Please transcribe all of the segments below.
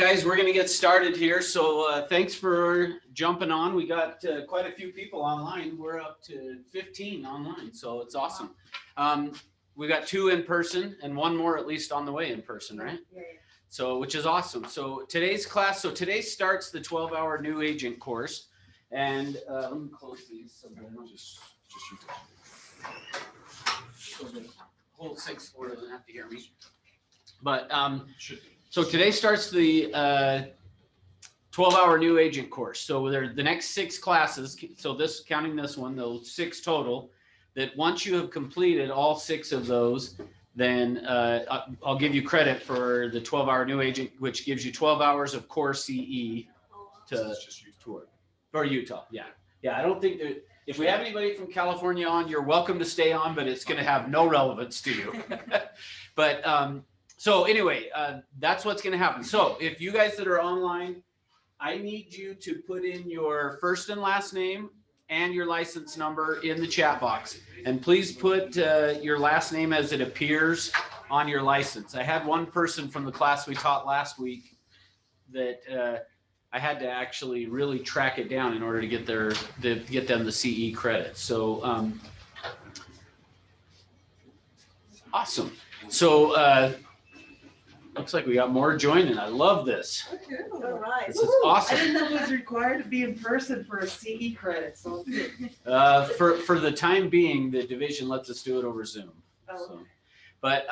guys, we're going to get started here. So thanks for jumping on. We got quite a few people online. We're up to 15 online, so it's awesome. We got 2 in person and 1 more at least on the way in person, right? Yeah. So, which is awesome. So today's class, today starts the 12-hour new agent course. And let me close these so they don't just so the whole 6th floor doesn't have to hear me. But so today starts the 12-hour new agent course. So the next 6 classes, so this counting this one, those 6 total, that once you have completed all 6 of those, then I'll give you credit for the 12-hour new agent, which gives you 12 hours of core CE to tour. Or Utah, yeah. Yeah, I don't think that if we have anybody from California on, you're welcome to stay on, but it's going to have no relevance to you. But so anyway, that's what's going to happen. So if you guys that are online, I need you to put in your first and last name and your license number in the chat box. And please put your last name as it appears on your license. I had one person from the class we taught last week that I had to actually really track it down in order to get them the CE credit. So awesome. So looks like we got more joining. I love this. Okay, all right. This is awesome. I didn't know it was required to be in person for a CE credit. So for the time being, the division lets us do it over Zoom. So, but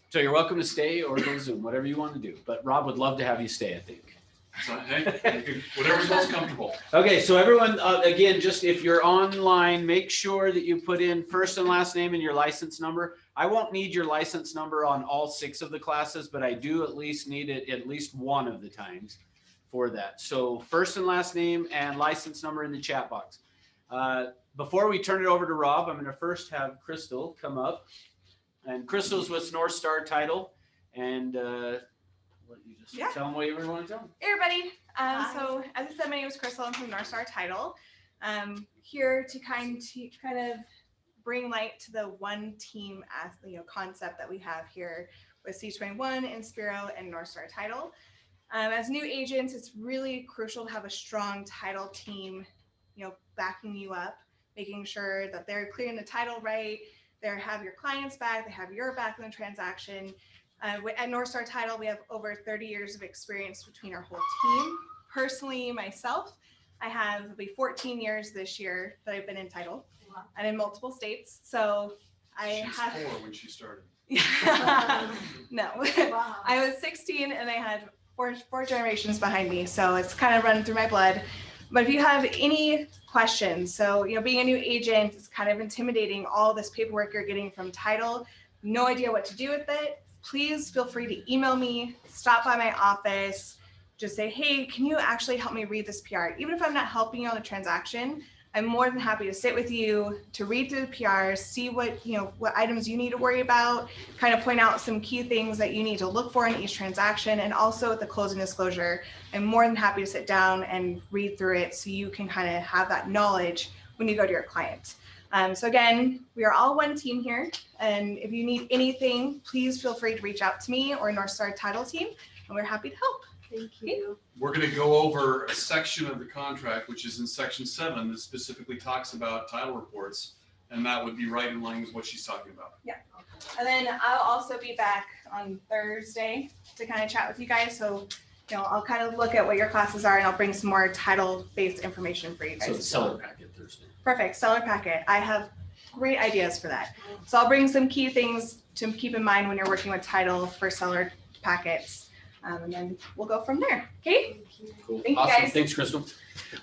so you're welcome to stay or go Zoom, whatever you want to do. But Rob would love to have you stay, I think. So, hey, whatever's most comfortable. Okay, so everyone, again, just if you're online, make sure that you put in first and last name and your license number. I won't need your license number on all 6 of the classes, but I do at least need it at least one of the times for that. So first and last name and license number in the chat box. Before we turn it over to Rob, I'm going to first have Crystal come up. And Crystal's with North Star Title. And tell them whatever you want to tell them. Hey everybody. So as I said, my name is Crystal. I'm from North Star Title. Here to kind of bring light to the one team concept that we have here with C21, Inspiro, and North Star Title. As new agents, it's really crucial to have a strong title team, backing you up, making sure that they're clearing the title right, they have your clients back, they have your back in the transaction. At North Star Title, we have over 30 years of experience between our whole team. Personally, myself, I have it'll be 14 years this year that I've been in title. Wow. And in multiple states. So She's 4 when she started. No, wow. I was 16 and I had four generations behind me. So it's kind of running through my blood. But if you have any questions, so being a new agent is kind of intimidating, all this paperwork you're getting from title, no idea what to do with it. Please feel free to email me, stop by my office, just say, hey, can you actually help me read this PR? Even if I'm not helping you on the transaction, I'm more than happy to sit with you, to read through the PRs, see what items you need to worry about, kind of point out some key things that you need to look for in each transaction. And also with the closing disclosure, I'm more than happy to sit down and read through it so you can kind of have that knowledge when you go to your client. So again, we are all one team here. And if you need anything, please feel free to reach out to me or North Star Title team, and we're happy to help. Thank you. We're going to go over a section of the contract, which is in section 7, that specifically talks about title reports. And that would be right in line with what she's talking about. Yeah. And then I'll also be back on Thursday to kind of chat with you guys. So, I'll kind of look at what your classes are and I'll bring some more title-based information for you guys. So the seller packet Thursday. Perfect. Seller packet. I have great ideas for that. So I'll bring some key things to keep in mind when you're working with title for seller packets. And then we'll go from there. Okay. Cool. Thank you, Awesome. guys. Thanks, Crystal.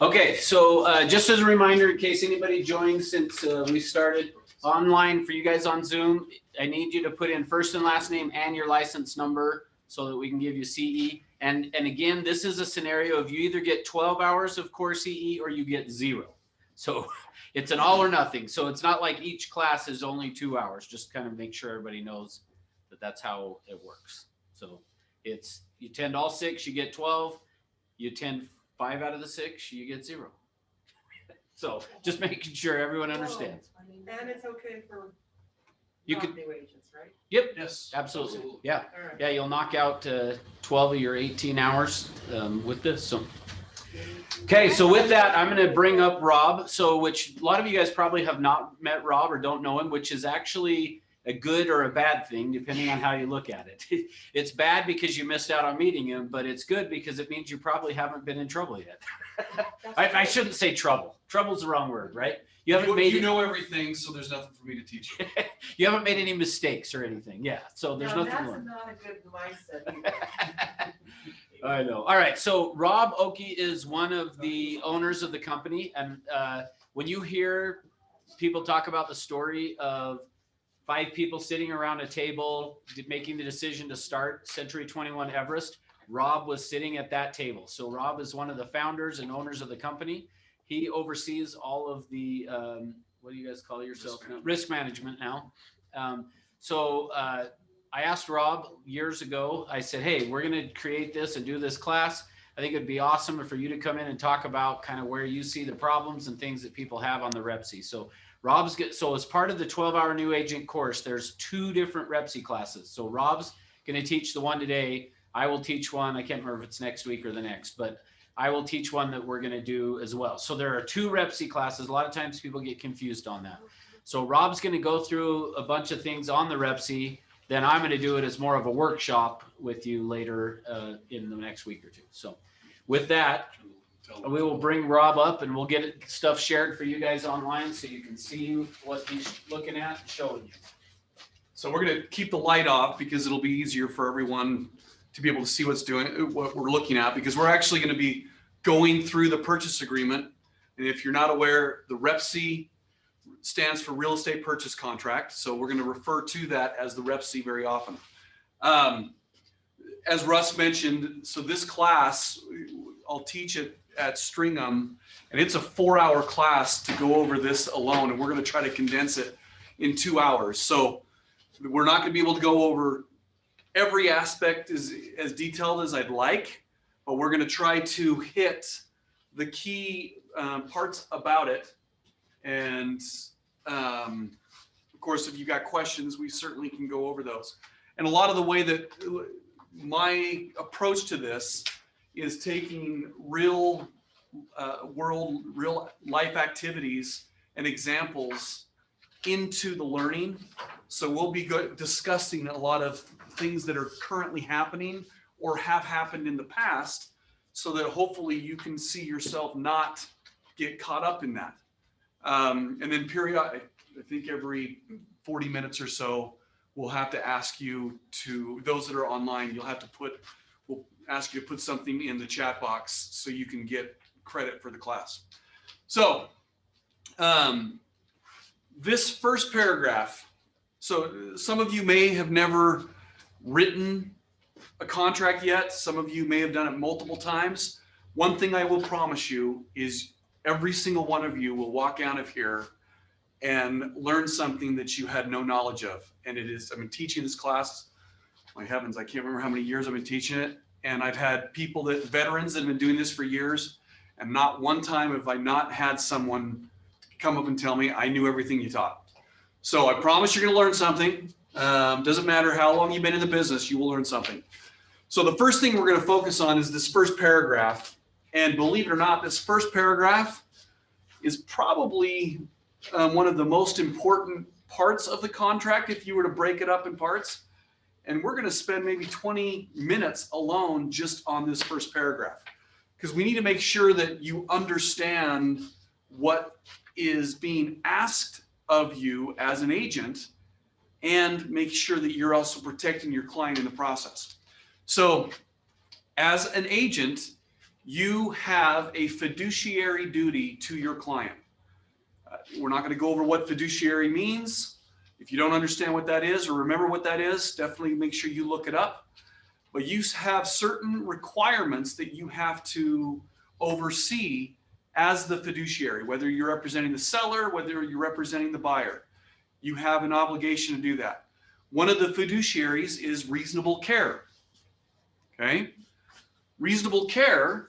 Okay. So just as a reminder, in case anybody joined since we started online for you guys on Zoom, I need you to put in first and last name and your license number so that we can give you CE. And again, this is a scenario of you either get 12 hours of core CE or you get 0. So it's an all or nothing. So it's not like each class is only 2 hours. Just kind of make sure everybody knows that that's how it works. So it's you attend all 6, you get 12. You attend 5 out of the 6, you get 0. So just making sure everyone understands. And it's okay for You Not could, new agents, right? yep, Yes. absolutely. Yeah. All right. Yeah, you'll knock out 12 of your 18 hours with this. So, okay, so with that, I'm going to bring up Rob. So, which a lot of you guys probably have not met Rob or don't know him, which is actually a good or a bad thing, depending on how you look at it. It's bad because you missed out on meeting him, but it's good because it means you probably haven't been in trouble yet. I shouldn't say trouble. Trouble's the wrong word, right? You haven't made You know everything, so there's nothing for me to teach you. you haven't made any mistakes or anything. Yeah, so there's Now, nothing that's wrong. not a good mindset. either. I know. All right. So Rob Oakey is one of the owners of the company. And when you hear people talk about the story of 5 people sitting around a table making the decision to start Century 21 Everest, Rob was sitting at that table. So Rob is one of the founders and owners of the company. He oversees all of the, what do you guys call yourself now? Risk management now. I asked Rob years ago, I said, hey, we're going to create this and do this class. I think it'd be awesome for you to come in and talk about kind of where you see the problems and things that people have on the REPC. So so as part of the 12-hour new agent course, there's 2 different REPC classes. So Rob's going to teach the one today. I will teach one. I can't remember if it's next week or the next, but I will teach one that we're going to do as well. So there are 2 REPC classes. A lot of times people get confused on that. So Rob's going to go through a bunch of things on the REPC. Then I'm going to do it as more of a workshop with you later in the next week or 2. So with that, we will bring Rob up and we'll get stuff shared for you guys online so you can see what he's looking at and showing you. So we're going to keep the light off because it'll be easier for everyone to be able to see what we're looking at, because we're actually going to be going through the purchase agreement. And if you're not aware, the REPC stands for Real Estate Purchase Contract. So we're going to refer to that as the REPC very often. As Russ mentioned, so this class, I'll teach it at Stringham, and it's a 4-hour class to go over this alone. And we're going to try to condense it in 2 hours. So we're not going to be able to go over every aspect as detailed as I'd like, but we're going to try to hit the key parts about it. And of course, if you've got questions, we certainly can go over those. And a lot of the way that my approach to this is taking real life activities and examples into the learning. So we'll be discussing a lot of things that are currently happening or have happened in the past, so that hopefully you can see yourself not get caught up in that. And then periodic, I think every 40 minutes or so, we'll have to ask you to, those that are online, we'll ask you to put something in the chat box so you can get credit for the class. So this first paragraph, so some of you may have never written a contract yet. Some of you may have done it multiple times. One thing I will promise you is every single one of you will walk out of here and learn something that you had no knowledge of. And it is, I've been teaching this class, my heavens, I can't remember how many years I've been teaching it. And I've had veterans that have been doing this for years. And not one time have I not had someone come up and tell me I knew everything you taught. So I promise you're going to learn something. Doesn't matter how long you've been in the business, you will learn something. So the first thing we're going to focus on is this first paragraph. And believe it or not, this first paragraph is probably one of the most important parts of the contract if you were to break it up in parts. And we're going to spend maybe 20 minutes alone just on this first paragraph, because we need to make sure that you understand what is being asked of you as an agent, and make sure that you're also protecting your client in the process. So as an agent, you have a fiduciary duty to your client. We're not going to go over what fiduciary means. If you don't understand what that is or remember what that is, definitely make sure you look it up. But you have certain requirements that you have to oversee as the fiduciary, whether you're representing the seller, whether you're representing the buyer. You have an obligation to do that. One of the fiduciaries is reasonable care. Okay? Reasonable care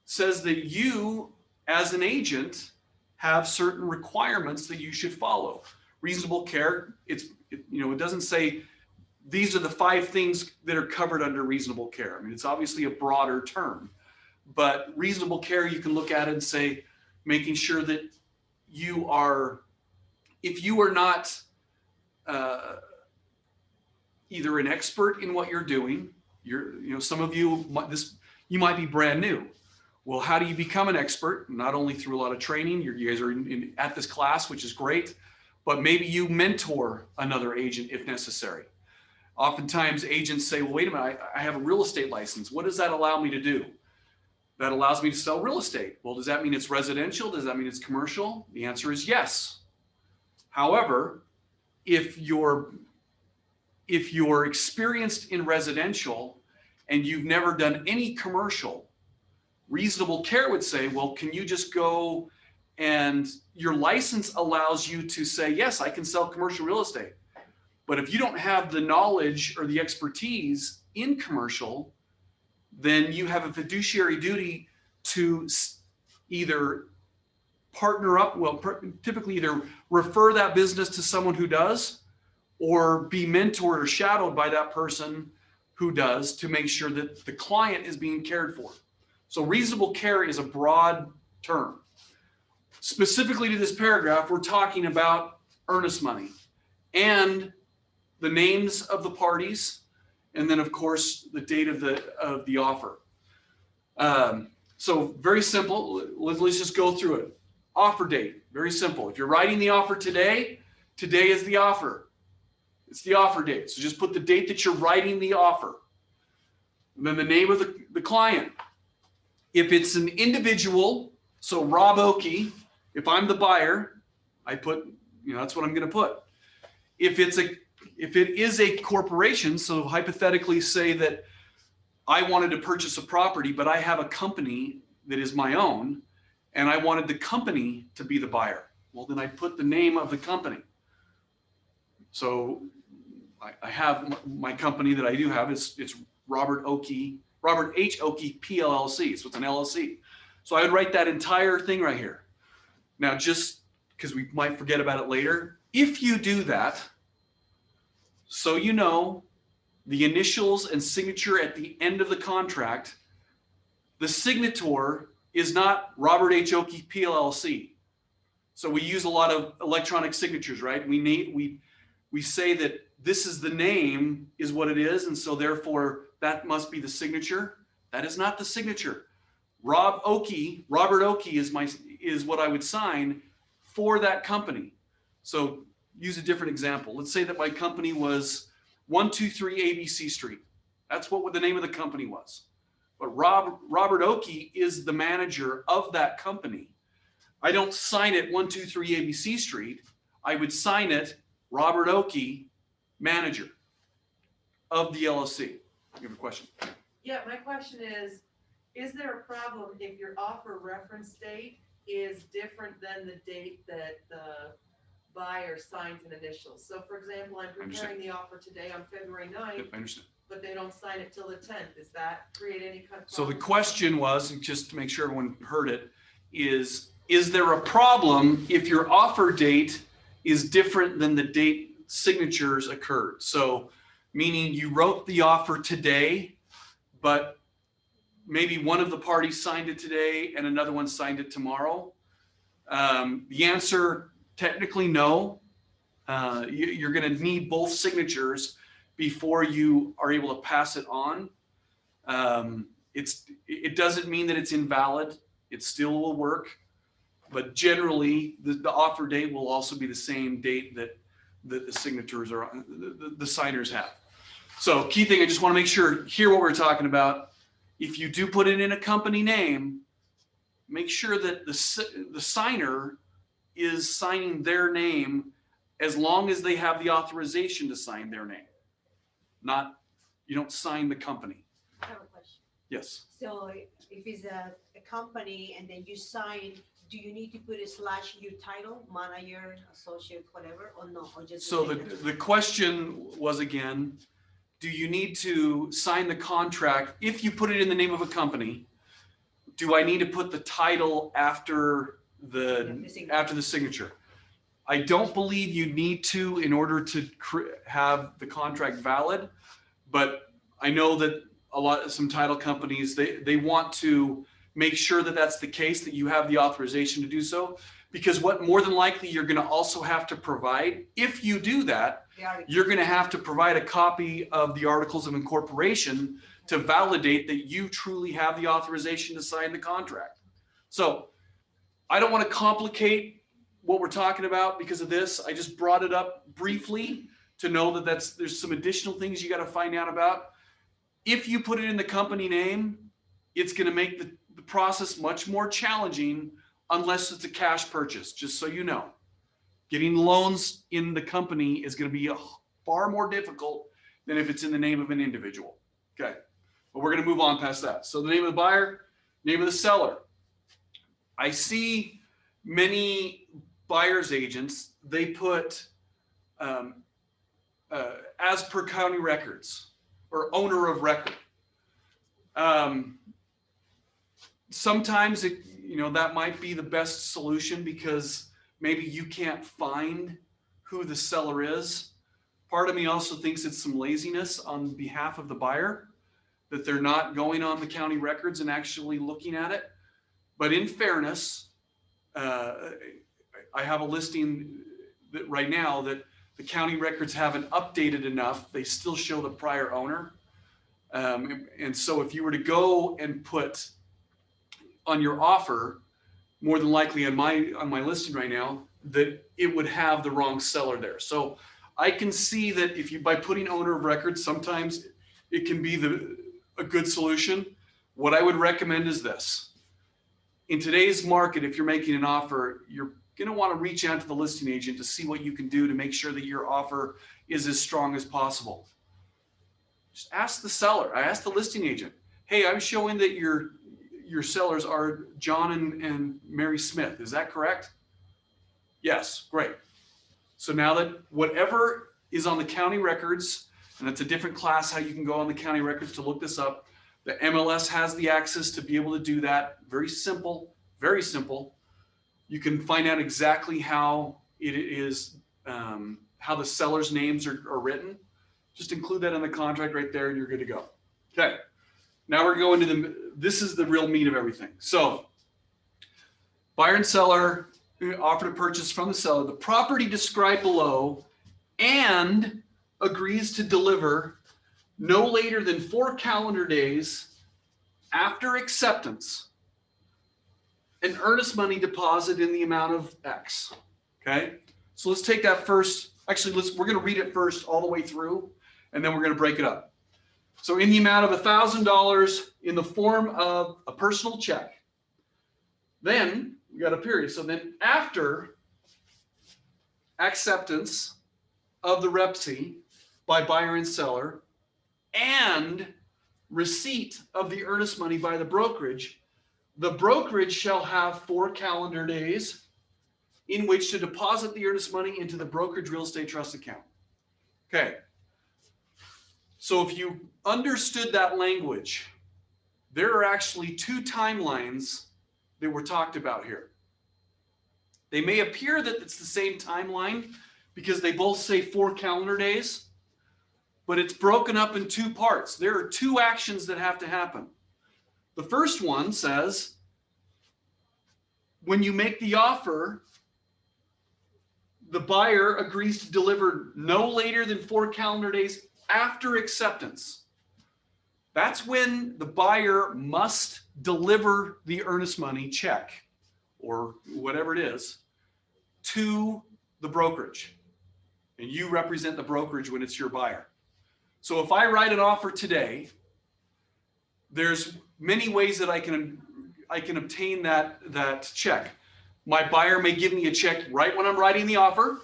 says that you, as an agent, have certain requirements that you should follow. reasonable care, it doesn't say these are the 5 things that are covered under reasonable care. I mean, it's obviously a broader term, but reasonable care, you can look at it and say, making sure that you are, if you are not either an expert in what you're doing, some of you, you might be brand new. Well, how do you become an expert? Not only through a lot of training, you guys are at this class, which is great, but maybe you mentor another agent if necessary. Oftentimes agents say, well, wait a minute, I have a real estate license. What does that allow me to do? That allows me to sell real estate. Well, does that mean it's residential? Does that mean it's commercial? The answer is yes. However, if you're experienced in residential and you've never done any commercial, reasonable care would say, well, can you just go and your license allows you to say, yes, I can sell commercial real estate. But if you don't have the knowledge or the expertise in commercial, then you have a fiduciary duty to either partner up, typically either refer that business to someone who does, or be mentored or shadowed by that person who does, to make sure that the client is being cared for. So reasonable care is a broad term. Specifically to this paragraph, we're talking about earnest money and the names of the parties, and then of course the date of the offer. So very simple. Let's just go through it. Offer date, very simple. If you're writing the offer today, today is the offer. It's the offer date. So just put the date that you're writing the offer. And then the name of the client. If it's an individual, so Rob Oakey, if I'm the buyer, I put, that's what I'm going to put. If it is a corporation, so hypothetically say that I wanted to purchase a property, but I have a company that is my own, and I wanted the company to be the buyer. Well, then I put the name of the company. So I have my company that I do have. It's Robert H. Oakey PLLC. So it's an LLC. So I would write that entire thing right here. Now, just because we might forget about it later, if you do that, so you know, the initials and signature at the end of the contract, the signator is not Robert H. Oakey PLLC. So we use a lot of electronic signatures, right? We say that this is the name is what it is, and so therefore that must be the signature. That is not the signature. Robert Oakey is what I would sign for that company. So use a different example. Let's say that my company was 123 ABC Street. That's what the name of the company was. But Robert Oakey is the manager of that company. I don't sign it 123 ABC Street. I would sign it Robert Oakey, manager of the LLC. You have a question? Yeah, my question is there a problem if your offer reference date is different than the date that the buyer signs an initial? So for example, I'm preparing the offer today on February 9th. Yep, I understand. But they don't sign it till the 10th. Does that create any kind of problem? So the question was, just to make sure everyone heard it, is there a problem if your offer date is different than the date signatures occurred? So meaning you wrote the offer today, but maybe one of the parties signed it today and another one signed it tomorrow. The answer, technically no. You're going to need both signatures before you are able to pass it on. It doesn't mean that it's invalid. It still will work, but generally the offer date will also be the same date that the signatures are on, the signers have. So key thing, I just want to make sure, hear what we're talking about. If you do put it in a company name, make sure that the signer is signing their name as long as they have the authorization to sign their name. You don't sign the company. I have a question. Yes. So if it's a company and then you sign, do you need to put a / your title, manager, associate, whatever, or no? Or just So the question was again, do you need to sign the contract? If you put it in the name of a company, do I need to put the title after the signature? I don't believe you need to in order to have the contract valid, but I know that some title companies, they want to make sure that that's the case, that you have the authorization to do so. Because what more than likely you're going to also have to provide, if you do that, you're going to have to provide a copy of the Articles of Incorporation to validate that you truly have the authorization to sign the contract. So I don't want to complicate what we're talking about because of this. I just brought it up briefly to know that there's some additional things you got to find out about. If you put it in the company name, it's going to make the process much more challenging unless it's a cash purchase, just so you know. Getting loans in the company is going to be far more difficult than if it's in the name of an individual. Okay, but we're going to move on past that. So the name of the buyer, name of the seller. I see many buyer's agents, they put as per county records or owner of record. Sometimes that might be the best solution because maybe you can't find who the seller is. Part of me also thinks it's some laziness on behalf of the buyer, that they're not going on the county records and actually looking at it. But in fairness, I have a listing that right now that the county records haven't updated enough. They still show the prior owner. And so if you were to go and put on your offer, more than likely on my listing right now, that it would have the wrong seller there. So I can see that by putting owner of record, sometimes it can be a good solution. What I would recommend is this. In today's market, if you're making an offer, you're going to want to reach out to the listing agent to see what you can do to make sure that your offer is as strong as possible. Just ask the seller. I asked the listing agent, hey, I'm showing that your sellers are John and Mary Smith. Is that correct? Yes, great. So now that whatever is on the county records, and it's a different class how you can go on the county records to look this up, the MLS has the access to be able to do that. Very simple, very simple. You can find out exactly how it is, how the seller's names are written. Just include that in the contract right there and you're good to go. Okay. Now we're going to this is the real meat of everything. So buyer and seller offer to purchase from the seller the property described below and agrees to deliver no later than 4 calendar days after acceptance an earnest money deposit in the amount of X. Okay. So let's take that first. Actually, we're going to read it first all the way through, and then we're going to break it up. So in the amount of $1,000 in the form of a personal check. Then we got a period. So then after acceptance of the REPC by buyer and seller and receipt of the earnest money by the brokerage shall have 4 calendar days in which to deposit the earnest money into the brokerage real estate trust account. Okay. So if you understood that language, there are actually 2 timelines that were talked about here. They may appear that it's the same timeline because they both say 4 calendar days, but it's broken up in 2 parts. There are 2 actions that have to happen. The first one says, when you make the offer, the buyer agrees to deliver no later than 4 calendar days after acceptance. That's when the buyer must deliver the earnest money check or whatever it is to the brokerage. And you represent the brokerage when it's your buyer. So if I write an offer today, there's many ways that I can obtain that check. My buyer may give me a check right when I'm writing the offer.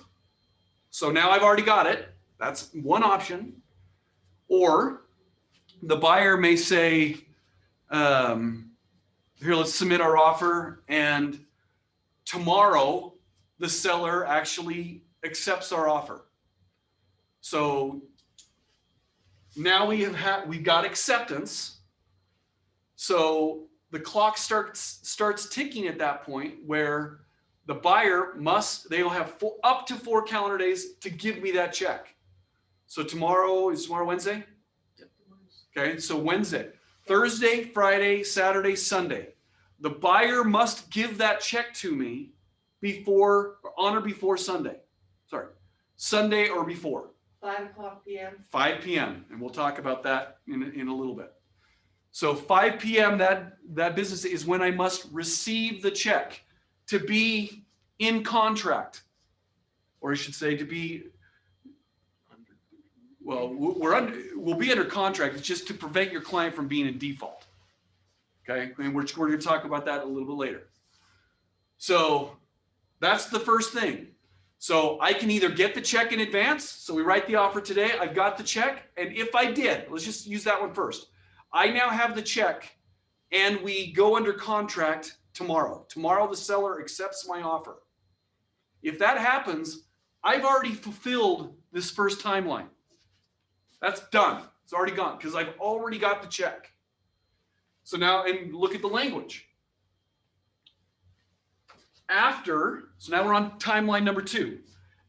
So now I've already got it. That's one option. Or the buyer may say, here, let's submit our offer. And tomorrow the seller actually accepts our offer. So now we've got acceptance. So the clock starts ticking at that point where the buyer they'll have up to 4 calendar days to give me that check. So tomorrow, is tomorrow Wednesday? Okay, so Wednesday, Thursday, Friday, Saturday, Sunday. The buyer must give that check to me on or before Sunday. Sorry, Sunday or before. 5 p.m. 5 p.m. And we'll talk about that in a little bit. So 5 p.m. that business is when I must receive the check to be in contract, or I should say to be. Well, we'll be under contract. It's just to prevent your client from being in default. Okay, and we're going to talk about that a little bit later. So that's the first thing. So I can either get the check in advance. So we write the offer today. I've got the check. And if I did, let's just use that one first. I now have the check and we go under contract tomorrow. Tomorrow the seller accepts my offer. If that happens, I've already fulfilled this first timeline. That's done. It's already gone because I've already got the check. So now, and look at the language. So now we're on timeline number 2.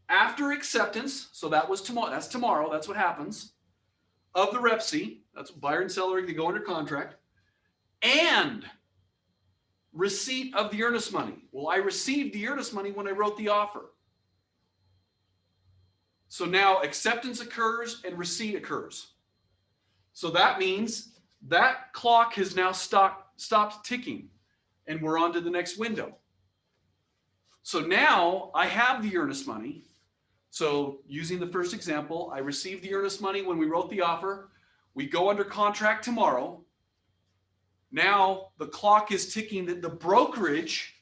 After acceptance, so that was tomorrow, that's what happens, of the REPC, that's buyer and seller, they go under contract, and receipt of the earnest money. Well, I received the earnest money when I wrote the offer. So now acceptance occurs and receipt occurs. So that means that clock has now stopped ticking and we're on to the next window. So now I have the earnest money. So using the first example, I received the earnest money when we wrote the offer. We go under contract tomorrow. Now the clock is ticking that the brokerage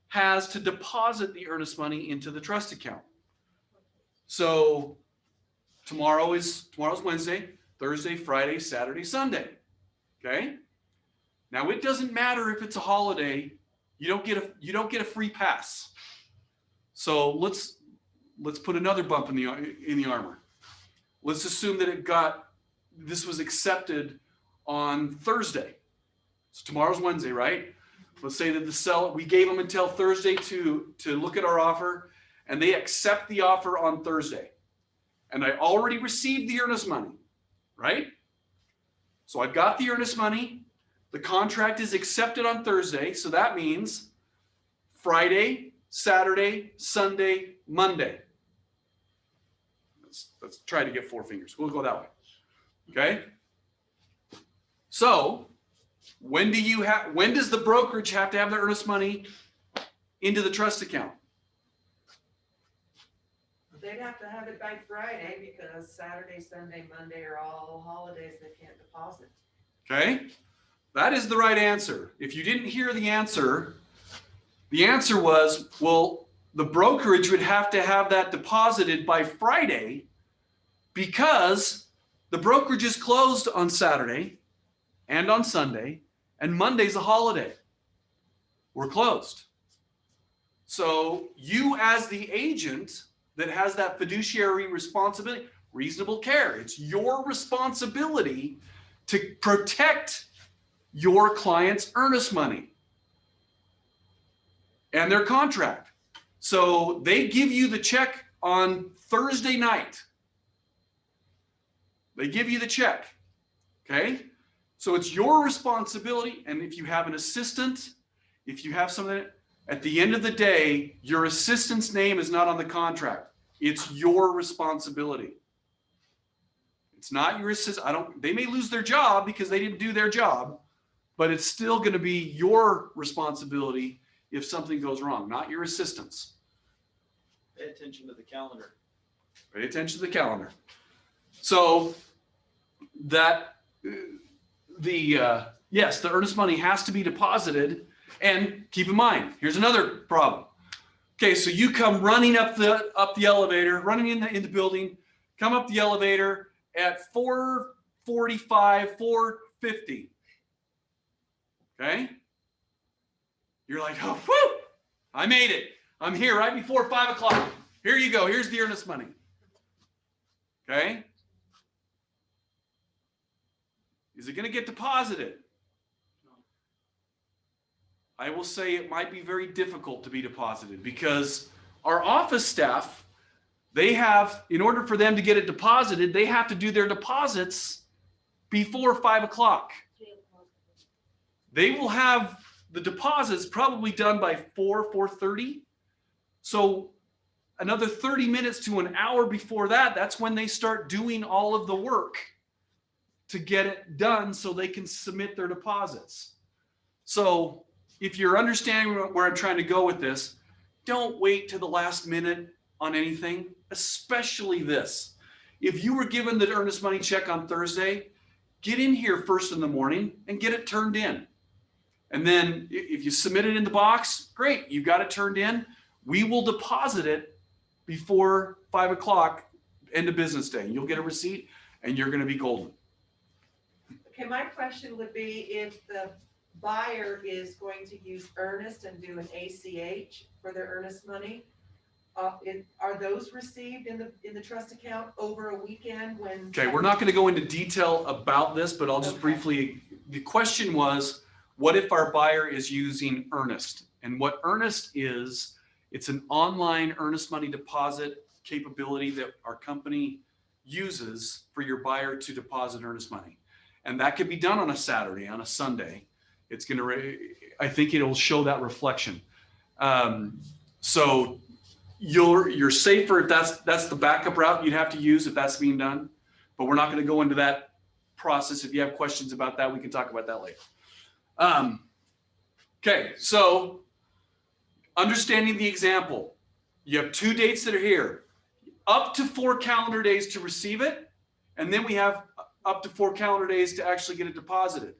has to deposit the earnest money into the trust account. So tomorrow's Wednesday, Thursday, Friday, Saturday, Sunday. Okay? Now it doesn't matter if it's a holiday. You don't get a free pass. So let's put another bump in the armor. Let's assume that this was accepted on Thursday. So tomorrow's Wednesday, right? Let's say that the seller, we gave them until Thursday to look at our offer, and they accept the offer on Thursday. And I already received the earnest money, right? So I've got the earnest money. The contract is accepted on Thursday. So that means Friday, Saturday, Sunday, Monday. Let's try to get 4 fingers. We'll go that way. Okay. So when does the brokerage have to have the earnest money into the trust account? They'd have to have it by Friday because Saturday, Sunday, Monday are all holidays they can't deposit. Okay. That is the right answer. If you didn't hear the answer was, well, the brokerage would have to have that deposited by Friday because the brokerage is closed on Saturday and on Sunday, and Monday's a holiday. We're closed. So you as the agent that has that fiduciary responsibility, reasonable care, it's your responsibility to protect your client's earnest money and their contract. So they give you the check on Thursday night. They give you the check, okay? So it's your responsibility, and if you have an assistant, if you have something, at the end of the day, your assistant's name is not on the contract. It's your responsibility. It's not your assistant. They may lose their job because they didn't do their job, but it's still going to be your responsibility if something goes wrong, not your assistant's. Pay attention to the calendar. Pay attention to the calendar. So that yes, the earnest money has to be deposited. And keep in mind, here's another problem. Okay, so you come running up the elevator, running in the building, come up the elevator at 4:45, 4:50. Okay? You're like, oh, whoo, I made it. I'm here right before 5 o'clock. Here you go. Here's the earnest money. Okay? Is it going to get deposited? I will say it might be very difficult to be deposited because our office staff, they have, in order for them to get it deposited, they have to do their deposits before 5 o'clock. They will have the deposits probably done by 4:30. So another 30 minutes to an hour before that, that's when they start doing all of the work to get it done so they can submit their deposits. So if you're understanding where I'm trying to go with this, don't wait to the last minute on anything, especially this. If you were given the earnest money check on Thursday, get in here first in the morning and get it turned in. And then if you submit it in the box, great, you got it turned in. We will deposit it before 5 o'clock, end of business day. You'll get a receipt and you're going to be golden. Okay, my question would be if the buyer is going to use Earnest and do an ACH for their earnest money, are those received in the trust account over a weekend when? Okay, we're not going to go into detail about this, but I'll just briefly, the question was, what if our buyer is using Earnest? And what Earnest is, it's an online earnest money deposit capability that our company uses for your buyer to deposit earnest money. And that could be done on a Saturday, on a Sunday. It's going to, I think it'll show that reflection. So you're safer if that's the backup route you'd have to use if that's being done. But we're not going to go into that process. If you have questions about that, we can talk about that later. Okay, so understanding the example, you have 2 dates that are here, up to 4 calendar days to receive it, and then we have up to 4 calendar days to actually get it deposited.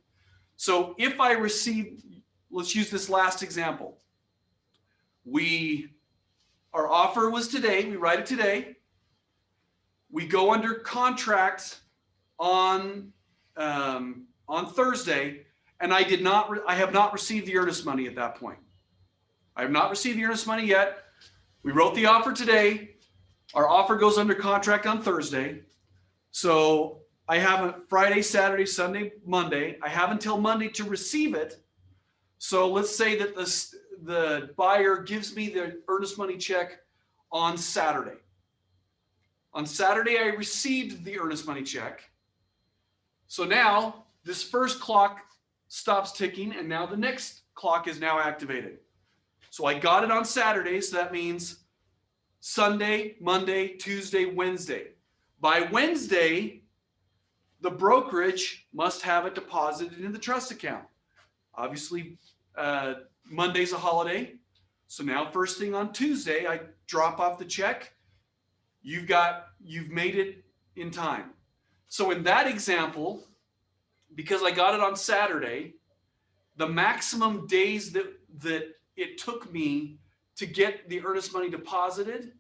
So if I receive, let's use this last example. Our offer was today, we write it today. We go under contract on Thursday, and I have not received the earnest money at that point. I have not received the earnest money yet. We wrote the offer today. Our offer goes under contract on Thursday. So I have a Friday, Saturday, Sunday, Monday. I have until Monday to receive it. So let's say that the buyer gives me the earnest money check on Saturday. On Saturday, I received the earnest money check. So now this first clock stops ticking, and now the next clock is now activated. So I got it on Saturday, so that means Sunday, Monday, Tuesday, Wednesday. By Wednesday, the brokerage must have it deposited in the trust account. Obviously, Monday's a holiday. So now first thing on Tuesday, I drop off the check. You've made it in time. So in that example, because I got it on Saturday, the maximum days that it took me to get the earnest money deposited,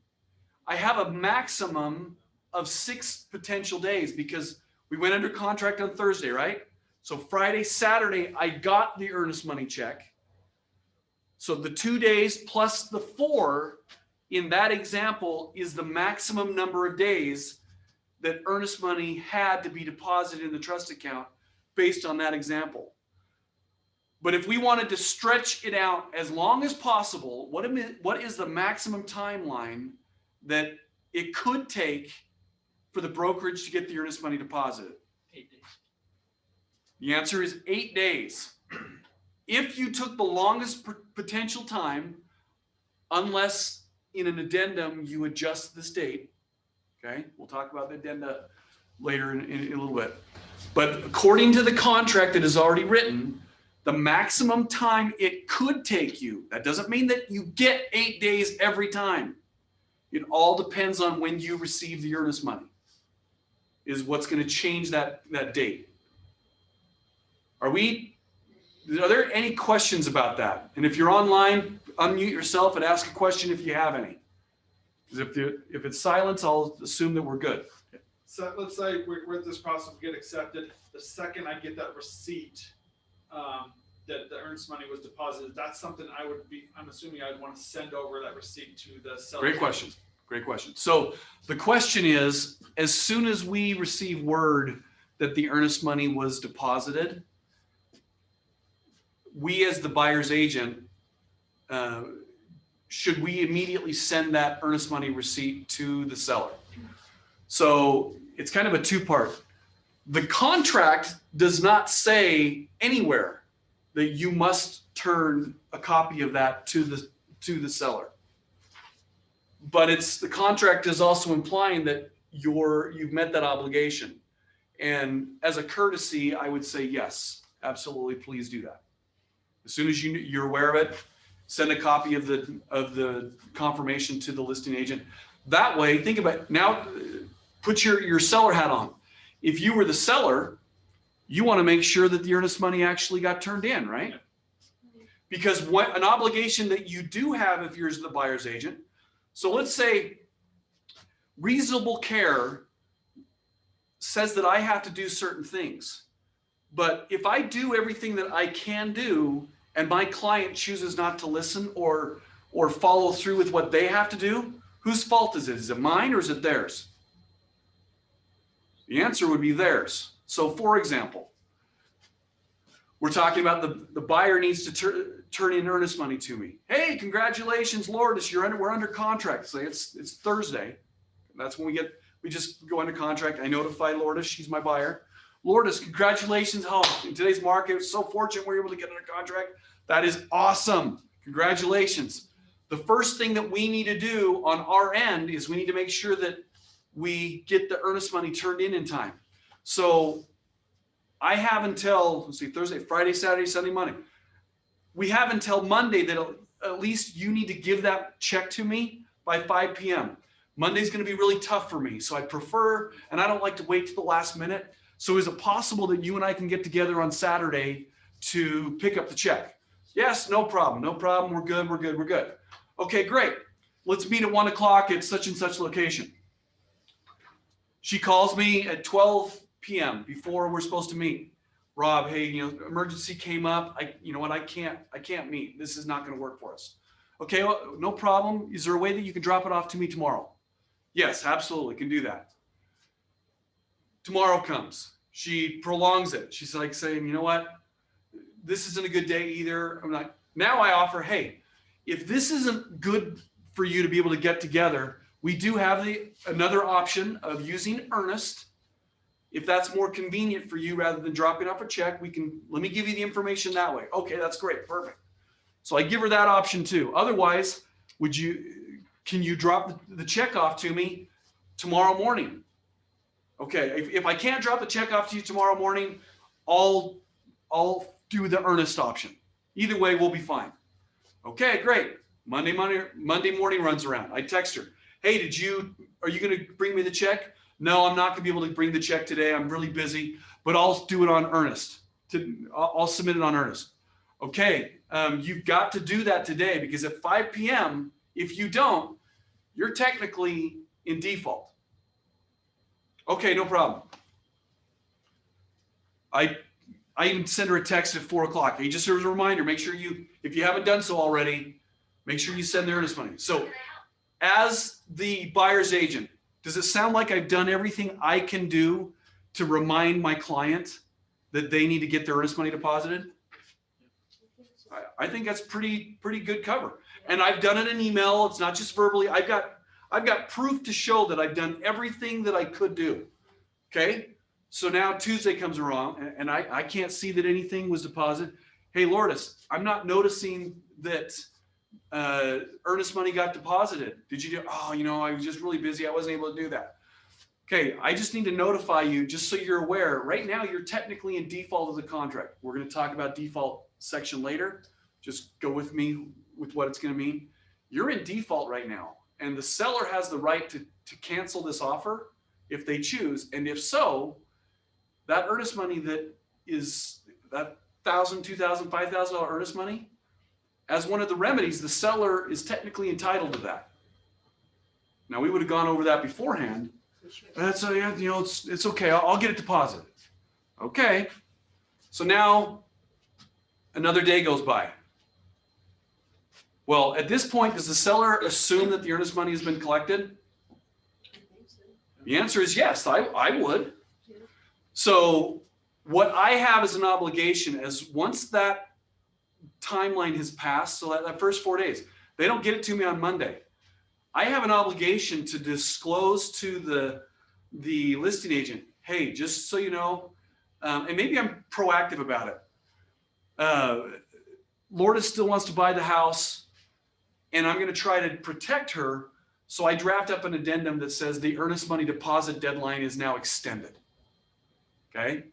I have a maximum of 6 potential days because we went under contract on Thursday, right? So Friday, Saturday, I got the earnest money check. So the 2 days plus the 4 in that example is the maximum number of days that earnest money had to be deposited in the trust account based on that example. But if we wanted to stretch it out as long as possible, what is the maximum timeline that it could take for the brokerage to get the earnest money deposited? 8 days. The answer is 8 days. If you took the longest potential time, unless in an addendum you adjust this date, okay? We'll talk about the addenda later in a little bit. But according to the contract that is already written, the maximum time it could take you, that doesn't mean that you get 8 days every time. It all depends on when you receive the earnest money, is what's going to change that date. Are there any questions about that? And if you're online, unmute yourself and ask a question if you have any. Because if it's silence, I'll assume that we're good. So let's say we're at this process, we get accepted. The second I get that receipt that the earnest money was deposited, that's something I'm assuming I'd want to send over that receipt to the seller. Great question. Great question. So the question is, as soon as we receive word that the earnest money was deposited, we as the buyer's agent, should we immediately send that earnest money receipt to the seller? So it's kind of a two-part. The contract does not say anywhere that you must turn a copy of that to the seller. But the contract is also implying that you've met that obligation. And as a courtesy, I would say yes, absolutely, please do that. As soon as you're aware of it, send a copy of the confirmation to the listing agent. That way, think about it. Now, put your seller hat on. If you were the seller, you want to make sure that the earnest money actually got turned in, right? Because an obligation that you do have if you're the buyer's agent. So let's say reasonable care says that I have to do certain things. But if I do everything that I can do and my client chooses not to listen or follow through with what they have to do, whose fault is it? Is it mine or is it theirs? The answer would be theirs. So for example, we're talking about the buyer needs to turn in earnest money to me. Hey, congratulations, Lourdes, we're under contract. Say it's Thursday. That's when we just go under contract. I notify Lourdes, she's my buyer. Lourdes, congratulations. Oh, in today's market, it's so fortunate we're able to get under contract. That is awesome. Congratulations. The first thing that we need to do on our end is we need to make sure that we get the earnest money turned in time. So I have until, let's see, Thursday, Friday, Saturday, Sunday, Monday. We have until Monday that at least you need to give that check to me by 5 p.m. Monday's going to be really tough for me. So I prefer, and I don't like to wait to the last minute. So is it possible that you and I can get together on Saturday to pick up the check? Yes, no problem. No problem. We're good. We're good. We're good. Okay, great. Let's meet at 1 o'clock at such and such location. She calls me at 12 p.m. before we're supposed to meet. Rob, hey, emergency came up. I can't meet. This is not going to work for us. Okay, well, no problem. Is there a way that you can drop it off to me tomorrow? Yes, absolutely. Can do that. Tomorrow comes. She prolongs it. She's like saying, you know what? This isn't a good day either. Now I offer, hey, if this isn't good for you to be able to get together, we do have another option of using Earnest. If that's more convenient for you rather than dropping off a check, let me give you the information that way. Okay, that's great. Perfect. So I give her that option too. Otherwise, can you drop the check off to me tomorrow morning? Okay, if I can't drop the check off to you tomorrow morning, I'll do the Earnest option. Either way, we'll be fine. Okay, great. Monday morning runs around. I text her. Hey, are you going to bring me the check? No, I'm not going to be able to bring the check today. I'm really busy, but I'll do it on Earnest. I'll submit it on Earnest. Okay, you've got to do that today because at 5 p.m., if you don't, you're technically in default. Okay, no problem. I even send her a text at 4 o'clock. Hey, just as a reminder, make sure if you haven't done so already, make sure you send the earnest money. So as the buyer's agent, does it sound like I've done everything I can do to remind my client that they need to get their earnest money deposited? I think that's pretty good cover. And I've done it in email. It's not just verbally. I've got proof to show that I've done everything that I could do. Okay. So now Tuesday comes around and I can't see that anything was deposited. Hey, Lourdes, I'm not noticing that earnest money got deposited. Did you do? Oh, I was just really busy. I wasn't able to do that. Okay, I just need to notify you just so you're aware. Right now, you're technically in default of the contract. We're going to talk about default section later. Just go with me with what it's going to mean. You're in default right now, and the seller has the right to cancel this offer if they choose. And if so, that earnest money that is that $1,000, $2,000, $5,000 earnest money, as one of the remedies, the seller is technically entitled to that. Now, we would have gone over that beforehand. That's it's okay. I'll get it deposited. Okay. So now another day goes by. Well, at this point, does the seller assume that the earnest money has been collected? The answer is yes, I would. So what I have as an obligation is once that timeline has passed, so that first 4 days, they don't get it to me on Monday, I have an obligation to disclose to the listing agent, hey, just so you know, and maybe I'm proactive about it. Lourdes still wants to buy the house, and I'm going to try to protect her. So I draft up an addendum that says the earnest money deposit deadline is now extended. Okay.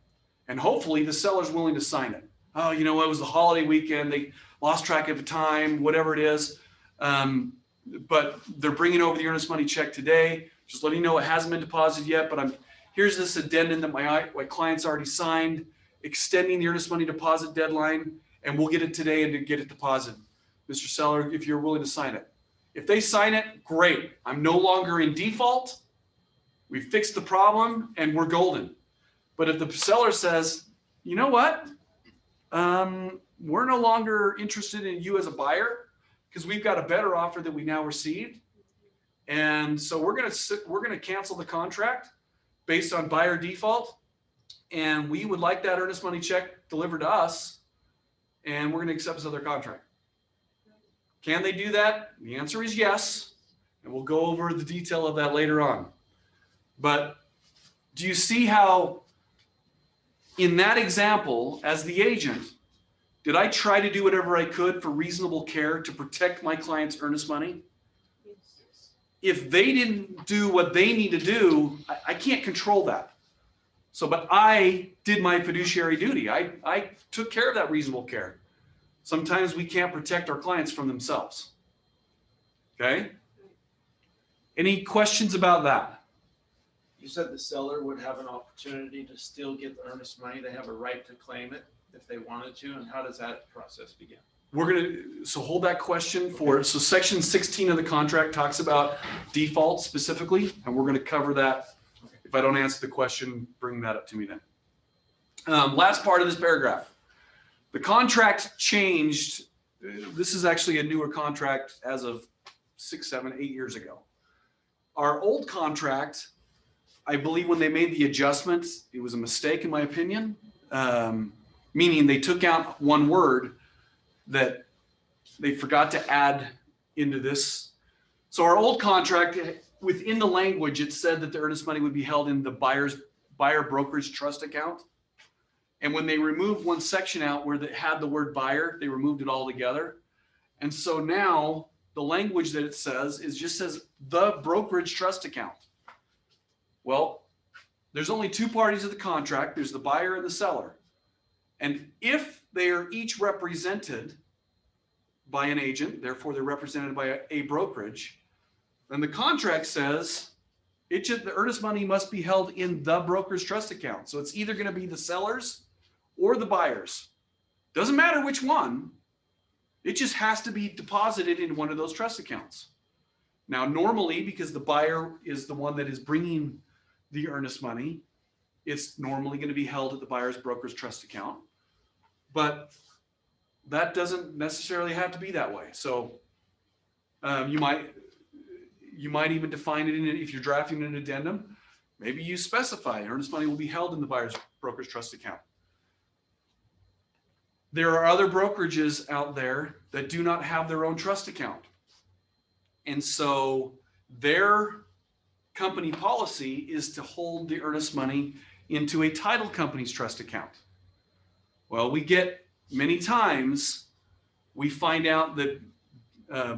And hopefully the seller's willing to sign it. Oh, you know what? It was the holiday weekend. They lost track of the time, whatever it is. But they're bringing over the earnest money check today. Just letting you know it hasn't been deposited yet, but here's this addendum that my client's already signed, extending the earnest money deposit deadline, and we'll get it today and to get it deposited. Mr. Seller, if you're willing to sign it. If they sign it, great. I'm no longer in default. We fixed the problem and we're golden. But if the seller says, you know what? We're no longer interested in you as a buyer because we've got a better offer that we now received. And so we're going to cancel the contract based on buyer default. And we would like that earnest money check delivered to us. And we're going to accept this other contract. Can they do that? The answer is yes. And we'll go over the detail of that later on. But do you see how in that example, as the agent, did I try to do whatever I could for reasonable care to protect my client's earnest money? If they didn't do what they need to do, I can't control that. So, but I did my fiduciary duty. I took care of that reasonable care. Sometimes we can't protect our clients from themselves. Okay? Any questions about that? You said the seller would have an opportunity to still get the earnest money. They have a right to claim it if they wanted to. And how does that process begin? So hold that question for, so section 16 of the contract talks about default specifically, and we're going to cover that. If I don't answer the question, bring that up to me then. Last part of this paragraph. The contract changed. This is actually a newer contract as of 6, 7, 8 years ago. Our old contract, I believe when they made the adjustments, it was a mistake in my opinion, meaning they took out one word that they forgot to add into this. So our old contract, within the language, it said that the earnest money would be held in the buyer brokerage trust account. And when they removed one section out where it had the word buyer, they removed it all together. And so now the language that it says just says the brokerage trust account. Well, there's only two parties of the contract. There's the buyer and the seller. And if they are each represented by an agent, therefore they're represented by a brokerage, then the contract says the earnest money must be held in the broker's trust account. So it's either going to be the seller's or the buyer's. Doesn't matter which one. It just has to be deposited in one of those trust accounts. Now, normally, because the buyer is the one that is bringing the earnest money, it's normally going to be held at the buyer's broker's trust account. But that doesn't necessarily have to be that way. So you might even define it in it if you're drafting an addendum. Maybe you specify earnest money will be held in the buyer's broker's trust account. There are other brokerages out there that do not have their own trust account. And so their company policy is to hold the earnest money into a title company's trust account. Well, we get many times, we find out that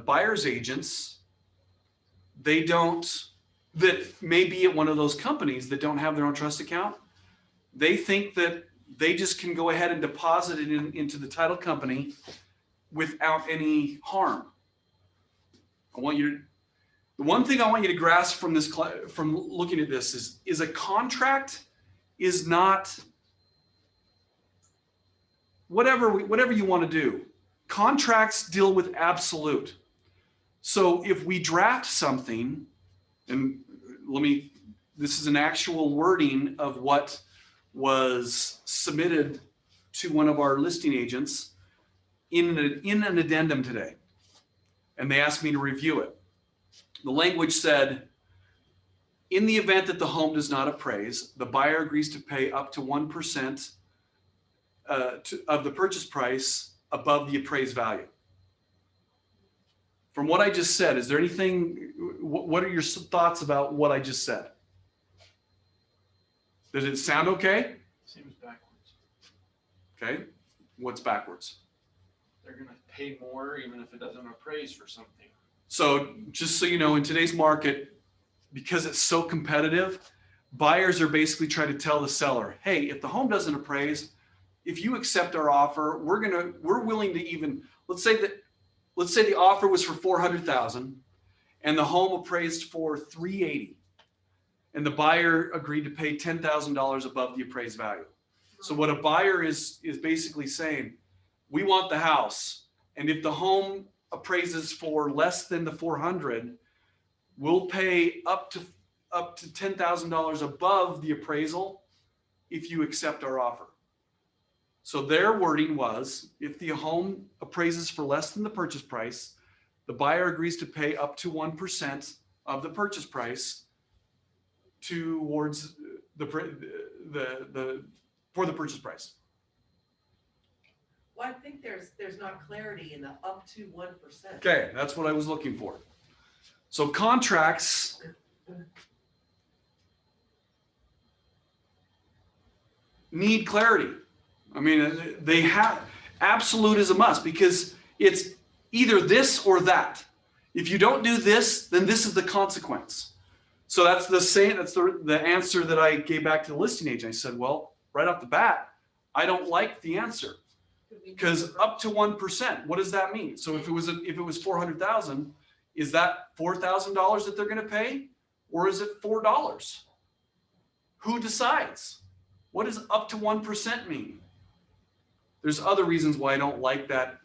buyer's agents, that may be at one of those companies that don't have their own trust account. They think that they just can go ahead and deposit it into the title company without any harm. The one thing I want you to grasp from this, from looking at this is a contract is not whatever you want to do. Contracts deal with absolute. So if we draft something, and this is an actual wording of what was submitted to one of our listing agents in an addendum today. And they asked me to review it. The language said, in the event that the home does not appraise, the buyer agrees to pay up to 1% of the purchase price above the appraised value. From what I just said, is there anything, what are your thoughts about what I just said? Does it sound okay? Seems backwards. Okay, what's backwards? They're gonna pay more even if it doesn't appraise for something. So just so you know, in today's market, because it's so competitive, buyers are basically trying to tell the seller, hey, if the home doesn't appraise, if you accept our offer, we're willing to even, let's say the offer was for 400,000 and the home appraised for 380 and the buyer agreed to pay $10,000 above the appraised value. So what a buyer is basically saying, we want the house, and if the home appraises for less than the 400, we'll pay up to $10,000 above the appraisal if you accept our offer. So their wording was, if the home appraises for less than the purchase price, the buyer agrees to pay up to 1% of the purchase price towards for the purchase price. Well, I think there's not clarity in the up to 1%. Okay, that's what I was looking for. So contracts need clarity. I mean, they have, absolute is a must because it's either this or that. If you don't do this, then this is the consequence. So that's the answer that I gave back to the listing agent. I said, well, right off the bat, I don't like the answer because up to 1%, what does that mean? So if it was 400,000, is that $4,000 that they're going to pay, or is it $4? Who decides? What does up to 1% mean? There's other reasons why I don't like that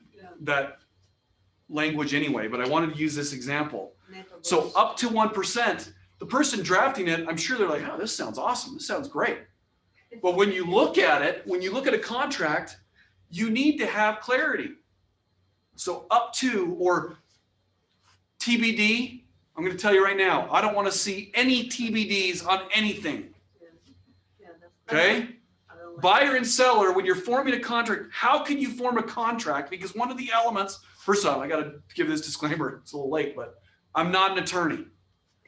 language anyway, but I wanted to use this example. So up to 1%, the person drafting it, I'm sure they're like, oh, this sounds awesome. This sounds great. But when you look at it, when you look at a contract, you need to have clarity. So up to or TBD, I'm going to tell you right now, I don't want to see any TBDs on anything. Okay? Buyer and seller, when you're forming a contract, how can you form a contract? Because one of the elements, first off, I got to give this disclaimer. It's a little late, but I'm not an attorney.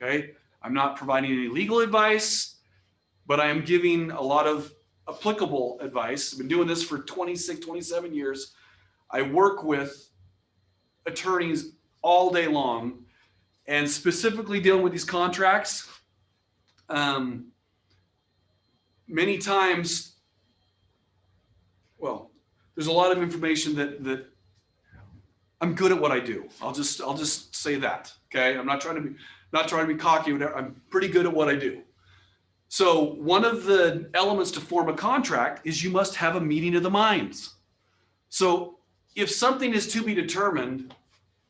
Okay? I'm not providing any legal advice, but I am giving a lot of applicable advice. I've been doing this for 26, 27 years. I work with attorneys all day long, and specifically dealing with these contracts. Many times, well, there's a lot of information that I'm good at what I do. I'll just say that. Okay, I'm not trying to be cocky. Whatever. I'm pretty good at what I do. So one of the elements to form a contract is you must have a meeting of the minds. So if something is to be determined,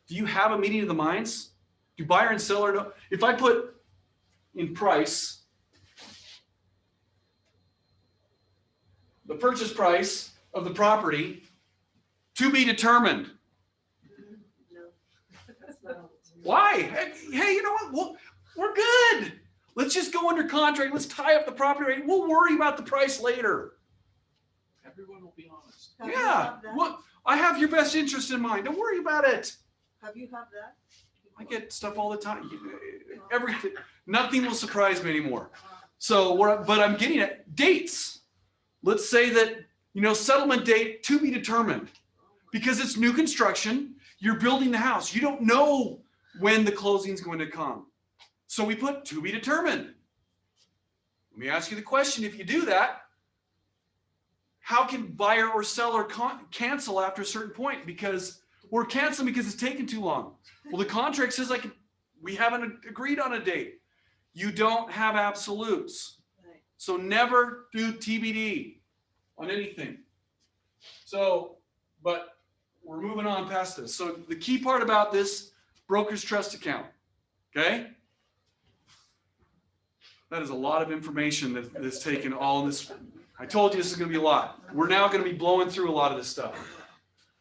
do you have a meeting of the minds? Do buyer and seller know? If I put in price, the purchase price of the property to be determined. Why? Hey, you know what? Well, we're good. Let's just go under contract. Let's tie up the property rate. We'll worry about the price later. Everyone will be honest. Yeah. Look, I have your best interest in mind. Don't worry about it. Have you had that? I get stuff all the time. Everything. Nothing will surprise me anymore. So, but I'm getting at dates. Let's say that, settlement date to be determined, because it's new construction. You're building the house. You don't know when the closing is going to come. So we put to be determined. Let me ask you the question. If you do that, how can buyer or seller cancel after a certain point? Because we're canceling because it's taken too long. Well, the contract says we haven't agreed on a date. You don't have absolutes. So never do TBD on anything. So, but we're moving on past this. So the key part about this broker's trust account, okay? That is a lot of information that's taken all this. I told you this is going to be a lot. We're now going to be blowing through a lot of this stuff.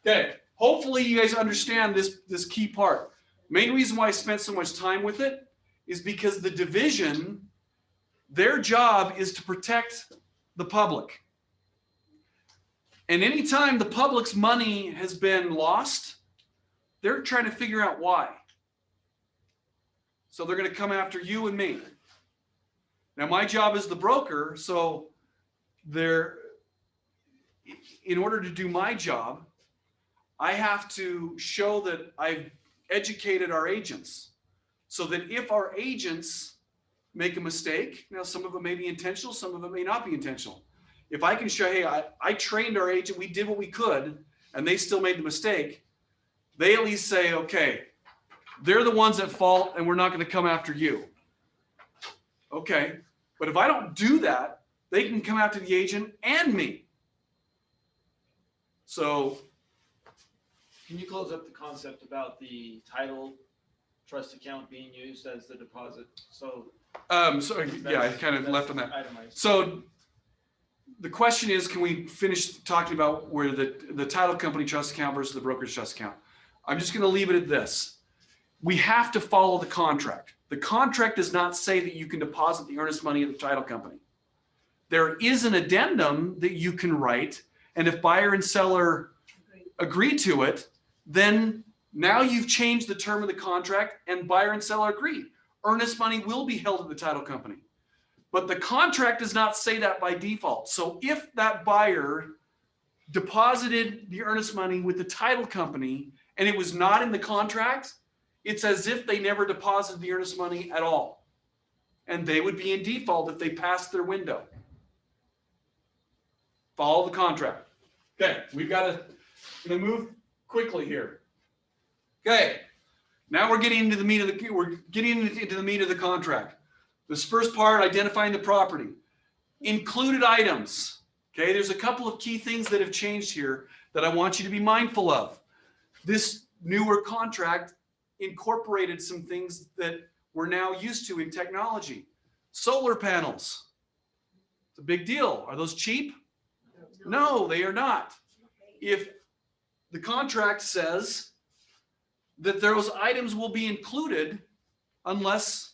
Okay, hopefully you guys understand this key part. Main reason why I spent so much time with it is because the division, their job is to protect the public. And anytime the public's money has been lost, they're trying to figure out why. So they're going to come after you and me. Now, my job is the broker, so in order to do my job, I have to show that I've educated our agents so that if our agents make a mistake, now some of it may be intentional, some of it may not be intentional. If I can show, hey, I trained our agent, we did what we could, and they still made the mistake, they at least say, okay, they're the ones at fault and we're not going to come after you. Okay, but if I don't do that, they can come after the agent and me. So, Can you close up the concept about the title trust account being used as the deposit? So yeah, I kind of that's left on that. itemized. So the question is, can we finish talking about where the title company trust account versus the brokerage trust account? I'm just going to leave it at this. We have to follow the contract. The contract does not say that you can deposit the earnest money at the title company. There is an addendum that you can write, and if buyer and seller agree to it, then now you've changed the term of the contract and buyer and seller agree. Earnest money will be held at the title company. But the contract does not say that by default. So if that buyer deposited the earnest money with the title company and it was not in the contract, it's as if they never deposited the earnest money at all. And they would be in default if they passed their window. Follow the contract. Okay, we've got to move quickly here. Okay, now we're getting into the meat of the contract. This first part, identifying the property. Included items. Okay, there's a couple of key things that have changed here that I want you to be mindful of. This newer contract incorporated some things that we're now used to in technology. Solar panels. It's a big deal. Are those cheap? No, they are not. If the contract says that those items will be included unless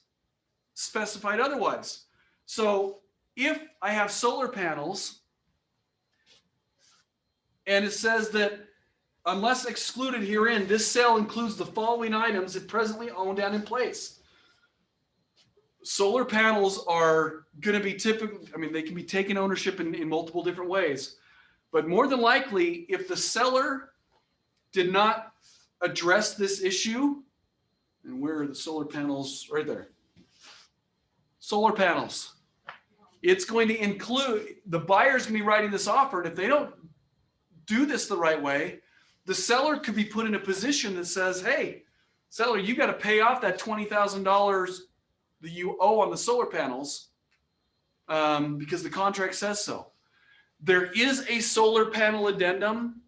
specified otherwise. So if I have solar panels and it says that unless excluded herein, this sale includes the following items that presently owned and in place. Solar panels are going to be typically, I mean, they can be taken ownership in multiple different ways, but more than likely, if the seller did not address this issue, and where are the solar panels? Right there. Solar panels. It's going to include, the buyer's going to be writing this offer, and if they don't do this the right way, the seller could be put in a position that says, hey, seller, you got to pay off that $20,000 that you owe on the solar panels because the contract says so. There is a solar panel addendum.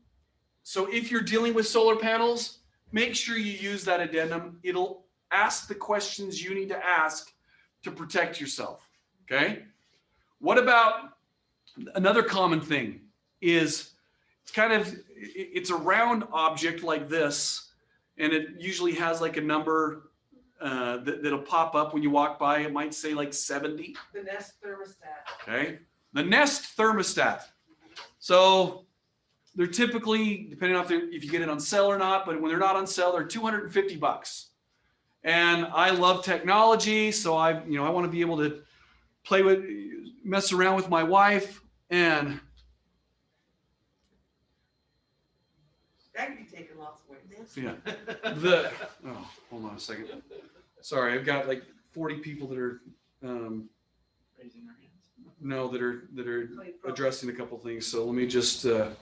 So if you're dealing with solar panels, make sure you use that addendum. It'll ask the questions you need to ask to protect yourself. Okay. What about another common thing is it's a round object like this, and it usually has like a number that'll pop up when you walk by. It might say like 70. The Nest thermostat. Okay. The Nest thermostat. So they're typically, depending on if you get it on sale or not, but when they're not on sale, they're $250. And I love technology, so I want to be able to mess around with my wife, and That can be taken lots of ways. yeah. Hold on a second. Sorry, I've got like 40 people that are Raising their hands. no, that are addressing a couple things. So let me just 2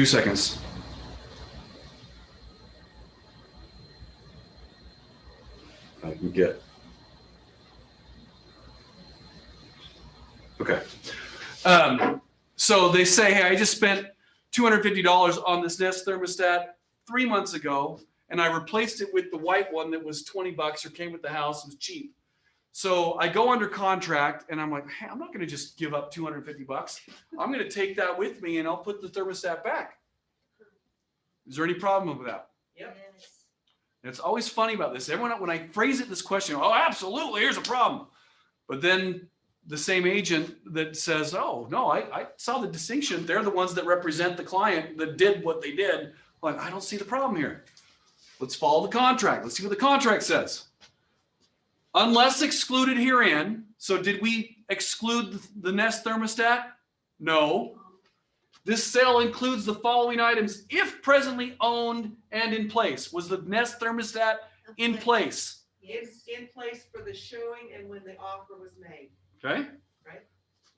seconds. I can get. Okay. So they say, hey, I just spent $250 on this Nest thermostat 3 months ago, and I replaced it with the white one that was $20 or came with the house. It was cheap. So I go under contract and I'm like, hey, I'm not going to just give up $250. I'm going to take that with me and I'll put the thermostat back. Is there any problem with that? Yep. And it's always funny about this. Everyone, when I phrase it this question, oh, absolutely, here's a problem. But then the same agent that says, oh, no, I saw the distinction. They're the ones that represent the client that did what they did. Like, I don't see the problem here. Let's follow the contract. Let's see what the contract says. Unless excluded herein. So did we exclude the Nest thermostat? No. This sale includes the following items if presently owned and in place. Was the Nest thermostat in place? In place for the showing and when the offer was made, Okay. right?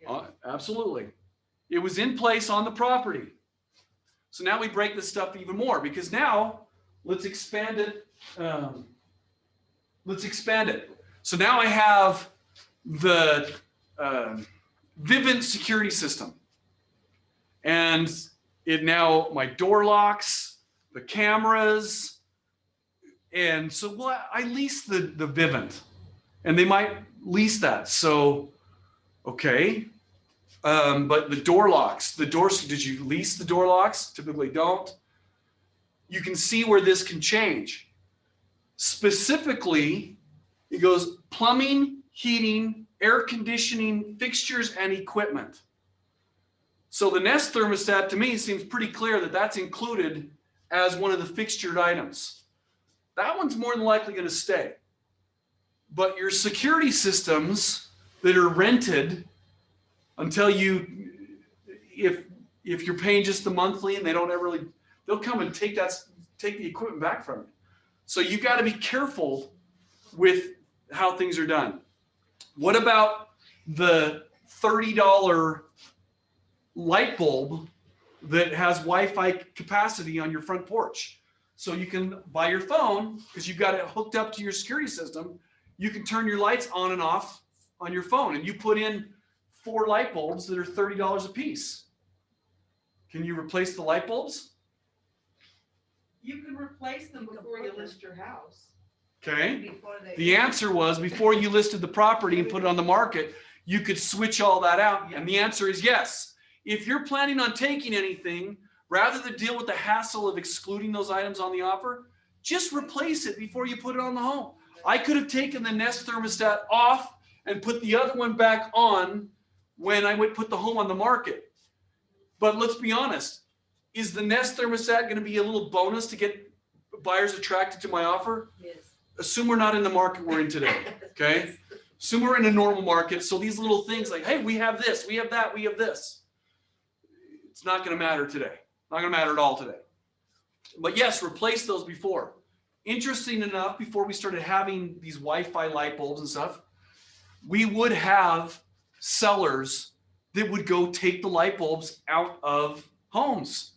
Yeah. Absolutely. It was in place on the property. So now we break this stuff even more because now let's expand it. So now I have the Vivint security system. And it now, my door locks, the cameras. And so I lease the Vivint. And they might lease that. So, okay. But the door locks, did you lease the door locks? Typically don't. You can see where this can change. Specifically, it goes plumbing, heating, air conditioning, fixtures, and equipment. So the Nest thermostat to me seems pretty clear that that's included as one of the fixtured items. That one's more than likely going to stay. But your security systems that are rented until if you're paying just the monthly and they don't ever really, they'll come and take the equipment back from you. So you've got to be careful with how things are done. What about the $30 light bulb that has Wi-Fi capacity on your front porch? So you can, by your phone, because you've got it hooked up to your security system, you can turn your lights on and off on your phone, and you put in 4 light bulbs that are $30 a piece. Can you replace the light bulbs? You can replace them before you list your house. Okay. The answer was before you listed the property and put it on the market, you could switch all that out. And the answer is yes. If you're planning on taking anything, rather than deal with the hassle of excluding those items on the offer, just replace it before you put it on the home. I could have taken the Nest thermostat off and put the other one back on when I would put the home on the market. But let's be honest, is the Nest thermostat going to be a little bonus to get buyers attracted to my offer? Yes. Assume we're not in the market we're in today, okay? Assume we're in a normal market. So these little things like, hey, we have this, we have that, we have this. It's not going to matter today. Not going to matter at all today. But yes, replace those before. Interesting enough, before we started having these Wi-Fi light bulbs and stuff, we would have sellers that would go take the light bulbs out of homes.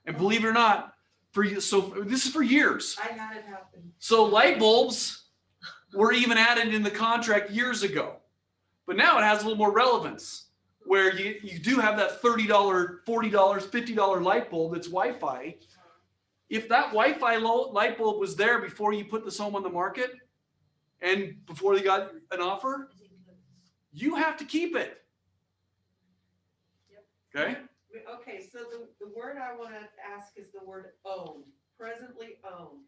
And believe it or not, so this is for years. I had it happen. So light bulbs were even added in the contract years ago. But now it has a little more relevance where you do have that $30, $40, $50 light bulb that's Wi-Fi. If that Wi-Fi light bulb was there before you put this home on the market and before they got an offer, you have to keep it. Yep. Okay? Okay, so the word I want to ask is the word owned, presently owned.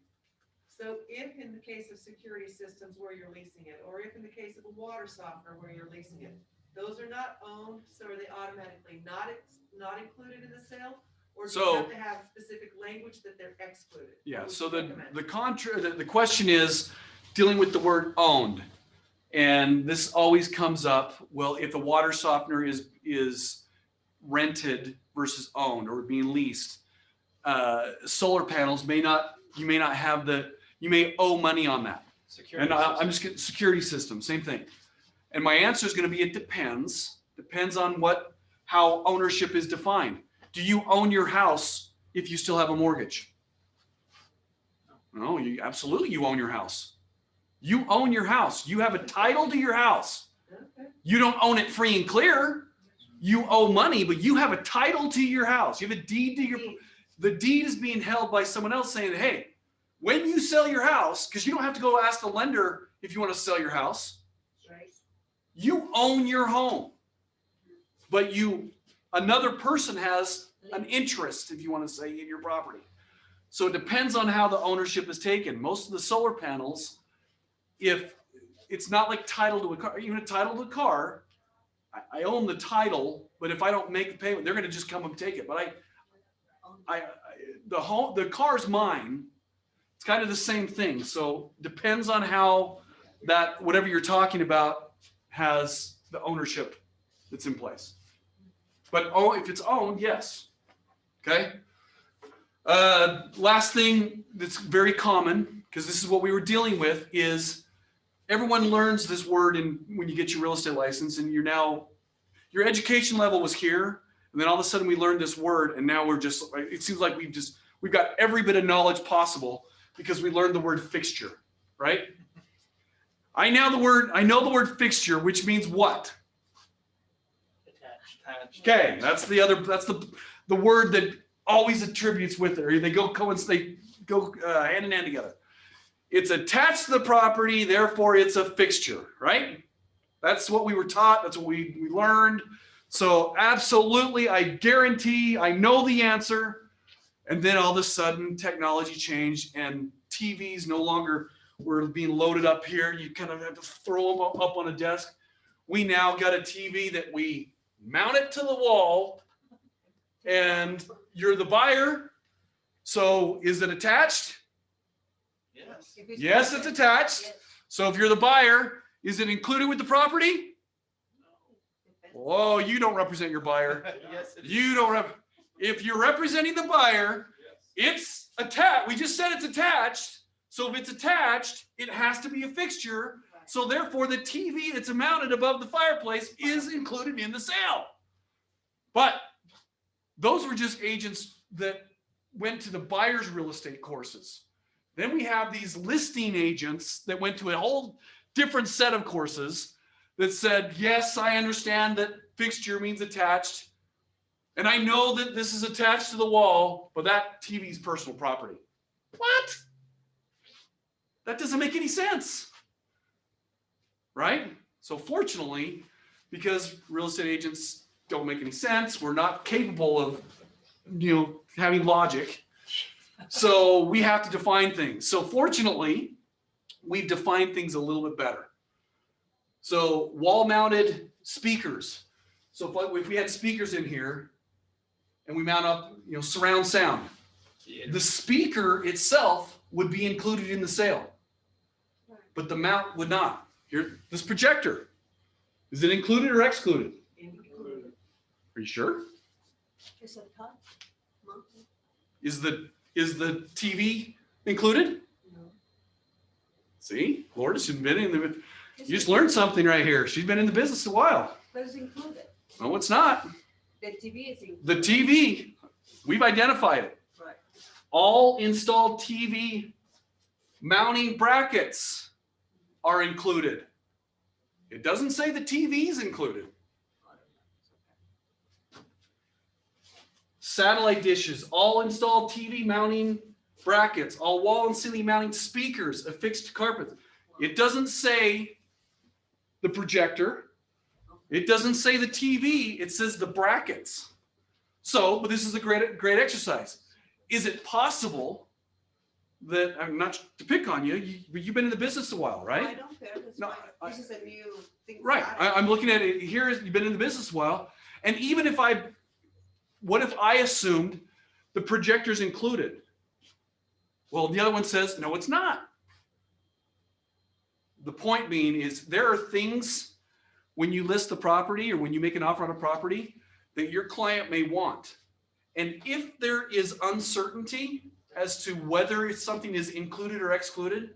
So if in the case of security systems where you're leasing it, or if in the case of a water softener where you're leasing it, those are not owned, so are they automatically not included in the sale? Or do you have to have specific language that they're excluded? Yeah, so the question is dealing with the word owned. And this always comes up, well, if the water softener is rented versus owned or being leased, solar panels you may owe money on that. Security I'm just getting security system, same thing. And my answer is going to be, it depends on how ownership is defined. Do you own your house if you still have a mortgage? No, absolutely you own your house. You own your house. You have a title to your house. Okay. You don't own it free and clear. You owe money, but you have a title to your house. You have a deed to the deed is being held by someone else saying, hey, when you sell your house, because you don't have to go ask the lender if you want to sell your house. Right. You own your home, but another person has an interest, if you want to say, in your property. So it depends on how the ownership is taken. Most of the solar panels, if it's not like title to a car, even a title to a car, I own the title, but if I don't make the payment, they're going to just come and take it. But the car's mine. It's kind of the same thing. So depends on how that, whatever you're talking about, has the ownership that's in place. But if it's owned, yes. Okay. Last thing that's very common, because this is what we were dealing with, is everyone learns this word when you get your real estate license, and your education level was here, and then all of a sudden we learned this word, and now it seems like we've got every bit of knowledge possible because we learned the word fixture, right? I know the word fixture, which means what? Attached. Okay, that's the word that always attributes with it, or they go hand in hand together. It's attached to the property, therefore it's a fixture, right? That's what we were taught. That's what we learned. So absolutely, I guarantee I know the answer. And then all of a sudden technology changed and TVs no longer were being loaded up here. You kind of have to throw them up on a desk. We now got a TV that we mount it to the wall, and you're the buyer. So is it attached? Yes. Yes, it's attached. Yes. So if you're the buyer, is it included with the property? Whoa, you don't represent your buyer. Yes, it is. You don't if you're representing the buyer, it's attached. We just said it's attached. So if it's attached, it has to be a fixture. So therefore the TV that's mounted above the fireplace is included in the sale. But those were just agents that went to the buyer's real estate courses. Then we have these listing agents that went to a whole different set of courses that said, yes, I understand that fixture means attached. And I know that this is attached to the wall, but that TV is personal property. What? That doesn't make any sense. Right? So fortunately, because real estate agents don't make any sense, we're not capable of, having logic. So we have to define things. So fortunately, we've defined things a little bit better. So wall-mounted speakers. So if we had speakers in here and we mount up, surround sound, the speaker itself would be included in the sale, but the mount would not. Here, this projector, is it included or excluded? Included. Are you sure? Is it cut? Mountain? Is the TV included? No. See, Lourdes has been you just learned something right here. She's been in the business a while. But it's included. No, it's not. The TV is included. The TV, we've identified it. Right. All installed TV mounting brackets are included. It doesn't say the TV is included. Satellite dishes, all installed TV mounting brackets, all wall and ceiling mounting speakers, affixed carpets. It doesn't say the projector. It doesn't say the TV. It says the brackets. So, but this is a great exercise. Is it possible that, I'm not to pick on you, but you've been in the business a while, right? I don't care. That's No, fine. This is a new thing. Right. started. I'm looking at it here. You've been in the business a while. And even what if I assumed the projector's included? Well, the other one says, no, it's not. The point being is there are things when you list the property or when you make an offer on a property that your client may want. And if there is uncertainty as to whether something is included or excluded,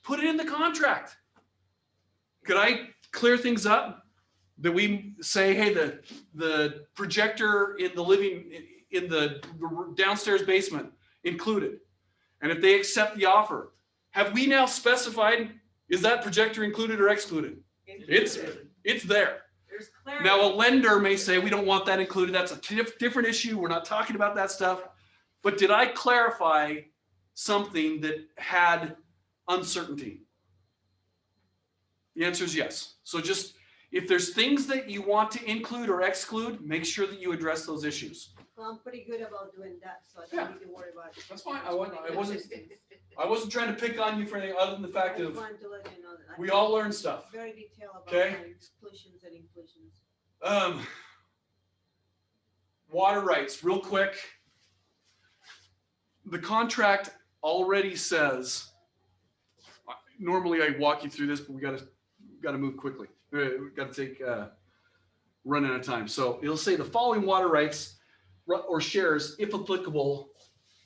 put it in the contract. Could I clear things up? That we say, hey, the projector in the downstairs basement included. And if they accept the offer, have we now specified, is that projector included or excluded? It's there. There's clarity. Now a lender may say, we don't want that included. That's a different issue. We're not talking about that stuff. But did I clarify something that had uncertainty? The answer is yes. So just, if there's things that you want to include or exclude, make sure that you address those issues. Well, I'm pretty good about doing that, so I Yeah. don't need to worry about it. That's fine. I wasn't trying to pick on you for anything other than the fact I of just wanted to let you know that we I'm all learn stuff. very detailed about Okay. my exclusions and inclusions. Water rights, real quick. The contract already says, normally I walk you through this, but we gotta move quickly. We gotta take, run out of time. So it'll say the following water rights or shares, if applicable,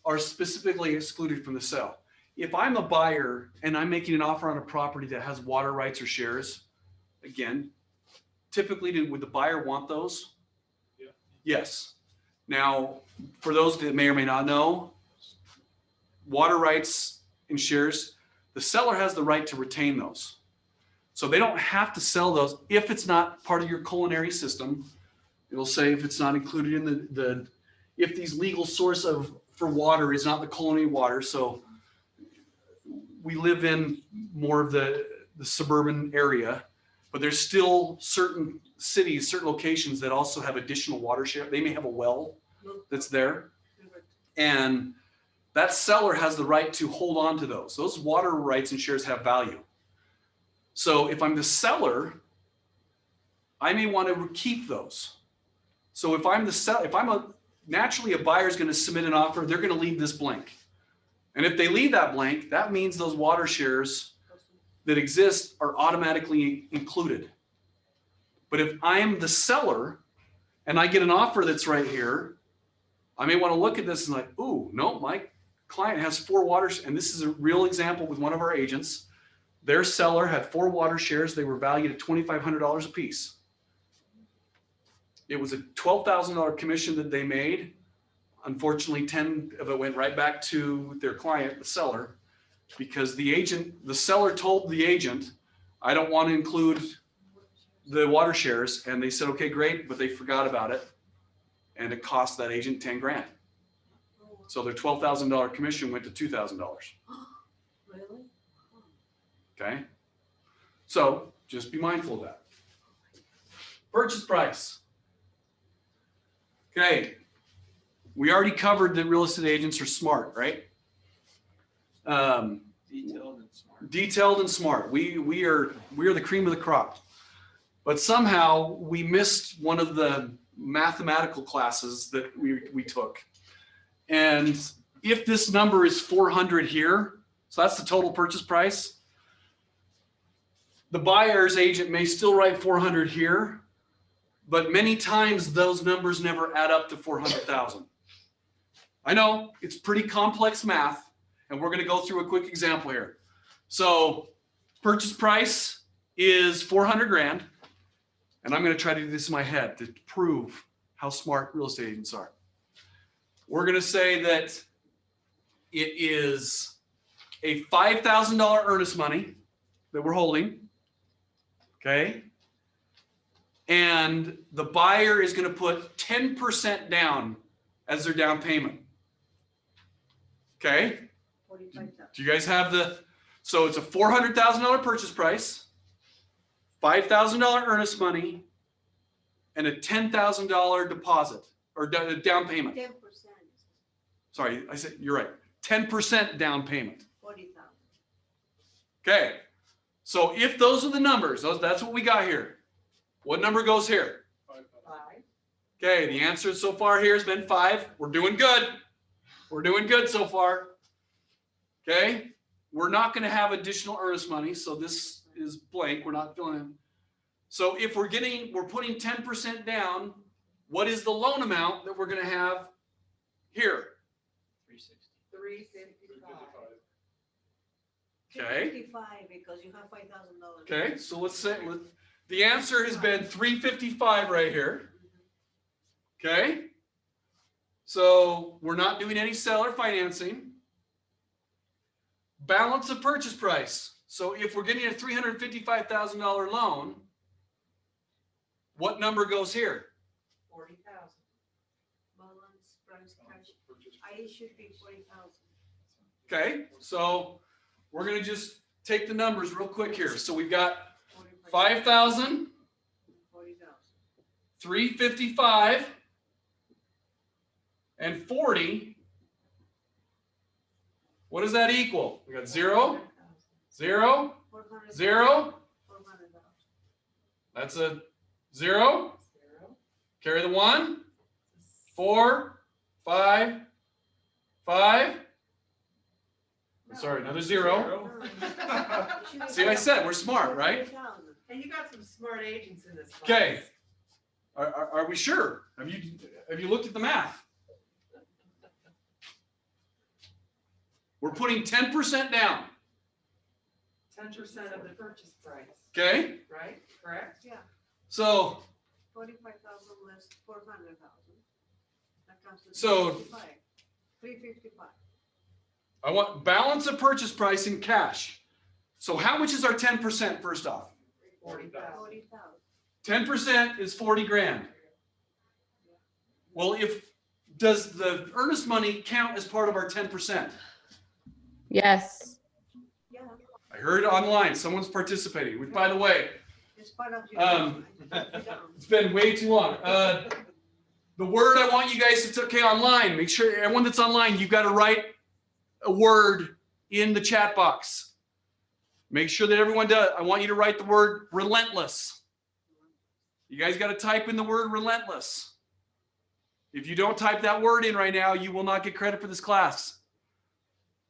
are specifically excluded from the sale. If I'm a buyer and I'm making an offer on a property that has water rights or shares, again, typically would the buyer want those? Yeah. Yes. Now, for those that may or may not know, water rights and shares, the seller has the right to retain those. So they don't have to sell those if it's not part of your culinary system. It'll say if it's not included in if these legal source for water is not the culinary water. So we live in more of the suburban area, but there's still certain cities, certain locations that also have additional water share. They may have a well that's there, and that seller has the right to hold on to those. Those water rights and shares have value. So if I'm the seller, I may want to keep those. So if I'm the seller, naturally a buyer is going to submit an offer, they're going to leave this blank. And if they leave that blank, that means those water shares that exist are automatically included. But if I'm the seller and I get an offer that's right here, I may want to look at this and like, ooh, no, my client has 4 waters. And this is a real example with one of our agents. Their seller had 4 water shares. They were valued at $2,500 a piece. It was a $12,000 commission that they made. Unfortunately, 10 of it went right back to their client, the seller, because the seller told the agent, I don't want to include the water shares. And they said, okay, great. But they forgot about it. And it cost that agent 10 grand. So their $12,000 commission went to $2,000. Really? Okay. So just be mindful of that. Purchase price. Okay. We already covered that real estate agents are smart, right? Detailed and smart. Detailed and smart. We are the cream of the crop. But somehow we missed one of the mathematical classes that we took. And if this number is 400 here, so that's the total purchase price, the buyer's agent may still write 400 here, but many times those numbers never add up to 400,000. I know it's pretty complex math, and we're going to go through a quick example here. So purchase price is 400 grand, and I'm going to try to do this in my head to prove how smart real estate agents are. We're going to say that it is a $5,000 earnest money that we're holding. Okay. And the buyer is going to put 10% down as their down payment. Okay. 45,000. Do you guys have so it's a $400,000 purchase price, $5,000 earnest money, and a $10,000 deposit or down payment. 10%. Sorry, I said, you're right. 10% down payment. 40,000. Okay. So if those are the numbers, that's what we got here. What number goes here? 5. Okay, the answer so far here has been 5. We're doing good. We're doing good so far. Okay, we're not going to have additional earnest money, so this is blank. We're not filling in. So if we're putting 10% down, what is the loan amount that we're going to have here? 355. Okay. 55 because you have $5,000. Okay, so let's say the answer has been 355 right here. Okay, so we're not doing any seller financing. Balance of purchase price. So if we're getting a $355,000 loan, what number goes here? 40,000. Balance price cash. I should be 40,000. Okay, so we're going to just take the numbers real quick here. So we've got 5,000, 40,000. 355, and 40. What does that equal? We got 0, 0, 0. That's a 0. Carry the 1. 4, 5, 5. Sorry, another 0. See, I said we're smart, right? And you got some smart agents in this class. Okay. Are we sure? Have you looked at the math? We're putting 10% down. 10% of the purchase price, Okay. right? Correct? Yeah, So 45,000 less 400,000. That comes to So- 355. I want balance of purchase price in cash. So how much is our 10% first off? 40,000. 40,000. 10% is 40 grand. Well, does the earnest money count as part of our 10%? Yes. Yeah, I heard online, someone's participating, which by the way, it's part of your. it's been way too long. The word I want you guys to, okay, online, make sure everyone that's online, you've got to write a word in the chat box. Make sure that everyone does. I want you to write the word relentless. You guys got to type in the word relentless. If you don't type that word in right now, you will not get credit for this class.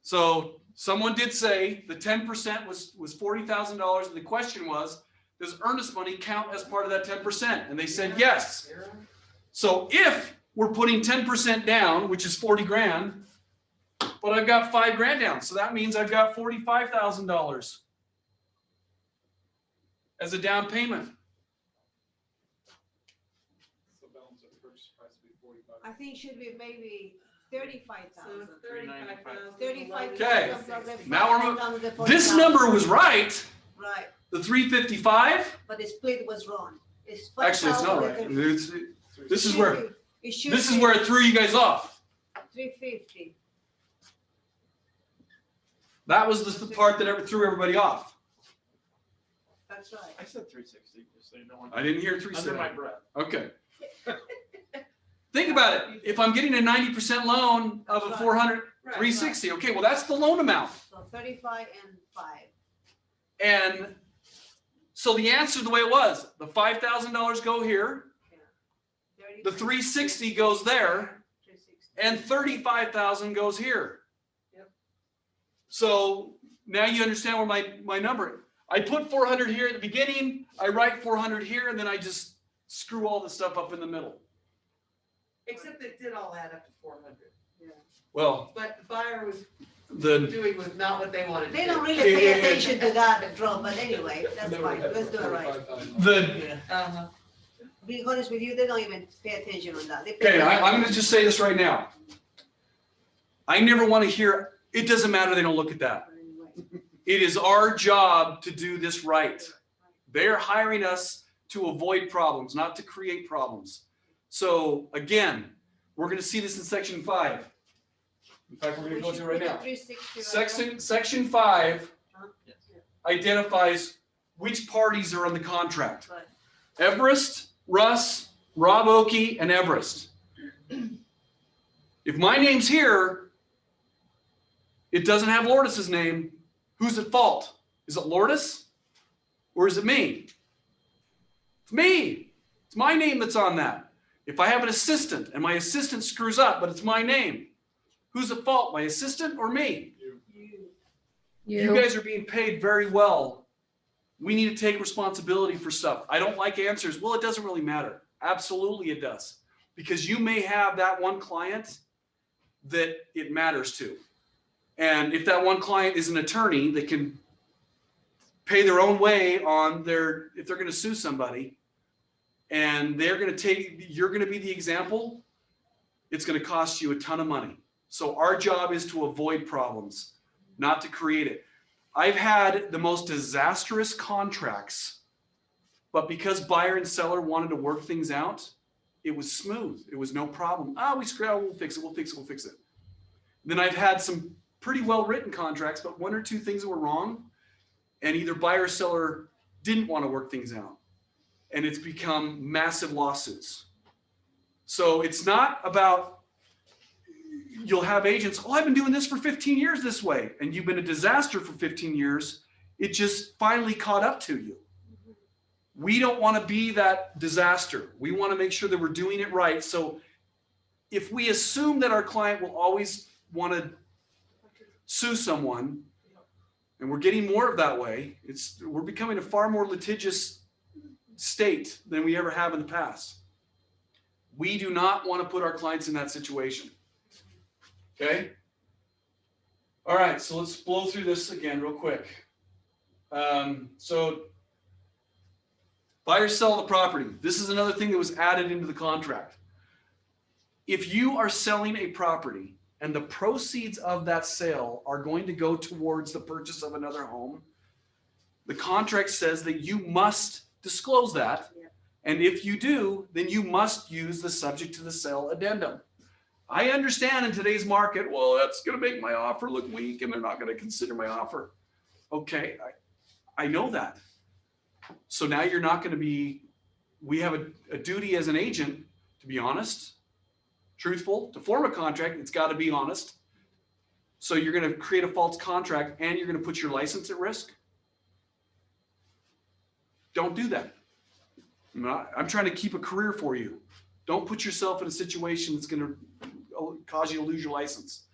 So someone did say the 10% was $40,000. And the question was, does earnest money count as part of that 10%? And they said yes. So if we're putting 10% down, which is 40 grand, but I've got 5 grand down. So that means I've got $45,000 as a down payment. I think it should be maybe 35,000. So 35,000. 35,000. Okay. Now this number was right, Right, the 355. but the split was wrong. It's Actually, it's not 5,000. right. This is where It where it threw you guys off. 350. That was the part that threw everybody off. That's right. I said 360, just so you know. I didn't hear Under 360. my breath. Okay. Think about it. If I'm getting a 90% loan of a 400, Right. 360. Okay, well that's the loan amount. So 35 and 5. And so the answer, the way it was, the $5,000 go here, the 360 goes there, 360. and 35,000 goes here. Yep. So now you understand where my number. I put 400 here at the beginning. I write 400 here, and then I just screw all the stuff up in the middle. Except it did all add up to 400. Well, But the buyer was the doing was not what they wanted to do. They don't really pay attention to that drop, but anyway, that's fine. Let's do it right. the Uh-huh. Being honest with you, they don't even pay attention on that. They okay. pay I'm going to just say this right now. I never want to hear. It doesn't matter. They don't look at that. It is our job to do this right. They're hiring us to avoid problems, not to create problems. So again, we're going to see this in section 5. In fact, we're going to go to it right now. Section 5 identifies which parties are on the contract. Right. Everest, Russ, Rob Oakey, and Everest. If my name's here, it doesn't have Lourdes's name. Who's at fault? Is it Lourdes or is it me? It's me. It's my name that's on that. If I have an assistant and my assistant screws up, but it's my name, who's at fault? My assistant or me? You guys are being paid very well. We need to take responsibility for stuff. I don't like answers. Well, it doesn't really matter. Absolutely it does. Because you may have that one client that it matters to. And if that one client is an attorney that can pay their own way on if they're going to sue somebody and you're going to be the example, it's going to cost you a ton of money. So our job is to avoid problems, not to create it. I've had the most disastrous contracts, but because buyer and seller wanted to work things out, it was smooth. It was no problem. We screwed out, we'll fix it. Then I've had some pretty well-written contracts, but 1 or 2 things that were wrong, and either buyer or seller didn't want to work things out. And it's become massive lawsuits. So it's not about you'll have agents, oh, I've been doing this for 15 years this way, and you've been a disaster for 15 years. It just finally caught up to you. We don't want to be that disaster. We want to make sure that we're doing it right. So if we assume that our client will always want to sue someone, and we're getting more of that way, we're becoming a far more litigious state than we ever have in the past. We do not want to put our clients in that situation. Okay? All right, so let's blow through this again real quick. So buy or sell the property. This is another thing that was added into the contract. If you are selling a property and the proceeds of that sale are going to go towards the purchase of another home, the contract says that you must disclose that. And if you do, then you must use the subject to the sale addendum. I understand in today's market, well, that's going to make my offer look weak and they're not going to consider my offer. Okay, I know that. So now you're not going to be, we have a duty as an agent to be honest, truthful, to form a contract, it's got to be honest. So you're going to create a false contract and you're going to put your license at risk. Don't do that. I'm trying to keep a career for you. Don't put yourself in a situation that's going to cause you to lose your license.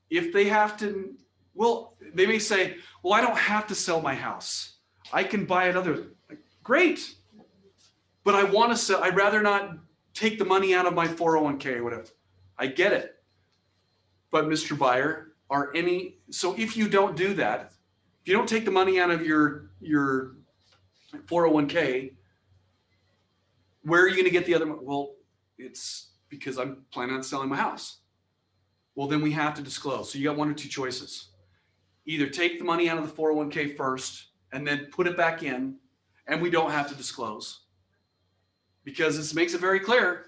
If they have to, well, they may say, well, I don't have to sell my house. I can buy another. Great. But I want to sell. I'd rather not take the money out of my 401k or whatever. I get it. But Mr. Buyer, so if you don't do that, if you don't take the money out of your 401k, where are you going to get the other money? Well, it's because I'm planning on selling my house. Well, then we have to disclose. So you got one or two choices. Either take the money out of the 401k first and then put it back in, and we don't have to disclose. Because this makes it very clear.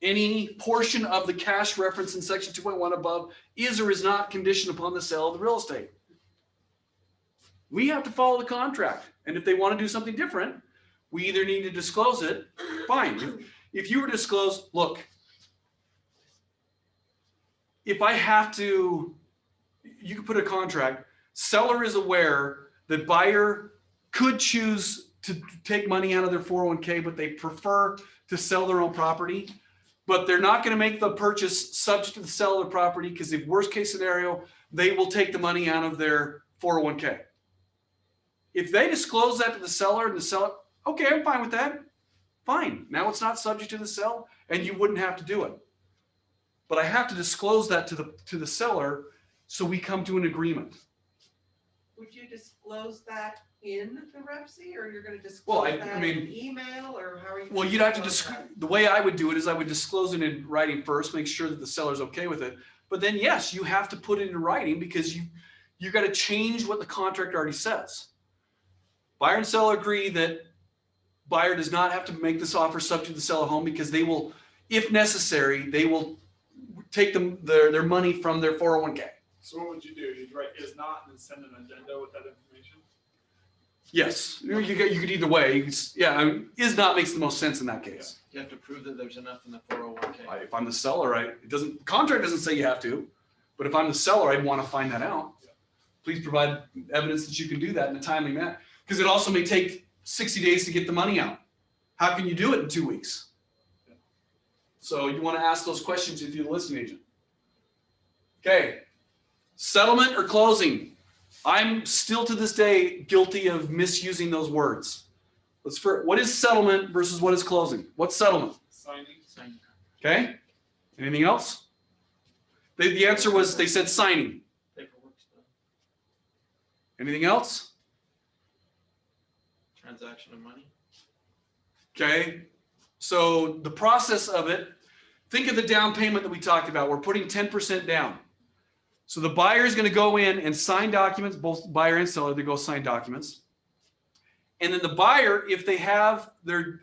Any portion of the cash reference in section 2.1 above is or is not conditioned upon the sale of the real estate. We have to follow the contract. And if they want to do something different, we either need to disclose it, fine. If you were to disclose, look, if I have to, you could put a contract, seller is aware that buyer could choose to take money out of their 401k, but they prefer to sell their own property, but they're not going to make the purchase subject to the sale of the property because if worst case scenario, they will take the money out of their 401k. If they disclose that to the seller and the seller, okay, I'm fine with that. Fine. Now it's not subject to the sale and you wouldn't have to do it. But I have to disclose that to the seller so we come to an agreement. Would you disclose that in the REPC or you're going to disclose that in email or how are you? Well, you'd have to the way I would do it is I would disclose it in writing first, make sure that the seller's okay with it. But then yes, you have to put it in writing because you got to change what the contract already says. Buyer and seller agree that buyer does not have to make this offer subject to the sale of home because they will, if necessary, they will take their money from their 401k. So what would you do? You'd write is not and then send an agenda with that information? Yes, you could either way. Is not makes the most sense in that case. You have to prove that there's enough in the 401k. If I'm the seller, the contract doesn't say you have to, but if I'm the seller, I'd want to find that out. Please provide evidence that you can do that in a timely manner. Because it also may take 60 days to get the money out. How can you do it in 2 weeks? So you want to ask those questions if you're the listing agent. Okay, settlement or closing. I'm still to this day guilty of misusing those words. What is settlement versus what is closing? What's settlement? Signing. Okay, anything else? The answer was, they said signing. Paperwork's done. Anything else? Transaction of money. Okay, so the process of it, think of the down payment that we talked about. We're putting 10% down. So the buyer is going to go in and sign documents, both buyer and seller, they go sign documents. And then the buyer, if they have their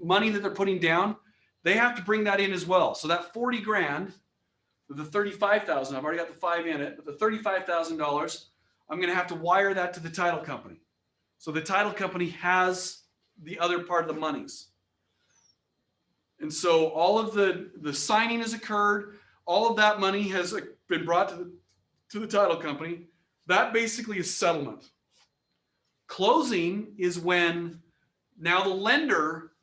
money that they're putting down, they have to bring that in as well. So that 40 grand, the 35,000, I've already got the 5 in it, but the $35,000, I'm going to have to wire that to the title company. So the title company has the other part of the monies. And so all of the signing has occurred. All of that money has been brought to the title company. That basically is settlement. Closing is when now the lender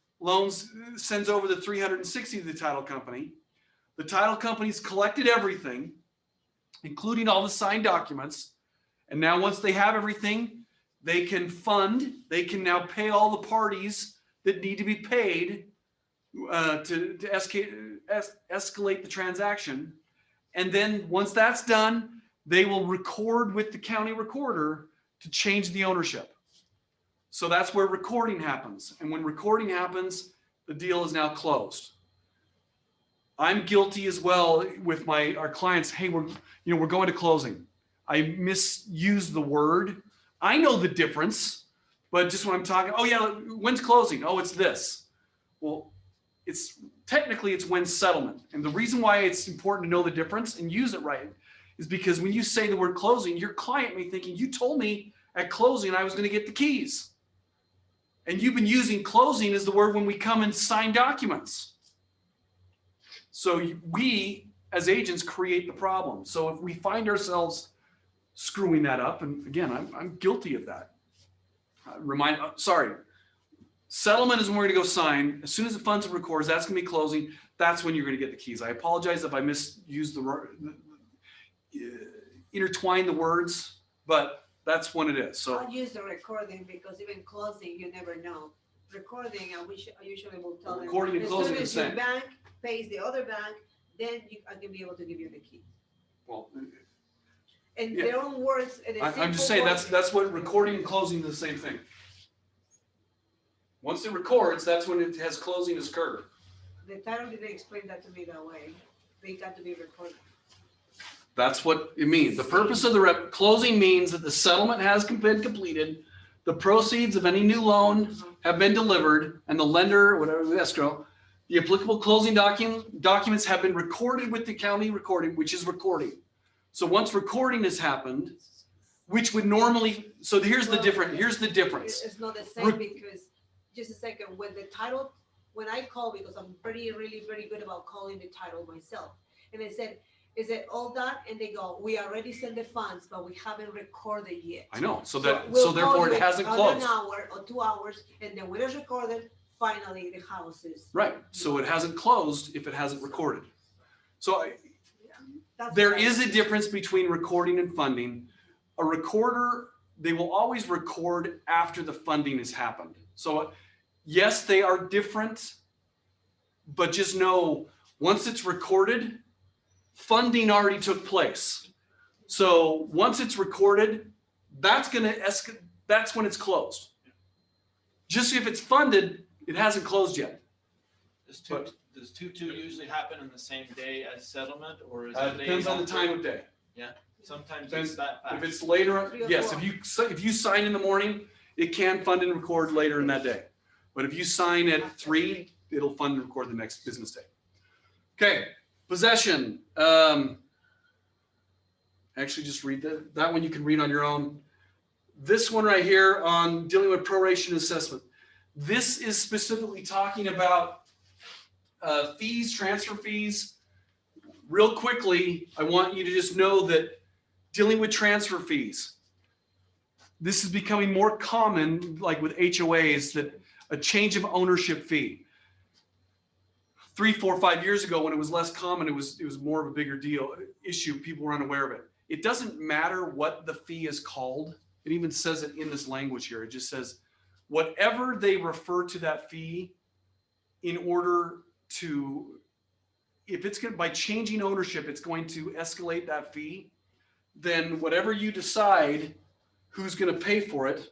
sends over the 360 to the title company. The title company's collected everything, including all the signed documents. And now once they have everything, they can now pay all the parties that need to be paid to escalate the transaction. And then once that's done, they will record with the county recorder to change the ownership. So that's where recording happens. And when recording happens, the deal is now closed. I'm guilty as well with our clients. Hey, we're going to closing. I misused the word. I know the difference, but just when I'm talking, oh yeah, when's closing? Oh, it's this. Well, it's when settlement. And the reason why it's important to know the difference and use it right is because when you say the word closing, your client may thinking, you told me at closing I was going to get the keys. And you've been using closing as the word when we come and sign documents. So we, as agents, create the problem. So if we find ourselves screwing that up, and again, I'm guilty of that. Settlement is when we're going to go sign. As soon as the funds are recorded, that's going to be closing. That's when you're going to get the keys. I apologize if I misused intertwine the words, but that's when it is. So I'll use the recording because even closing, you never know. Recording, I usually will tell them. Recording and closing as are the soon as same. your bank pays the other bank, then I can be able to give you the key. well, In Yeah. their own words. In a I'm just simple saying words, that's what recording and closing is the same thing. Once it records, that's when it has closing has occurred. The title didn't explain that to me that way. They got to be recorded. That's what it means. The purpose of the closing means that the settlement has been completed, the proceeds of any new loan have been delivered, and the lender, whatever the escrow, the applicable closing documents have been recorded with the county recording, which is recording. So once recording has happened, which would normally, so here's the difference. It's not the same because, just a second, when I call, because I'm really very good about calling the title myself. And I said, is it all done? And they go, we already sent the funds, but we haven't recorded yet. I know, so we'll therefore call it you hasn't another closed. An hour or 2 hours, and then when it's recorded, finally the house is. Right, so it hasn't closed if it hasn't recorded. So That's there what I- is a difference between recording and funding. A recorder, they will always record after the funding has happened. So yes, they are different, but just know once it's recorded, funding already took place. So once it's recorded, that's when it's closed. Just if it's funded, it hasn't closed yet. Does 2-2 usually happen on the same day as settlement, or is It it depends on the days time after? of day. Sometimes Depends- it's that fast. If it's later, 3 or yes, 4. if you sign in the morning, it can fund and record later in that day. But if you sign at 3, it'll fund and record the next business day. Okay, possession. Actually, just read that one you can read on your own. This one right here on dealing with proration assessment. This is specifically talking about fees, transfer fees. Real quickly, I want you to just know that dealing with transfer fees, this is becoming more common, like with HOAs, that a change of ownership fee. 3, 4, 5 years ago, when it was less common, it was more of a bigger issue. People were unaware of it. It doesn't matter what the fee is called. It even says it in this language here. It just says whatever they refer to that fee in order to, if it's going to, by changing ownership, it's going to escalate that fee, then whatever you decide who's going to pay for it,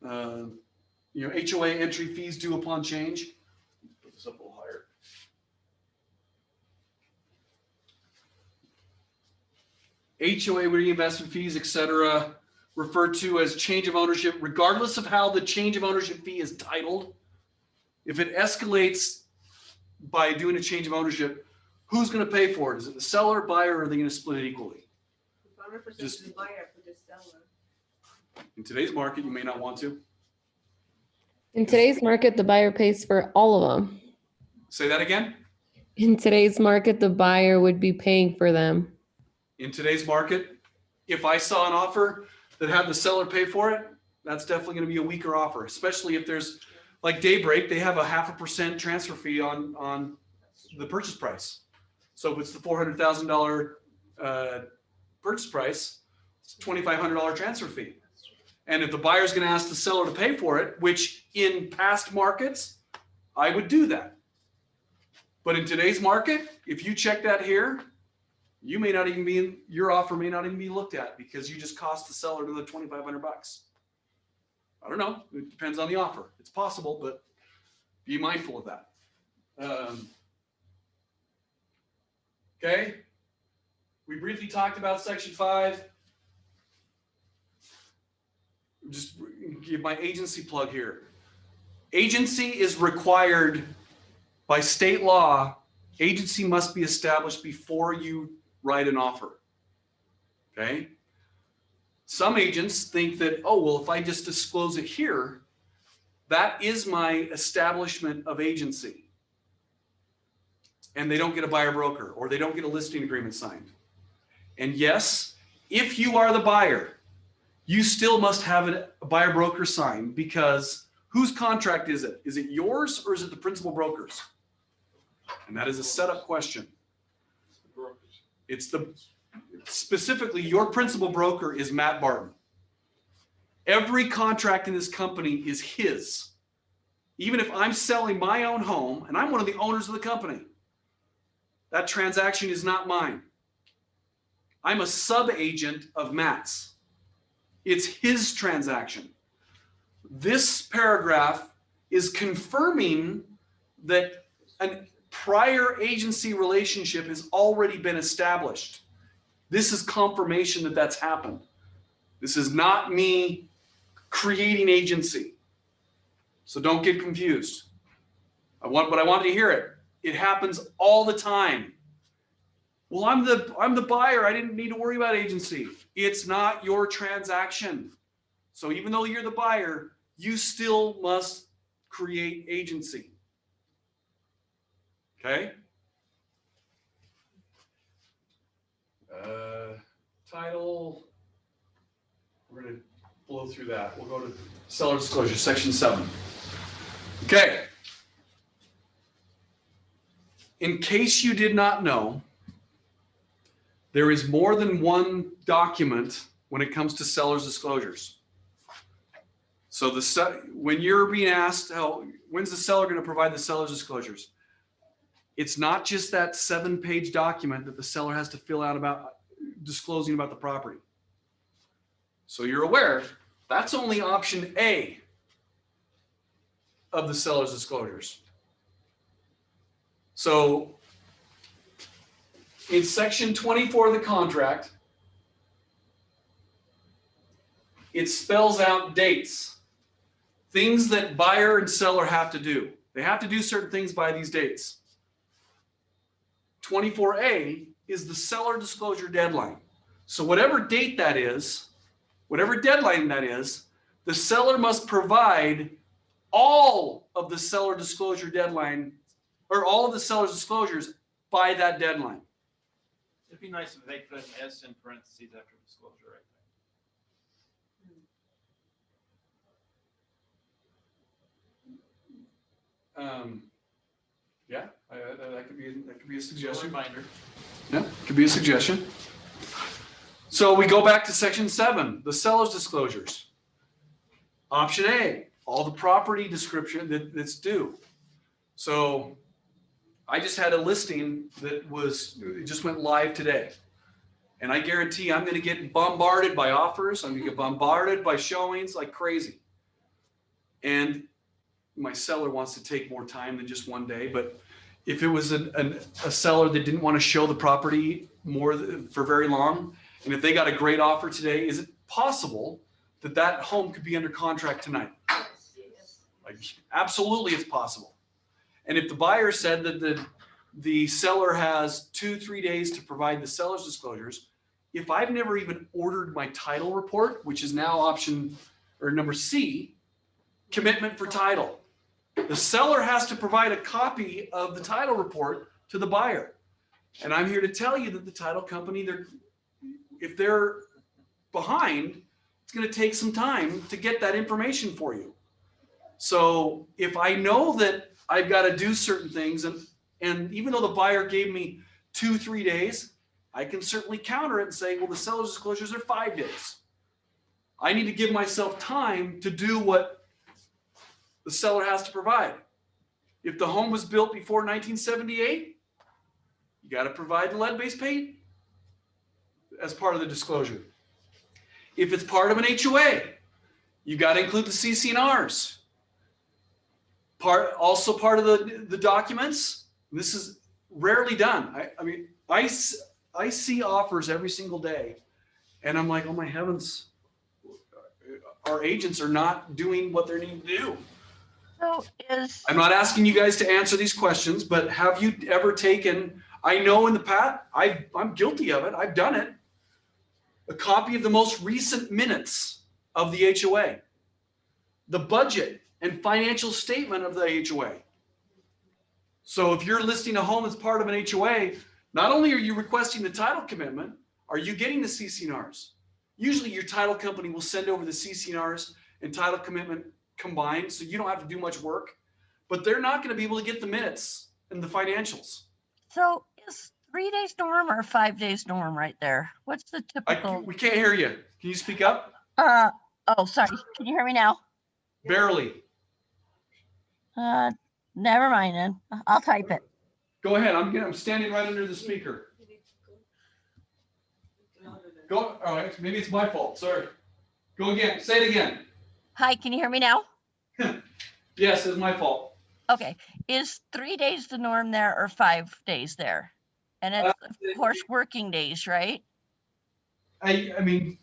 HOA entry fees due upon change. Put this up a little higher. HOA reinvestment fees, etc., referred to as change of ownership, regardless of how the change of ownership fee is titled. If it escalates by doing a change of ownership, who's going to pay for it? Is it the seller, buyer, or are they going to split it equally? 100% Just- the buyer for the seller. In today's market, you may not want to. In today's market, the buyer pays for all of them. Say that again? In today's market, the buyer would be paying for them. In today's market, if I saw an offer that had the seller pay for it, that's definitely going to be a weaker offer, especially if there's like Daybreak, they have a 0.5% transfer fee on the purchase price. So if it's the $400,000 purchase price, it's a $2,500 transfer fee. And if the buyer's going to ask the seller to pay for it, which in past markets, I would do that. But in today's market, if you check that here, you may not even be, your offer may not even be looked at because you just cost the seller another $2,500. I don't know. It depends on the offer. It's possible, but be mindful of that. Okay. We briefly talked about Section 5. Just give my agency plug here. Agency is required by state law. Agency must be established before you write an offer. Okay. Some agents think that, oh, well, if I just disclose it here, that is my establishment of agency. And they don't get a buyer broker or they don't get a listing agreement signed. And yes, if you are the buyer, you still must have a buyer broker signed because whose contract is it? Is it yours or is it the principal broker's? And that is a setup question. It's specifically your principal broker is Matt Barton. Every contract in this company is his. Even if I'm selling my own home and I'm one of the owners of the company, that transaction is not mine. I'm a sub-agent of Matt's. It's his transaction. This paragraph is confirming that a prior agency relationship has already been established. This is confirmation that that's happened. This is not me creating agency. So don't get confused. But I want to hear it. It happens all the time. Well, I'm the buyer. I didn't need to worry about agency. It's not your transaction. So even though you're the buyer, you still must create agency. Okay? Title. We're going to blow through that. We'll go to seller disclosure, section 7. Okay. In case you did not know, there is more than one document when it comes to seller's disclosures. So when you're being asked, when's the seller going to provide the seller's disclosures? It's not just that 7-page document that the seller has to fill out about disclosing about the property. So you're aware, that's only option A of the seller's disclosures. So in section 24 of the contract, it spells out dates, things that buyer and seller have to do. They have to do certain things by these dates. 24A is the seller disclosure deadline. So whatever date that is, whatever deadline that is, the seller must provide all of the seller disclosure deadline or all of the seller's disclosures by that deadline. It'd be nice if they put an S in parentheses after disclosure right Yeah, that could be a there. suggestion. Reminder. Yeah, could be a suggestion. So we go back to section 7, the seller's disclosures. Option A, all the property description that's due. So I just had a listing that it just went live today. And I guarantee I'm going to get bombarded by offers. I'm going to get bombarded by showings like crazy. And my seller wants to take more time than just one day. But if it was a seller that didn't want to show the property for very long, and if they got a great offer today, is it possible that home could be under contract tonight? Yes. Like, absolutely, it's possible. And if the buyer said that the seller has 2-3 days to provide the seller's disclosures, if I've never even ordered my title report, which is now option or number C, commitment for title. The seller has to provide a copy of the title report to the buyer. And I'm here to tell you that the title company, if they're behind, it's going to take some time to get that information for you. So if I know that I've got to do certain things, and even though the buyer gave me 2-3 days, I can certainly counter it and say, well, the seller's disclosures are 5 days. I need to give myself time to do what the seller has to provide. If the home was built before 1978, you got to provide the lead-based paint as part of the disclosure. If it's part of an HOA, you got to include the CC&Rs. Also part of the documents. This is rarely done. I see offers every single day, and I'm like, oh my heavens, our agents are not doing what they need to do. So I'm not asking you guys to answer these questions, but have you ever taken, I know in the past, I'm guilty of it, I've done it, a copy of the most recent minutes of the HOA, the budget and financial statement of the HOA. So if you're listing a home as part of an HOA, not only are you requesting the title commitment, are you getting the CC&Rs? Usually your title company will send over the CC&Rs and title commitment combined, so you don't have to do much work, but they're not going to be able to get the minutes and the financials. So is 3 days norm or 5 days norm right there? What's the typical? We can't hear you. Can you speak up? Oh, sorry. Can you hear me now? Barely. Never mind then. I'll type it. Go ahead. I'm standing right under the speaker. Go. All right. Maybe it's my fault. Sorry. Go again. Say it again. Hi, can you hear me now? Yes, it's my fault. Okay. Is 3 days the norm there or 5 days there? And it's of course working days, right? I mean,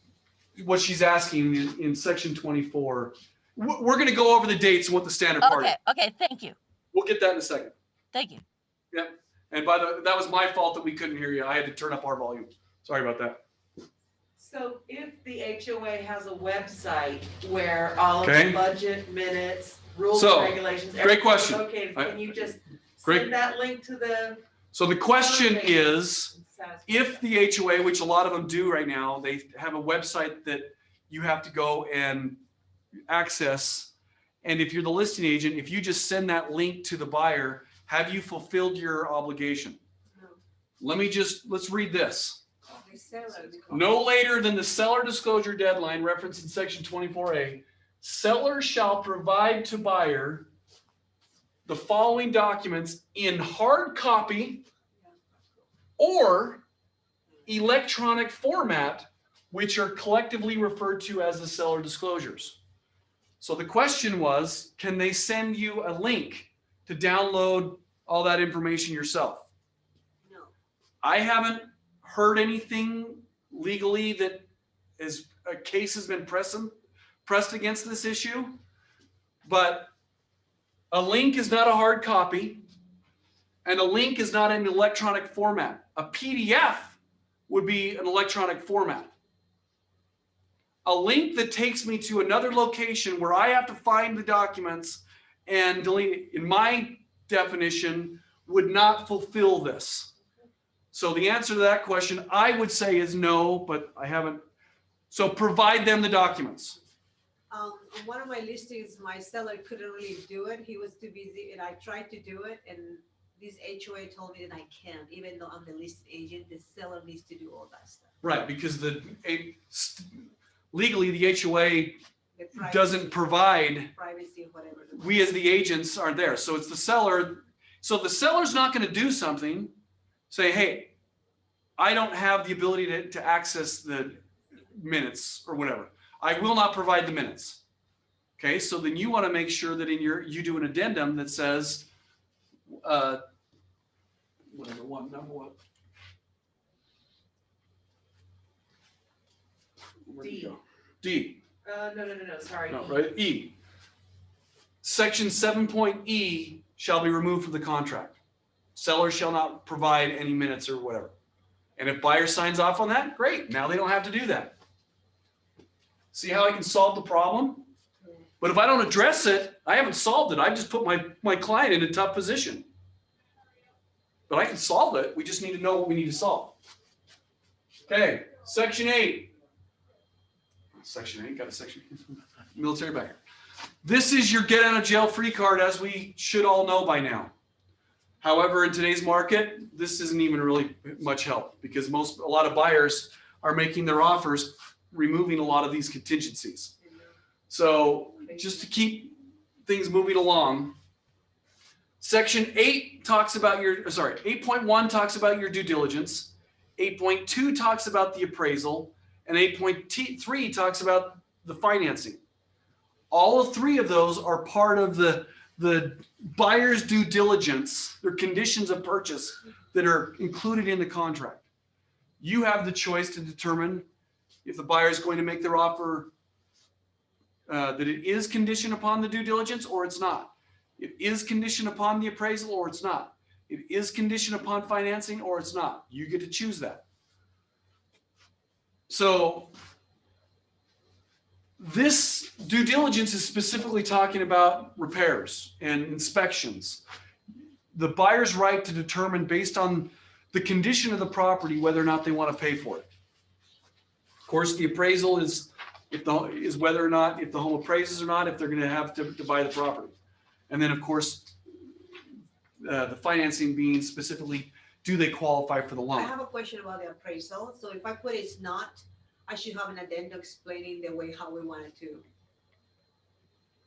what she's asking in section 24, we're going to go over the dates and what the standard part is. Okay. Thank you. We'll get that in a second. Thank you. Yeah. And that was my fault that we couldn't hear you. I had to turn up our volume. Sorry about that. So if the HOA has a website where all of Okay. the budget minutes, rules, So, and regulations, great everything's question. located, can you just Great. send that link to the? So the question Okay. is, if the HOA, which a lot of them do right now, they have a website that you have to go and access. And if you're the listing agent, if you just send that link to the buyer, have you fulfilled your obligation? No. Let's read this. The seller. No later than the seller disclosure deadline referenced in section 24A, seller shall provide to buyer the following documents in hard copy or electronic format, which are collectively referred to as the seller disclosures. So the question was, can they send you a link to download all that information yourself? No. I haven't heard anything legally that a case has been pressed against this issue, but a link is not a hard copy and a link is not an electronic format. A PDF would be an electronic format. A link that takes me to another location where I have to find the documents and delete it, in my definition, would not fulfill this. So the answer to that question, I would say, is no, but I haven't. So provide them the documents. On one of my listings, my seller couldn't really do it. He was too busy, and I tried to do it, and this HOA told me that I can't, even though I'm the listed agent. The seller needs to do all that stuff. Right, because legally the HOA The privacy- doesn't provide, privacy, whatever. we as the agents aren't there. So it's the seller. So if the seller's not going to do something, say, hey, I don't have the ability to access the minutes or whatever. I will not provide the minutes. Okay, so then you want to make sure that you do an addendum that says, number one. Where'd it go? D. No, sorry. No, right? E. Section 7.E shall be removed from the contract. Seller shall not provide any minutes or whatever. And if buyer signs off on that, great. Now they don't have to do that. See how I can solve the problem? But if I don't address it, I haven't solved it. I've just put my client in a tough position. But I can solve it. We just need to know what we need to solve. Okay, section 8. Section 8, got a section. Military background. This is your get out of jail free card, as we should all know by now. However, in today's market, this isn't even really much help, because a lot of buyers are making their offers, removing a lot of these contingencies. So just to keep things moving along, section 8 talks about 8.1 talks about your due diligence. 8.2 talks about the appraisal, and 8.3 talks about the financing. All of 3 of those are part of the buyer's due diligence, their conditions of purchase that are included in the contract. You have the choice to determine if the buyer is going to make their offer that it is conditioned upon the due diligence or it's not. It is conditioned upon the appraisal or it's not. It is conditioned upon financing or it's not. You get to choose that. So this due diligence is specifically talking about repairs and inspections. The buyer's right to determine, based on the condition of the property, whether or not they want to pay for it. Of course, the appraisal is whether or not, if the home appraises or not, if they're going to have to buy the property. And then, of course, the financing being specifically, do they qualify for the I loan? have a question about the appraisal. So if I put it's not, I should have an addendum explaining the way how we wanted to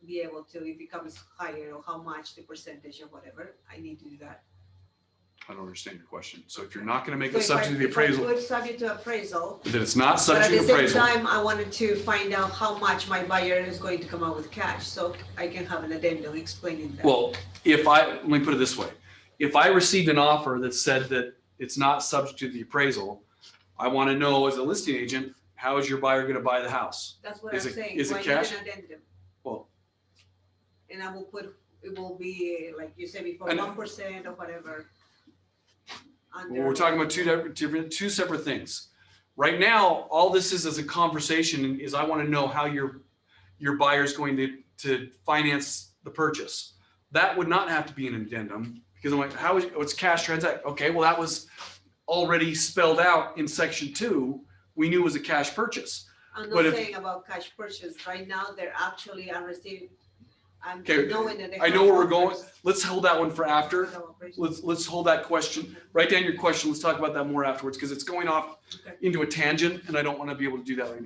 be able to, if it comes higher, or how much, the percentage or whatever, I need to do that. I don't understand your question. So if you're not going to make So it subject to the if I appraisal, put subject to appraisal, then it's not but at subject the to same appraisal. time, I wanted to find out how much my buyer is going to come out with cash, so I can have an addendum explaining that. Well, let me put it this way. If I received an offer that said that it's not subject to the appraisal, I want to know, as a listing agent, how is your buyer going to buy the house? That's what is I'm it- saying. is Do it I need cash? an addendum? Well, And I will put, it will be, like you said before, And- 1% or whatever. well, we're talking about two separate things. Right now, all this is a conversation is I want to know how your buyer's going to finance the purchase. That would not have to be an addendum, because I'm like, what's cash transact? Okay, well, that was already spelled out in section 2. We knew it was a cash purchase. I'm But not if- saying about cash purchase. Right now, they're actually, I'm receiving, I'm Okay, knowing that they. I know have where we're going. offers. Let's hold that one for after. No appraisal. Let's hold that question. Write down your question. Let's talk about that more afterwards, because it's going off Okay. into a tangent and I don't want to be able to do that right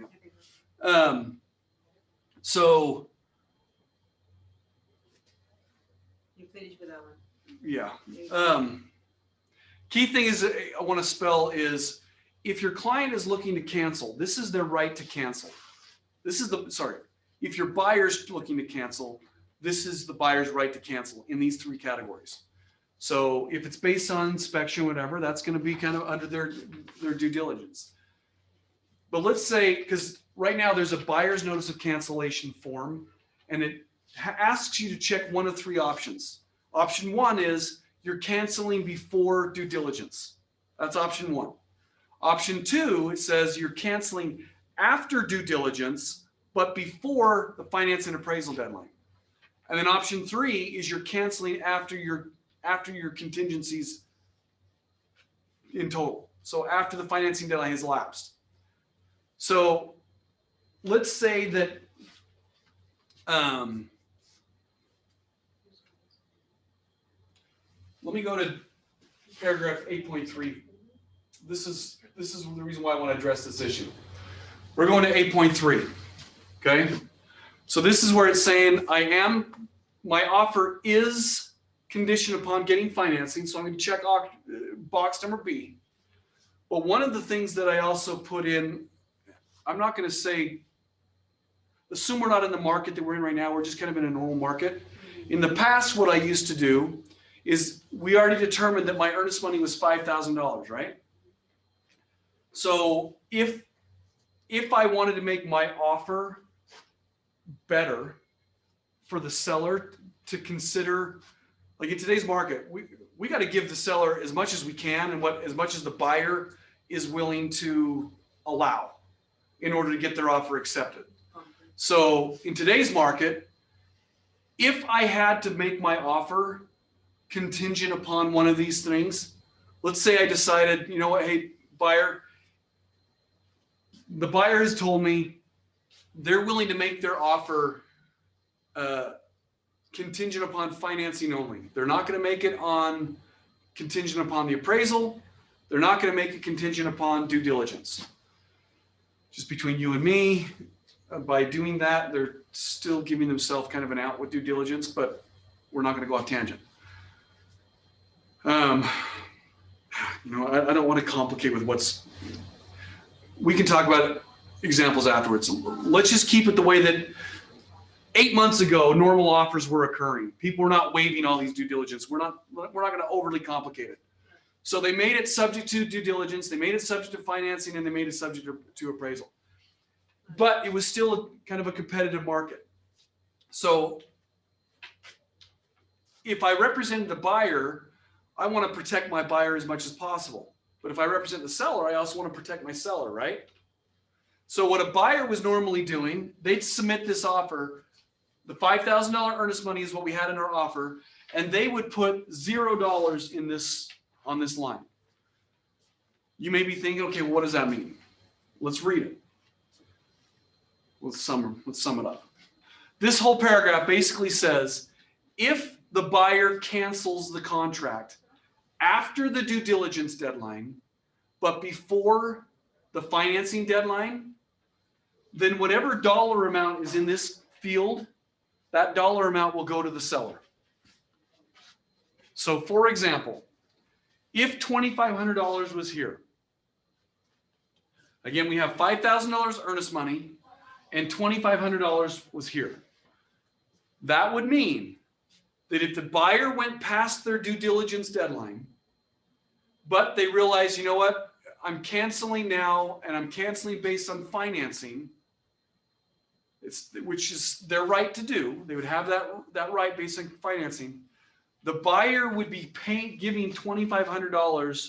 now. So You finished with that one. yeah. Key thing is I want to spell is, if your client is looking to cancel, this is their right to cancel. If your buyer's looking to cancel, this is the buyer's right to cancel in these 3 categories. So if it's based on inspection, whatever, that's going to be kind of under their due diligence. But let's say, because right now there's a buyer's notice of cancellation form, and it asks you to check one of 3 options. Option 1 is you're canceling before due diligence. That's option 1. Option 2, it says you're canceling after due diligence, but before the finance and appraisal deadline. And then option 3 is you're canceling after your contingencies in total. So after the financing deadline has lapsed. So let's say that let me go to paragraph 8.3. This is the reason why I want to address this issue. We're going to 8.3. Okay. So this is where it's saying my offer is conditioned upon getting financing. So I'm going to check box number B. But one of the things that I also put in, I'm not going to say, assume we're not in the market that we're in right now. We're just kind of in a normal market. In the past, what I used to do is we already determined that my earnest money was $5,000, right? So if I wanted to make my offer better for the seller to consider, like in today's market, we got to give the seller as much as we can and as much as the buyer is willing to allow in order to get their offer accepted. So in today's market, if I had to make my offer contingent upon one of these things, let's say I decided, you know what, hey, buyer, the buyer has told me they're willing to make their offer contingent upon financing only. They're not going to make it on contingent upon the appraisal. They're not going to make it contingent upon due diligence. Just between you and me, by doing that, they're still giving themselves kind of an out with due diligence, but we're not going to go off tangent. I don't want to complicate with we can talk about examples afterwards. Let's just keep it the way that 8 months ago, normal offers were occurring. People were not waiving all these due diligence. We're not going to overly complicate it. So they made it subject to due diligence, they made it subject to financing, and they made it subject to appraisal. But it was still kind of a competitive market. So if I represent the buyer, I want to protect my buyer as much as possible. But if I represent the seller, I also want to protect my seller, right? So what a buyer was normally doing, they'd submit this offer. The $5,000 earnest money is what we had in our offer, and they would put $0 on this line. You may be thinking, okay, well, what does that mean? Let's read it. Let's sum it up. This whole paragraph basically says, if the buyer cancels the contract after the due diligence deadline, but before the financing deadline, then whatever dollar amount is in this field, that dollar amount will go to the seller. So for example, if $2,500 was here, again, we have $5,000 earnest money and $2,500 was here. That would mean that if the buyer went past their due diligence deadline, but they realize, you know what, I'm canceling now and I'm canceling based on financing, which is their right to do. They would have that right based on financing. The buyer would be giving $2,500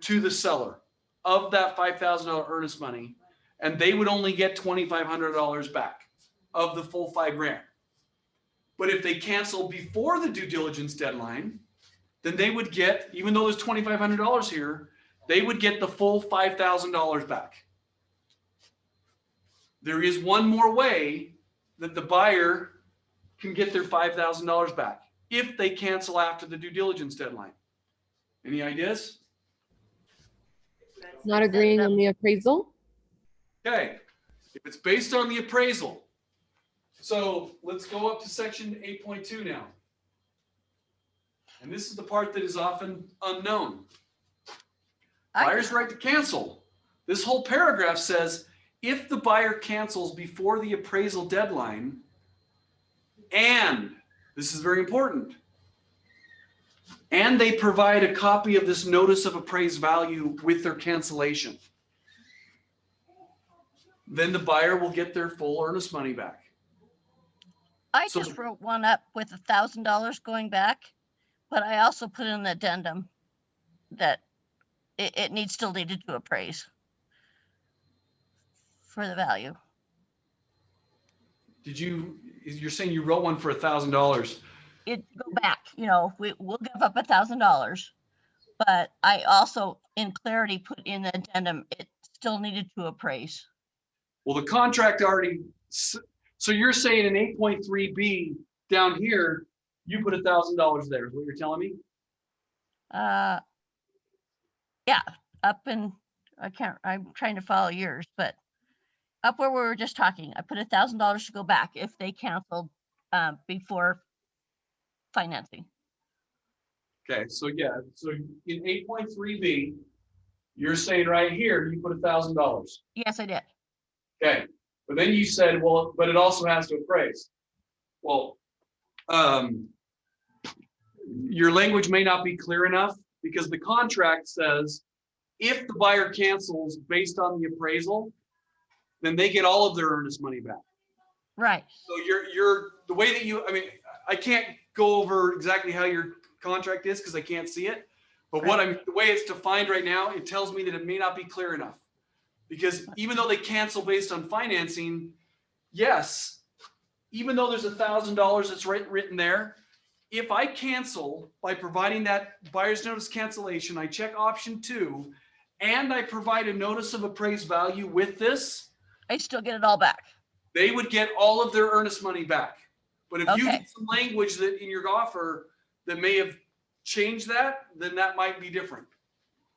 to the seller of that $5,000 earnest money, and they would only get $2,500 back of the full $5,000. But if they cancel before the due diligence deadline, then they would get, even though there's $2,500 here, they would get the full $5,000 back. There is one more way that the buyer can get their $5,000 back if they cancel after the due diligence deadline. Any ideas? Not agreeing on the appraisal? Okay, if it's based on the appraisal. So let's go up to section 8.2 now. And this is the part that is often unknown. Buyer's right to cancel. This whole paragraph says, if the buyer cancels before the appraisal deadline, and this is very important, and they provide a copy of this notice of appraised value with their cancellation, then the buyer will get their full earnest money back. I just wrote one up with $1,000 going back, but I also put in an addendum that it still needed to appraise for the value. You're saying you wrote one for $1,000? It go back, we'll give up $1,000, but I also in clarity put in the addendum, it still needed to appraise. Well, the contract already, so you're saying in 8.3B down here, you put $1,000 there, is what you're telling me? Yeah, up in, I'm trying to follow yours, but up where we were just talking, I put $1,000 to go back if they canceled before financing. Okay, so yeah, so in 8.3B, you're saying right here, you put $1,000. Yes, I did. Okay, but then you said, well, but it also has to appraise. Well, your language may not be clear enough because the contract says if the buyer cancels based on the appraisal, then they get all of their earnest money back. Right. So you're the way that I can't go over exactly how your contract is because I can't see it. But the way it's defined right now, it tells me that it may not be clear enough. Because even though they cancel based on financing, yes, even though there's $1,000 that's written there, if I cancel by providing that buyer's notice cancellation, I check option 2, and I provide a notice of appraised value with this, I still get it all back. they would get all of their earnest money back. But if you Okay. get some language that in your offer that may have changed that, then that might be different.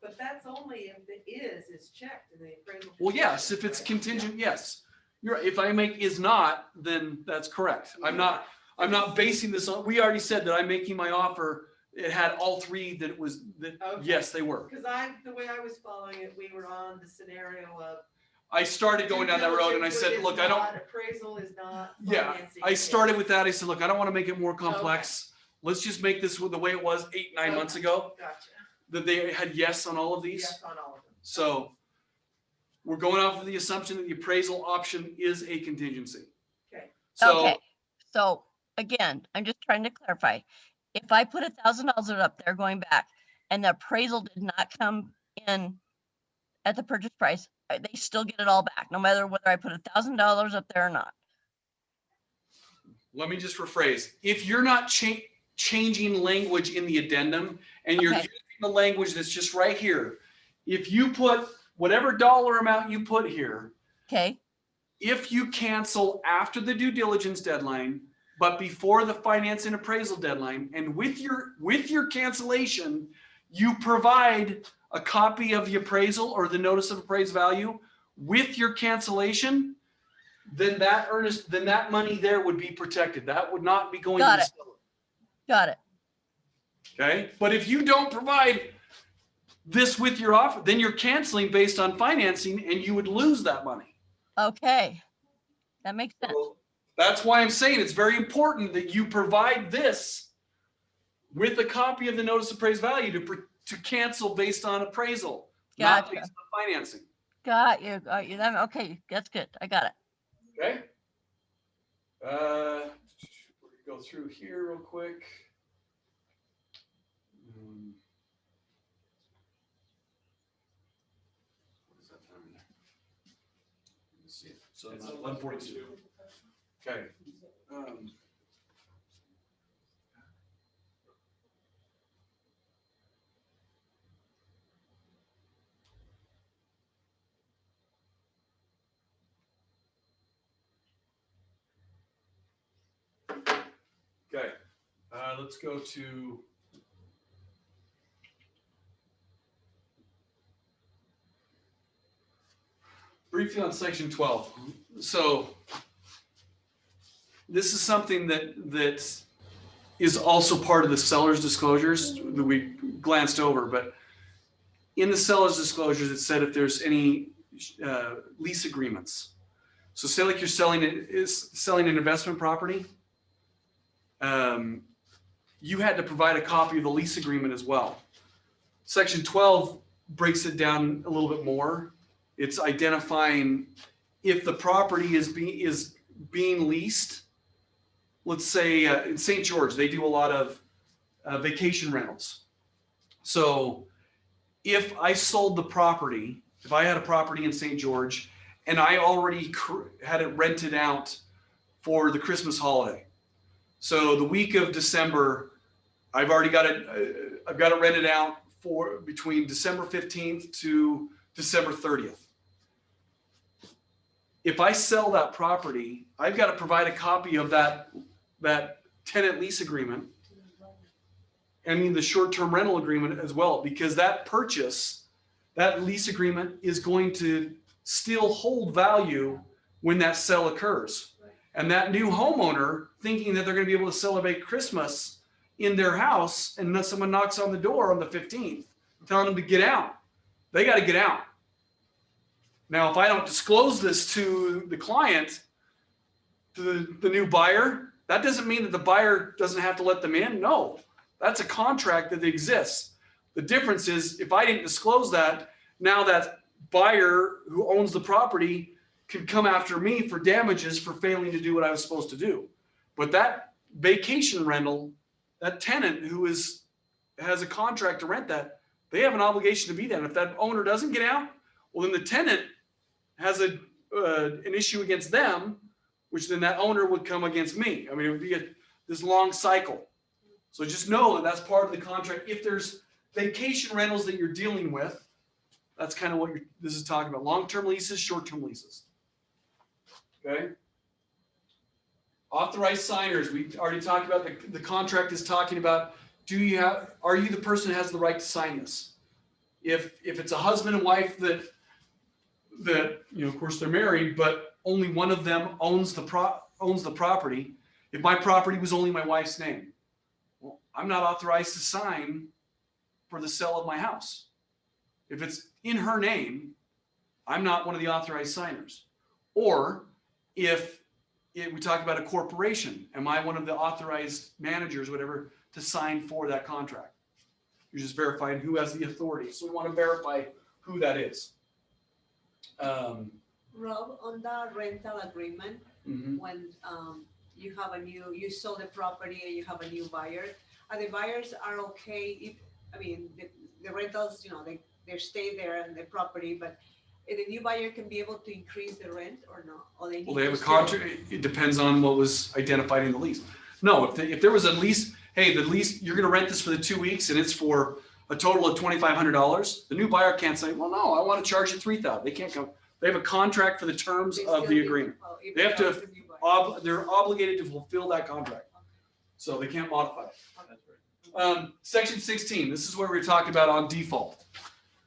But that's only if the is checked in the appraisal. Well, yes, if it's contingent, yes. You're right. If I make is not, then that's correct. I'm not basing this on, we already said that I'm making my offer. It had all 3 that it was, that, Okay. yes, they were. Because the way I was following it, we were on the scenario of. I started going down that road and I said, Diligence look, is I don't, not, appraisal is not. yeah, financing I is. started with that. I said, look, I don't want to make it more complex. Let's just make this the way it was 8-9 months Okay. ago, Gotcha. that they had yes on all of these. Yes, on all of them. So we're going off of the assumption that the appraisal option is a contingency. Okay. So, Okay, so again, I'm just trying to clarify. If I put $1,000 up there going back and the appraisal did not come in at the purchase price, they still get it all back, no matter whether I put $1,000 up there or not. let me just rephrase. If you're not changing language in the addendum and you're Okay. using the language that's just right here, if you put whatever dollar amount you put here, Okay, if you cancel after the due diligence deadline, but before the finance and appraisal deadline, and with your cancellation, you provide a copy of the appraisal or the notice of appraised value with your cancellation, then that money there would be protected. That would not be going to Got the it. seller. got it. Okay? But if you don't provide this with your offer, then you're canceling based on financing and you would lose that money. Okay, that makes sense. So that's why I'm saying it's very important that you provide this with a copy of the notice of appraised value to cancel based on appraisal, not Gotcha. based on financing. Got you, got you. Okay, that's good. I got it. Okay? We're gonna go through here real quick. What is that time in there? Let me see. So It's 11:42. Okay. Okay, let's go to briefly on section 12. So this is something that is also part of the seller's disclosures that we glanced over, but in the seller's disclosures, it said if there's any lease agreements. So say like you're selling an investment property, you had to provide a copy of the lease agreement as well. Section 12 breaks it down a little bit more. It's identifying if the property is being leased. Let's say in St. George, they do a lot of vacation rentals. So if I sold the property, if I had a property in St. George and I already had it rented out for the Christmas holiday. So the week of December, I've got it rented out for between December 15th to December 30th. If I sell that property, I've got to provide a copy of that tenant lease agreement. I mean, the short-term rental agreement as well, because that lease agreement is going to still hold value when that sale occurs. And that new homeowner thinking that they're going to be able to celebrate Christmas in their house, and then someone knocks on the door on the 15th, telling them to get out. They got to get out. Now, if I don't disclose this to the client, to the new buyer, that doesn't mean that the buyer doesn't have to let them in. No, that's a contract that exists. The difference is if I didn't disclose that, now that buyer who owns the property could come after me for damages for failing to do what I was supposed to do. But that vacation rental, that tenant who has a contract to rent that, they have an obligation to be there. And if that owner doesn't get out, well, then the tenant has an issue against them which then that owner would come against me. I mean, it would be this long cycle. So just know that that's part of the contract. If there's vacation rentals that you're dealing with, that's kind of what this is talking about. Long-term leases, short-term leases. Okay. Authorized signers. We already talked about the contract is talking about, are you the person that has the right to sign this? If it's a husband and wife that, of course they're married, but only one of them owns the property. If my property was only my wife's name, well, I'm not authorized to sign for the sale of my house. If it's in her name, I'm not one of the authorized signers. Or if we talk about a corporation, am I one of the authorized managers, whatever, to sign for that contract? You're just verifying who has the authority. So we want to verify who that is. Rob, on the rental agreement, when you sold the property and you have a new buyer, are the buyers are okay? The rentals, they stay there in the property, but the new buyer can be able to increase the rent or not? Or they have a contract. It depends on what was identified in the lease. No, if there was a lease, hey, the lease, you're going to rent this for the 2 weeks and it's for a total of $2,500. The new buyer can't say, well, no, I want to charge you $3,000. They can't come. They have a contract for the terms of the agreement. They have to, they're obligated to fulfill that contract. So they can't modify it. Section 16, this is where we're talking about on default.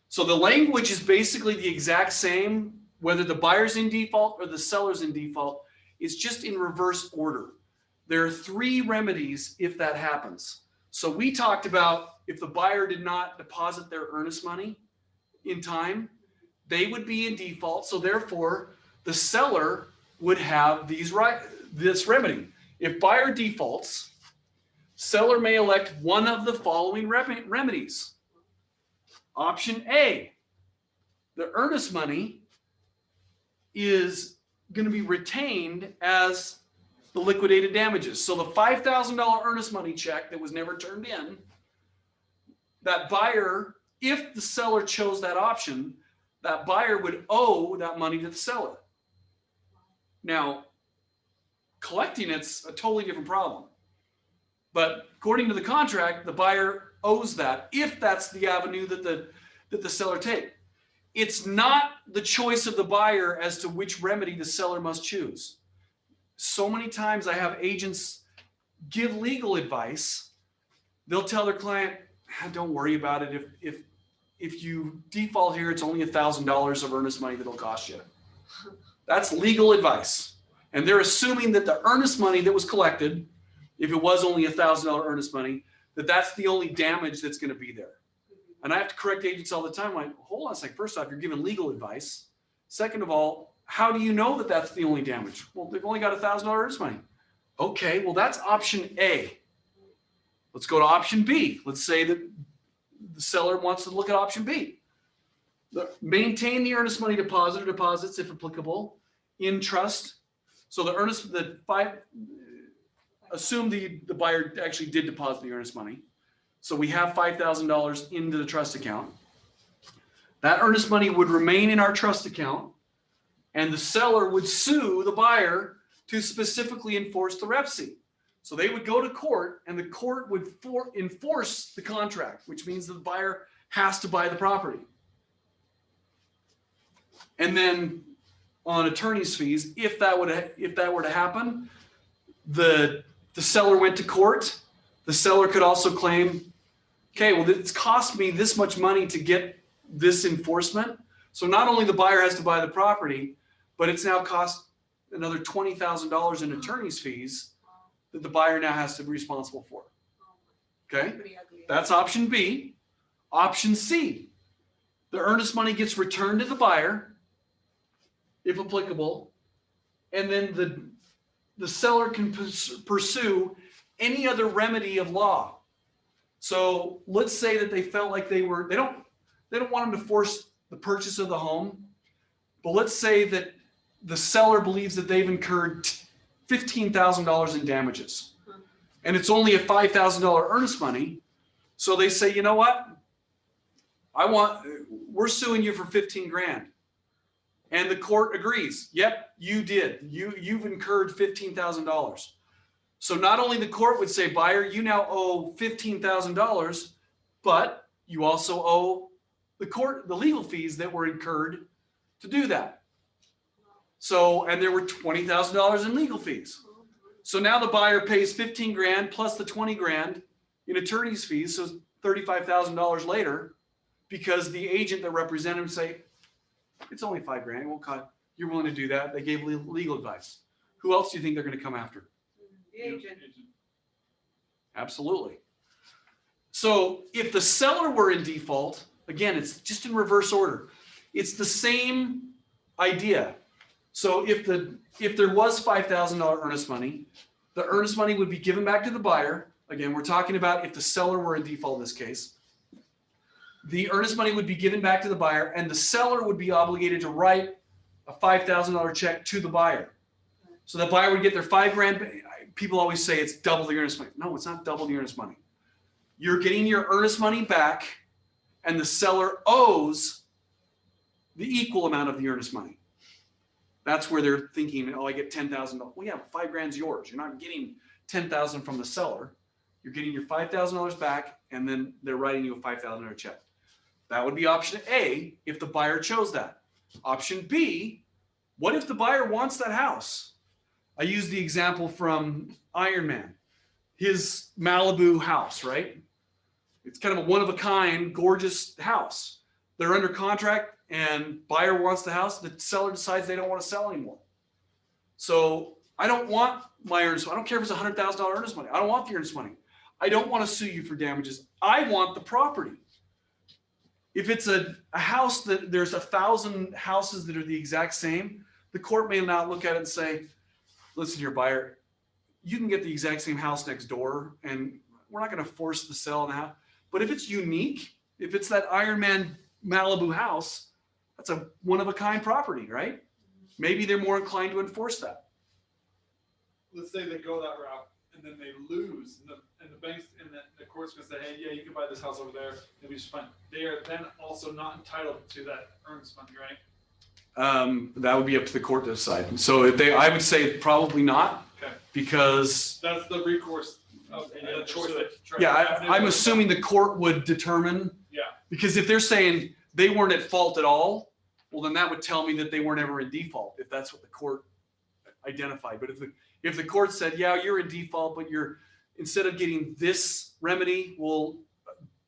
So the language is basically the exact same, whether the buyer's in default or the seller's in default. It's just in reverse order. There are 3 remedies if that happens. So we talked about if the buyer did not deposit their earnest money in time, they would be in default. So therefore, the seller would have this remedy. If buyer defaults, seller may elect one of the following remedies. Option A, the earnest money is going to be retained as the liquidated damages. So the $5,000 earnest money check that was never turned in, that buyer, if the seller chose that option, that buyer would owe that money to the seller. Now, collecting it's a totally different problem. But according to the contract, the buyer owes that if that's the avenue that the seller take. It's not the choice of the buyer as to which remedy the seller must choose. So many times I have agents give legal advice. They'll tell their client, don't worry about it. If you default here, it's only $1,000 of earnest money that'll cost you. That's legal advice. And they're assuming that the earnest money that was collected, if it was only $1,000 earnest money, that's the only damage that's going to be there. And I have to correct agents all the time. Like, hold on a second. First off, you're giving legal advice. Second of all, how do you know that that's the only damage? Well, they've only got $1,000 earnest money. Okay, well, that's option A. Let's go to option B. Let's say that the seller wants to look at option B. Maintain the earnest money deposit or deposits, if applicable, in trust. So assume the buyer actually did deposit the earnest money. So we have $5,000 into the trust account. That earnest money would remain in our trust account, and the seller would sue the buyer to specifically enforce the REPC. So they would go to court, and the court would enforce the contract, which means that the buyer has to buy the property. And then on attorney's fees, if that were to happen, the seller went to court. The seller could also claim, okay, well, it's cost me this much money to get this enforcement. So not only the buyer has to buy the property, but it's now cost another $20,000 in attorney's fees that the buyer now has to be responsible for. Okay, that's option B. Option C, the earnest money gets returned to the buyer, if applicable, and then the seller can pursue any other remedy of law. So let's say that they felt like they don't want them to force the purchase of the home, but let's say that the seller believes that they've incurred $15,000 in damages, and it's only a $5,000 earnest money. So they say, you know what? We're suing you for 15 grand. And the court agrees. Yep, you did. You've incurred $15,000. So not only the court would say, buyer, you now owe $15,000, but you also owe the court the legal fees that were incurred to do that. So, and there were $20,000 in legal fees. So now the buyer pays 15 grand plus the 20 grand in attorney's fees. So $35,000 later, because the agent that represented him say, it's only 5 grand, it won't cost. You're willing to do that. They gave legal advice. Who else do you think they're going to come after? The agent. Absolutely. So if the seller were in default, again, it's just in reverse order. It's the same idea. So if there was $5,000 earnest money, the earnest money would be given back to the buyer. Again, we're talking about if the seller were in default in this case. The earnest money would be given back to the buyer, and the seller would be obligated to write a $5,000 check to the buyer. So the buyer would get their 5 grand. People always say it's double the earnest money. No, it's not double the earnest money. You're getting your earnest money back, and the seller owes the equal amount of the earnest money. That's where they're thinking, oh, I get $10,000. Well, yeah, 5 grand's yours. You're not getting $10,000 from the seller. You're getting your $5,000 back, and then they're writing you a $5,000 check. That would be option A if the buyer chose that. Option B, what if the buyer wants that house? I use the example from Iron Man, his Malibu house, right? It's kind of a one-of-a-kind, gorgeous house. They're under contract and buyer wants the house. The seller decides they don't want to sell anymore. So I don't want my earnest money. I don't care if it's $100,000 earnest money. I don't want the earnest money. I don't want to sue you for damages. I want the property. If it's a house that there's 1,000 houses that are the exact same, the court may not look at it and say, listen, your buyer, you can get the exact same house next door, and we're not going to force the sale on the house. But if it's unique, if it's that Iron Man Malibu house, that's a one-of-a-kind property, right? Maybe they're more inclined to enforce that. Let's say they go that route and then they lose, and the banks and the court's gonna say, hey, yeah, you can buy this house over there, and we just find they are then also not entitled to that earnest money, right? That would be up to the court to decide. So if I would say probably not, Okay. because That's the recourse of the choice. I'm assuming the court would determine. Yeah. Because if they're saying they weren't at fault at all, well, then that would tell me that they weren't ever in default, if that's what the court identified. But if the court said, yeah, you're in default, but you're, instead of getting this remedy, well,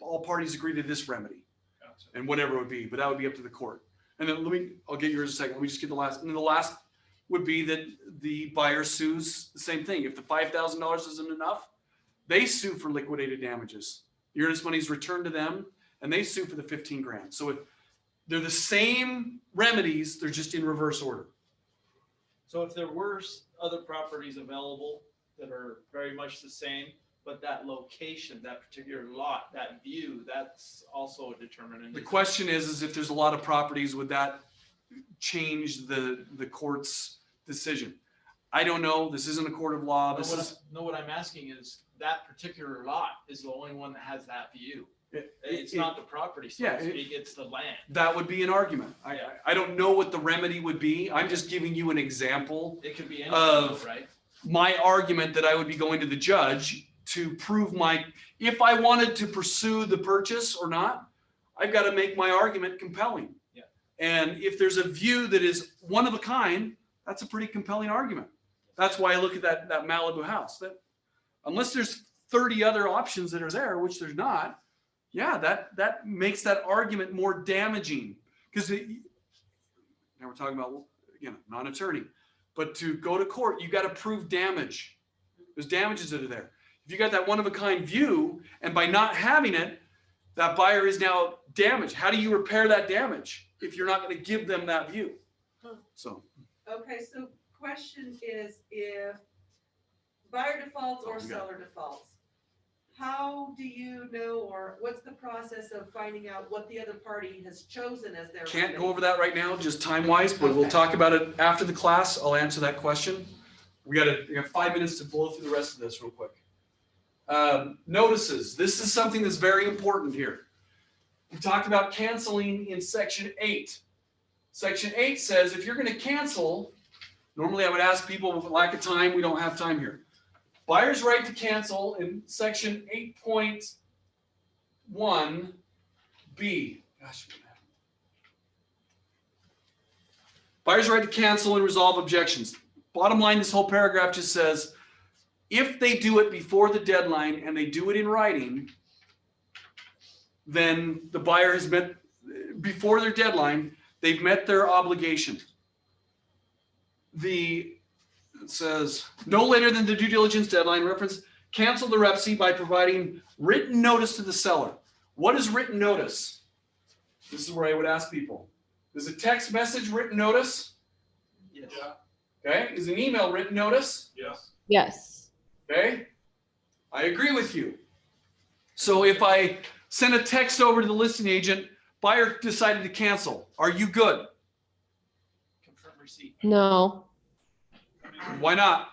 all parties agree to this remedy. Gotcha. And whatever it would be, but that would be up to the court. And then I'll get yours in a second. Let me just get the last. And then the last would be that the buyer sues the same thing. If the $5,000 isn't enough, they sue for liquidated damages. The earnest money is returned to them, and they sue for the 15 grand. So they're the same remedies, they're just in reverse order. So if there were other properties available that are very much the same, but that location, that particular lot, that view, that's also a determinant. The question is if there's a lot of properties, would that change the court's decision? I don't know. This isn't a court of law. What I'm asking is that particular lot is the only one that has that view. It's not the property, so to speak, it's the land. That would be an argument. I don't know what the remedy would be. I'm just giving you an example. It could be anything, right? My argument that I would be going to the judge to prove if I wanted to pursue the purchase or not, I've got to make my argument compelling. Yeah. And if there's a view that is one of a kind, that's a pretty compelling argument. That's why I look at that Malibu house. That unless there's 30 other options that are there, which there's not, yeah, that makes that argument more damaging. Because now we're talking about, again, not an attorney, but to go to court, you got to prove damage. There's damages that are there. If you got that one of a kind view, and by not having it, that buyer is now damaged. How do you repair that damage if you're not going to give them that view? So. Okay, so question is, if buyer defaults or seller defaults, how do you know, or what's the process of finding out what the other party has chosen as their Can't remedy? go over that right now, just time-wise, but we'll talk about it after the class. I'll answer that question. We have 5 minutes to blow through the rest of this real quick. Notices. This is something that's very important here. We talked about canceling in section 8. Section 8 says if you're going to cancel, normally I would ask people with lack of time, we don't have time here. Buyer's right to cancel in section 8.1B. Gosh. Buyer's right to cancel and resolve objections. Bottom line, this whole paragraph just says, if they do it before the deadline and they do it in writing, then the buyer has met, before their deadline, they've met their obligation. It says, no later than the due diligence deadline, reference, cancel the REPC by providing written notice to the seller. What is written notice? This is where I would ask people. Is a text message written notice? Yes. Okay. Is an email written notice? Yes. Yes. Okay. I agree with you. So if I send a text over to the listing agent, buyer decided to cancel, are you good? Confirm receipt. No, Why not?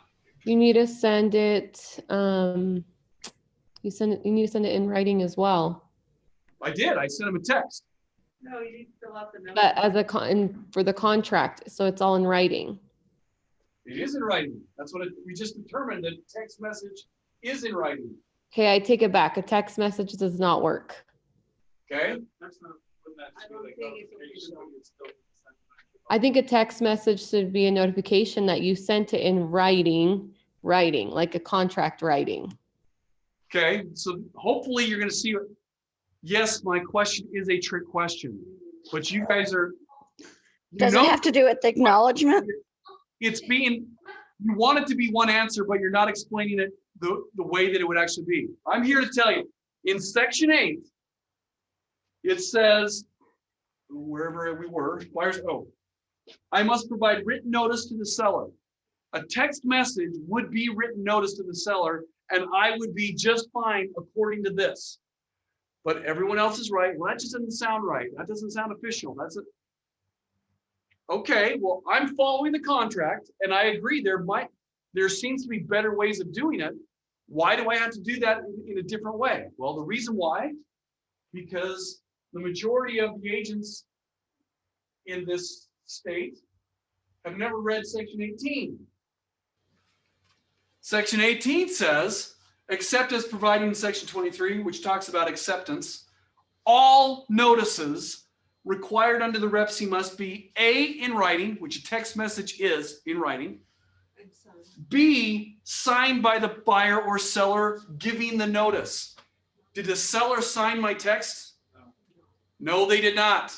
you need to send it, you need to send it in writing as well. I did. I sent him a text. No, you need to fill out the notice. But as for the contract, so it's all in writing. It is in writing. That's what we just determined, that text message is in writing. Okay, I take it back. A text message does not work. Okay. That's not, wouldn't that I be don't like think it's notification, official. but it's still sent back? I think a text message should be a notification that you sent it in writing, like a contract writing. Okay. So hopefully you're going to see it. Yes, my question is a trick question, but you guys are. Does it have to do with the acknowledgement? It's being, you want it to be one answer, but you're not explaining it the way that it would actually be. I'm here to tell you, in section 8, it says, wherever we were, I must provide written notice to the seller. A text message would be written notice to the seller, and I would be just fine according to this. But everyone else is right. Well, that just doesn't sound right. That doesn't sound official. That's it. Okay, well, I'm following the contract, and I agree there seems to be better ways of doing it. Why do I have to do that in a different way? Well, the reason why, because the majority of the agents in this state have never read section 18. Section 18 says, except as provided in section 23, which talks about acceptance, all notices required under the REPC must be A, in writing, which a text message is in writing, B, signed by the buyer or seller giving the notice. Did the seller sign my text? No, they did not.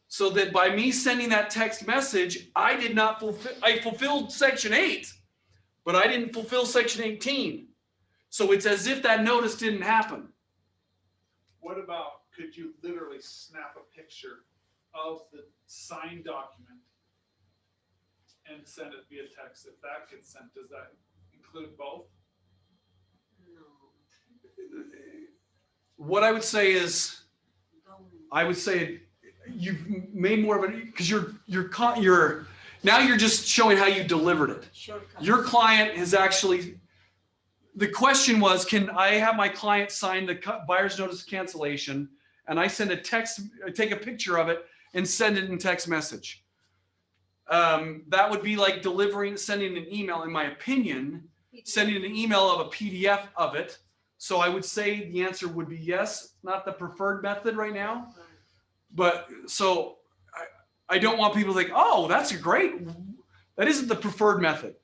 So that by me sending that text message, I did not fulfill, I fulfilled section 8, but I didn't fulfill section 18. So it's as if that notice didn't happen. What about, could you literally snap a picture of the signed document and send it via text? If that gets sent, does that include both? What I would say is, you've made more of it because you're now you're just showing how you delivered it. Shortcut. Your client has actually, the question was, can I have my client sign the buyer's notice of cancellation? And I send a text, I take a picture of it and send it in text message. That would be like sending an email, in my opinion, sending an email of a PDF of it. So I would say the answer would be yes, not the preferred method right now. But so I don't want people to think, oh, that's that isn't the preferred method.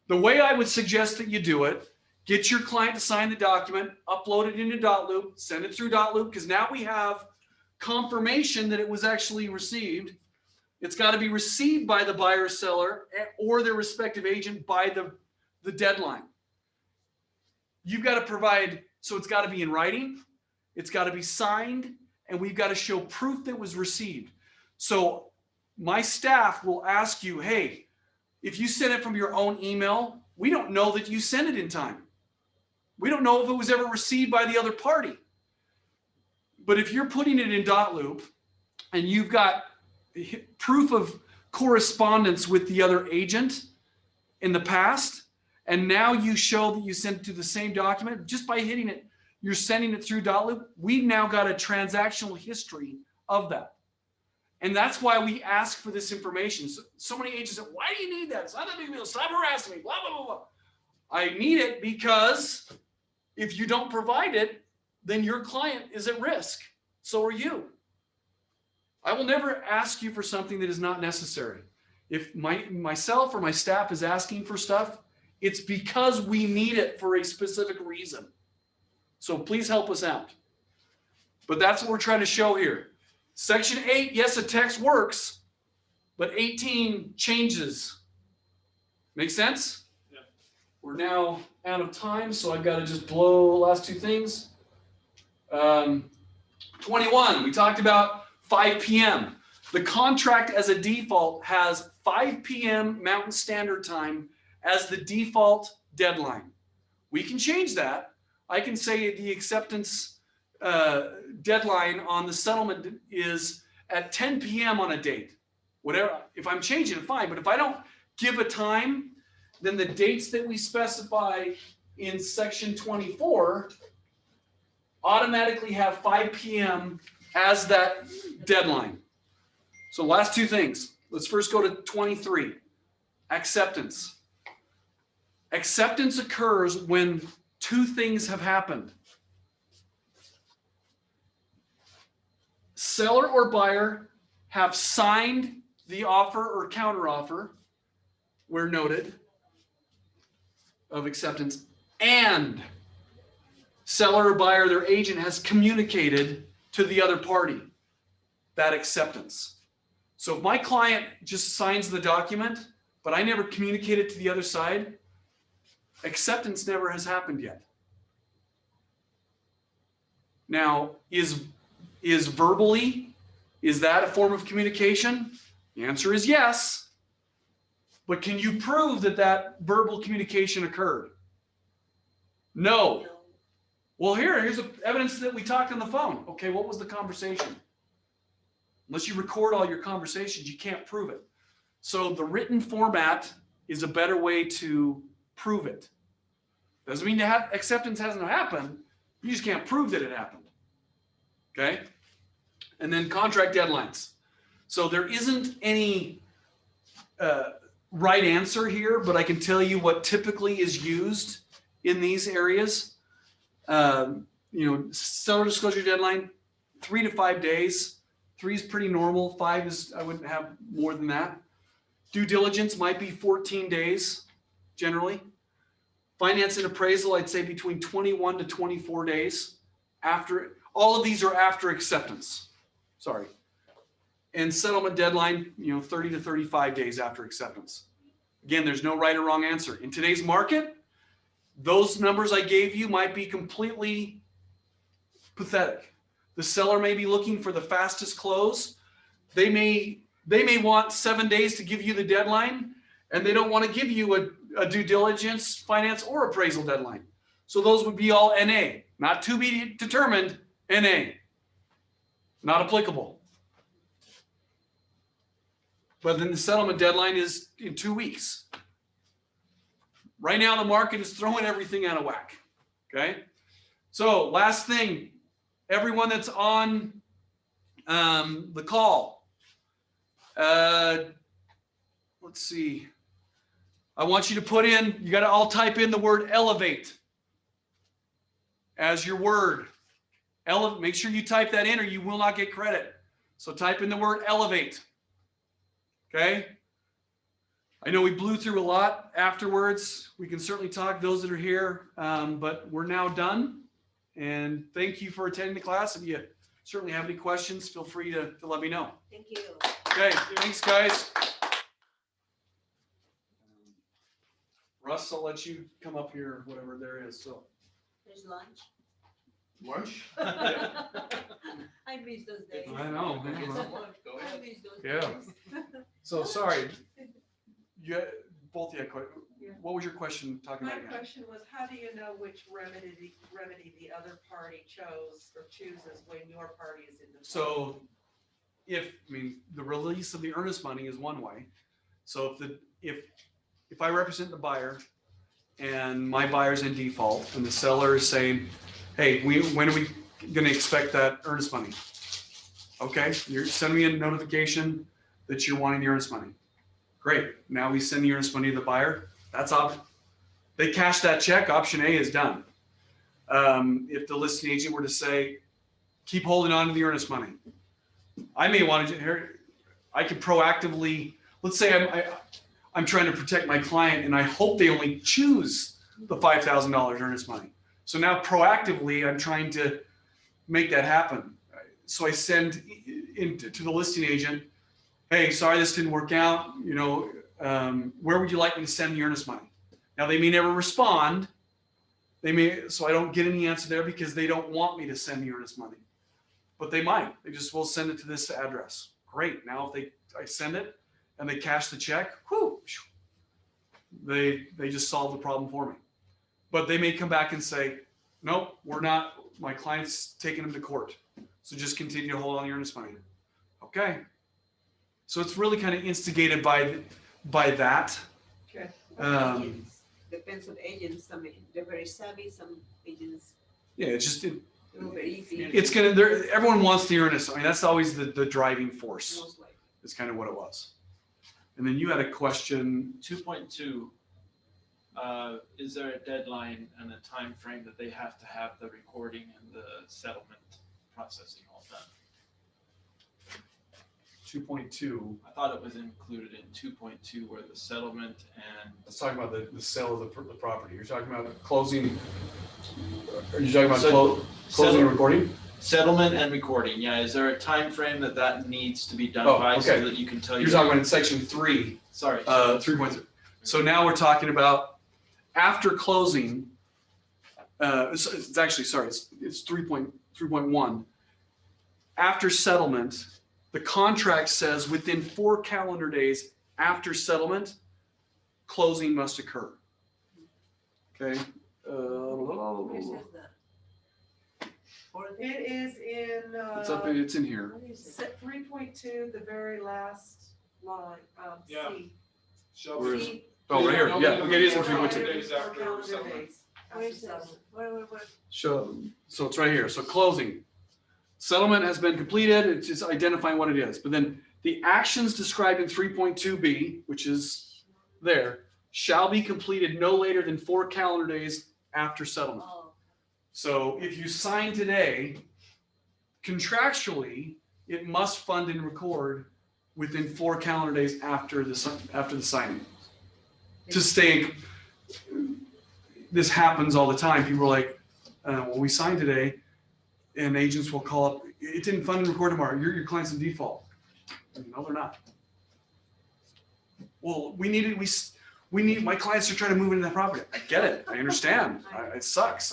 The way I would suggest that you do it, get your client to sign the document, upload it into .loop, send it through .loop, because now we have confirmation that it was actually received. It's got to be received by the buyer, seller, or their respective agent by the deadline. You've got to provide, so it's got to be in writing, it's got to be signed, and we've got to show proof that was received. So my staff will ask you, hey, if you send it from your own email, we don't know that you sent it in time. We don't know if it was ever received by the other party. But if you're putting it in .loop and you've got proof of correspondence with the other agent in the past, and now you show that you sent it to the same document, just by hitting it, you're sending it through .loop, we've now got a transactional history of that. And that's why we ask for this information. So many agents say, why do you need that? It's not that big a deal. Stop harassing me, blah, blah, blah, blah. I need it because if you don't provide it, then your client is at risk. So are you. I will never ask you for something that is not necessary. If myself or my staff is asking for stuff, it's because we need it for a specific reason. So please help us out. But that's what we're trying to show here. Section 8, yes, a text works, but 18 changes. Make sense? Yeah. We're now out of time, so I've got to just blow the last two things. 21, we talked about 5 p.m. The contract as a default has 5 p.m. Mountain Standard Time as the default deadline. We can change that. I can say the acceptance deadline on the settlement is at 10 p.m. on a date. Whatever, if I'm changing it, fine. But if I don't give a time, then the dates that we specify in section 24 automatically have 5 p.m. as that deadline. So last two things. Let's first go to 23, acceptance. Acceptance occurs when two things have happened. Seller or buyer have signed the offer or counteroffer, where noted, of acceptance, and seller or buyer, their agent, has communicated to the other party that acceptance. So if my client just signs the document, but I never communicated to the other side, acceptance never has happened yet. Now, is verbally, is that a form of communication? The answer is yes. But can you prove that that verbal communication occurred? No. Well, here's evidence that we talked on the phone. Okay, what was the conversation? Unless you record all your conversations, you can't prove it. So the written format is a better way to prove it. Doesn't mean acceptance hasn't happened. You just can't prove that it happened. Okay? And then contract deadlines. So there isn't any right answer here, but I can tell you what typically is used in these areas. Seller disclosure deadline, 3 to 5 days. 3 is pretty normal. 5 is, I wouldn't have more than that. Due diligence might be 14 days, generally. Finance and appraisal, I'd say between 21 to 24 days. After, all of these are after acceptance. Sorry. And settlement deadline, 30 to 35 days after acceptance. Again, there's no right or wrong answer. In today's market, those numbers I gave you might be completely pathetic. The seller may be looking for the fastest close. They may want 7 days to give you the deadline, and they don't want to give you a due diligence, finance, or appraisal deadline. So those would be all NA, not to be determined, NA. Not applicable. But then the settlement deadline is in 2 weeks. Right now, the market is throwing everything out of whack. Okay. So last thing, everyone that's on the call, let's see. I want you to put in, you got to all type in the word elevate as your word. Make sure you type that in or you will not get credit. So type in the word elevate. Okay. I know we blew through a lot afterwards. We can certainly talk, those that are here, but we're now done. And thank you for attending the class. If you certainly have any questions, feel free to let me know. Thank you. Okay, thanks, guys. Russ, I'll let you come up here, whatever there is. So There's lunch. lunch? I miss those days. I know. Man. I miss those Yeah. days. So sorry. Both what was your question talking My about again? question was, how do you know which remedy the other party chose or chooses when your party is in the? So the release of the earnest money is one way. So if I represent the buyer and my buyer's in default and the seller is saying, hey, when are we going to expect that earnest money? Okay, you're sending me a notification that you're wanting the earnest money. Great. Now we send the earnest money to the buyer. That's they cash that check. Option A is done. If the listing agent were to say, keep holding on to the earnest money, I may want to. I could proactively. Let's say I'm trying to protect my client, and I hope they only choose the $5,000 earnest money. So now proactively, I'm trying to make that happen. So I send to the listing agent, hey, sorry, this didn't work out. You know, where would you like me to send the earnest money? Now they may never respond. So I don't get any answer there because they don't want me to send the earnest money, but they might. They just will send it to this address. Great. Now if I send it and they cash the check, whoo, they just solve the problem for me. But they may come back and say, nope, we're not. My client's taking them to court. So just continue to hold on the earnest money. Okay. So it's really kind of instigated by that. Okay. Agents. Depends on agents. Some they're very savvy. Some agents. Yeah, it's just very easy. it's gonna. Everyone wants the earnest. I mean, that's always the driving force. Most likely. It's kind of what it was. And then you had a question. 2.2, is there a deadline and a time frame that they have to have the recording and the settlement processing all done? 2.2. I thought it was included in 2.2 where the settlement and Let's talk about the sale of the property. You're talking about closing. Are you talking about closing settle- and recording? settlement and recording. Yeah, is there a time frame that needs to be done by okay. so that you can tell You're talking about in section 3. Sorry. 3.3. So now we're talking about after closing. It's actually, sorry, it's 3.1. After settlement, the contract says within 4 calendar days after settlement, closing must occur. Okay. Where says that? It is in, It's in here. 3.2, the very last line, Yeah. C. Shall C. Oh, right here. Yeah, okay, it is in 4 3.2. days after calendar settlement. days Where after is this? settlement. Where? So it's right here. So closing. Settlement has been completed. It's just identifying what it is. But then the actions described in 3.2b, which is there, shall be completed no later than 4 calendar days after settlement. Oh, So if you sign today, contractually, it must fund and record within 4 calendar days after the signing. To stay, this happens all the time. People are like, well, we signed today, and agents will call up, it didn't fund and record tomorrow. Your client's in default. No, they're not. Well, we need, my clients are trying to move into that property. I get it. I understand. It sucks.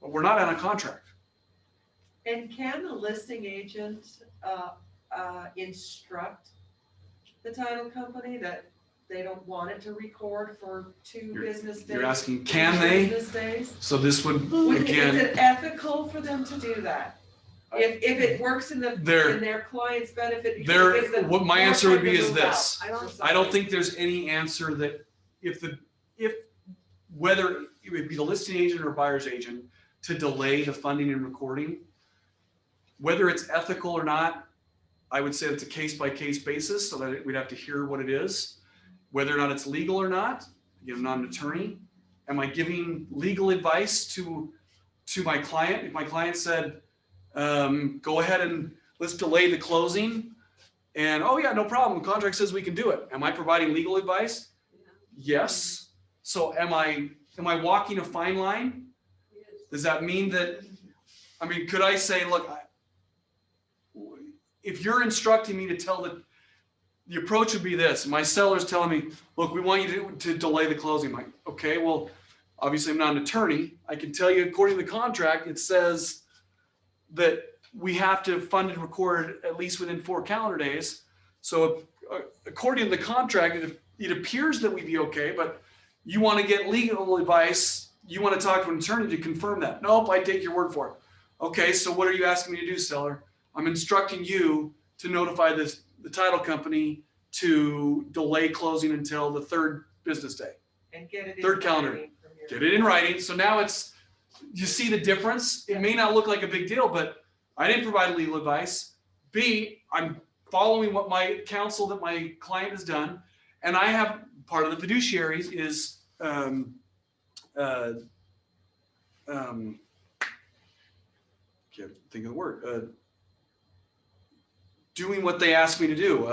We're not on a contract. And can the listing agent instruct the title company that they don't want it to record for 2 business days? You're asking, can they? Business days? So this would, Is again, it ethical for them to do that? If it works in their client's benefit? because it gives them what my more answer would time be to is move out this. or I don't something. think there's any answer that whether it would be the listing agent or buyer's agent to delay the funding and recording, whether it's ethical or not, I would say it's a case by case basis, so that we'd have to hear what it is, whether or not it's legal or not. I'm not an attorney. Am I giving legal advice to my client? If my client said, go ahead and let's delay the closing, and oh yeah, no problem, the contract says we can do it. Am I providing legal advice? Yes. So am I walking a fine line? Does that mean that, could I say, look, if you're instructing me to tell the approach would be this, my seller's telling me, look, we want you to delay the closing. I'm like, okay, well, obviously I'm not an attorney. I can tell you, according to the contract, it says that we have to fund and record at least within 4 calendar days. So according to the contract, it appears that we'd be okay, but you want to get legal advice. You want to talk to an attorney to confirm that. Nope, I take your word for it. Okay, so what are you asking me to do, seller? I'm instructing you to notify the title company to delay closing until the 3rd business day. And get it in 3rd calendar. writing from your- Get it in writing. So now you see the difference? It may not look like a big deal, but I didn't provide legal advice. B, I'm following what my counsel that my client has done. And I have, part of the fiduciaries is, can't think of the word, doing what they ask me to do,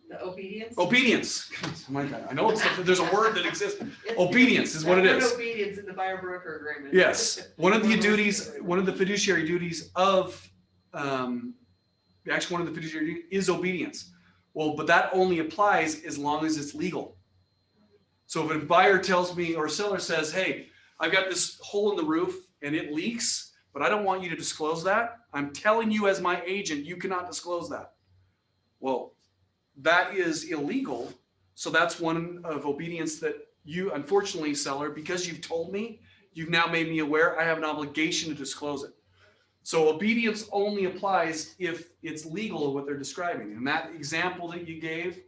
The obedience? obedience. My God, I know there's a word that exists. It's- Obedience is what it that word is. Obedience in the buyer broker agreement. Yes, one of the duties, one of the fiduciary duties of, actually one of the fiduciary duties is obedience. Well, but that only applies as long as it's legal. So if a buyer tells me, or a seller says, hey, I've got this hole in the roof and it leaks, but I don't want you to disclose that. I'm telling you as my agent, you cannot disclose that. Well, that is illegal. So that's one of obedience that you, unfortunately, seller, because you've told me, you've now made me aware, I have an obligation to disclose it. So obedience only applies if it's legal what they're describing. And that example that you gave,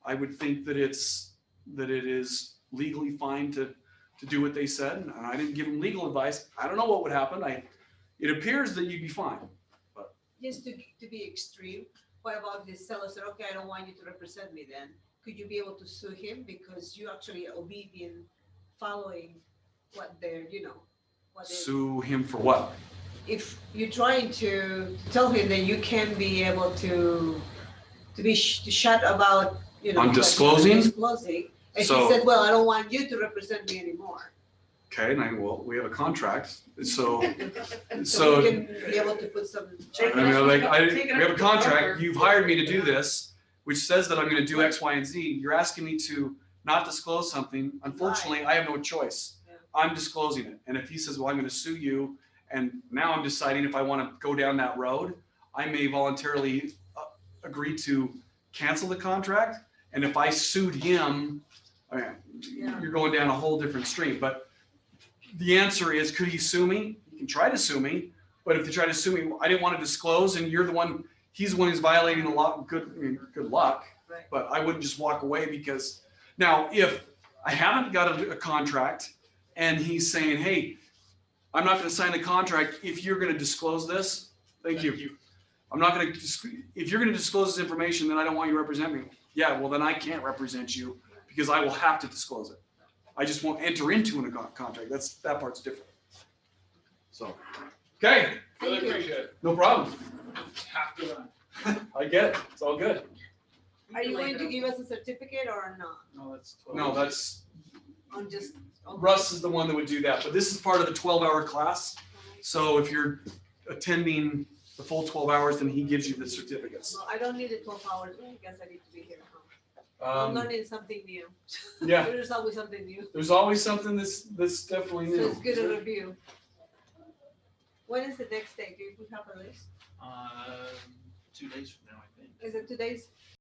I would think that it is legally fine to do what they said. And I didn't give them legal advice. I don't know what would happen. It appears that you'd be fine. Just to be extreme, what about the seller said, okay, I don't want you to represent me then? Could you be able to sue him because you actually are obedient, following what they're, what they're. Sue him for what? If you're trying to tell him that you can be able to be shut about, On disclosing? Disclosing, and So- he said, well, I don't want you to represent me anymore. Okay, well, we have a contract. So So we can be able to put some. Take I mean, like, Take it we have a up to the contract, broker. you've hired me to do this, which says that I'm gonna do X, Y, and Z. You're asking me to not disclose something. Unfortunately, I have no choice. Yeah. I'm disclosing it. And if he says, well, I'm gonna sue you, and now I'm deciding if I wanna go down that road, I may voluntarily agree to cancel the contract. And if I sued him, I mean, Yeah. you're going down a whole different stream. But the answer is, could he sue me? He can try to sue me, but if they try to sue me, I didn't want to disclose, and you're the one, he's the one who's violating the law. Good luck. Right. But I wouldn't just walk away because now if I haven't got a contract and he's saying, hey, I'm not going to sign the contract if you're going to disclose this. Thank you. I'm not going to, if you're going to disclose this information, then I don't want you to represent me. Yeah, well, then I can't represent you because I will have to disclose it. I just won't enter into a contract. That part's different. So, okay, Really Thank you. appreciate it. no problem. Have to run. I get it. It's all good. Are you going to give us a certificate or not? No, that's. No, that's, On just. Russ is the one that would do that, but this is part of the 12-hour class. So if you're attending the full 12 hours, then he gives you the certificates. No, I don't need the 12 hours, but I guess I need to be here. I'm learning something new. Yeah, There's always something new. there's always something that's definitely So new. it's good to review. When is the next day? Do we have a list? 2 days from now, I think. Is it 2 days?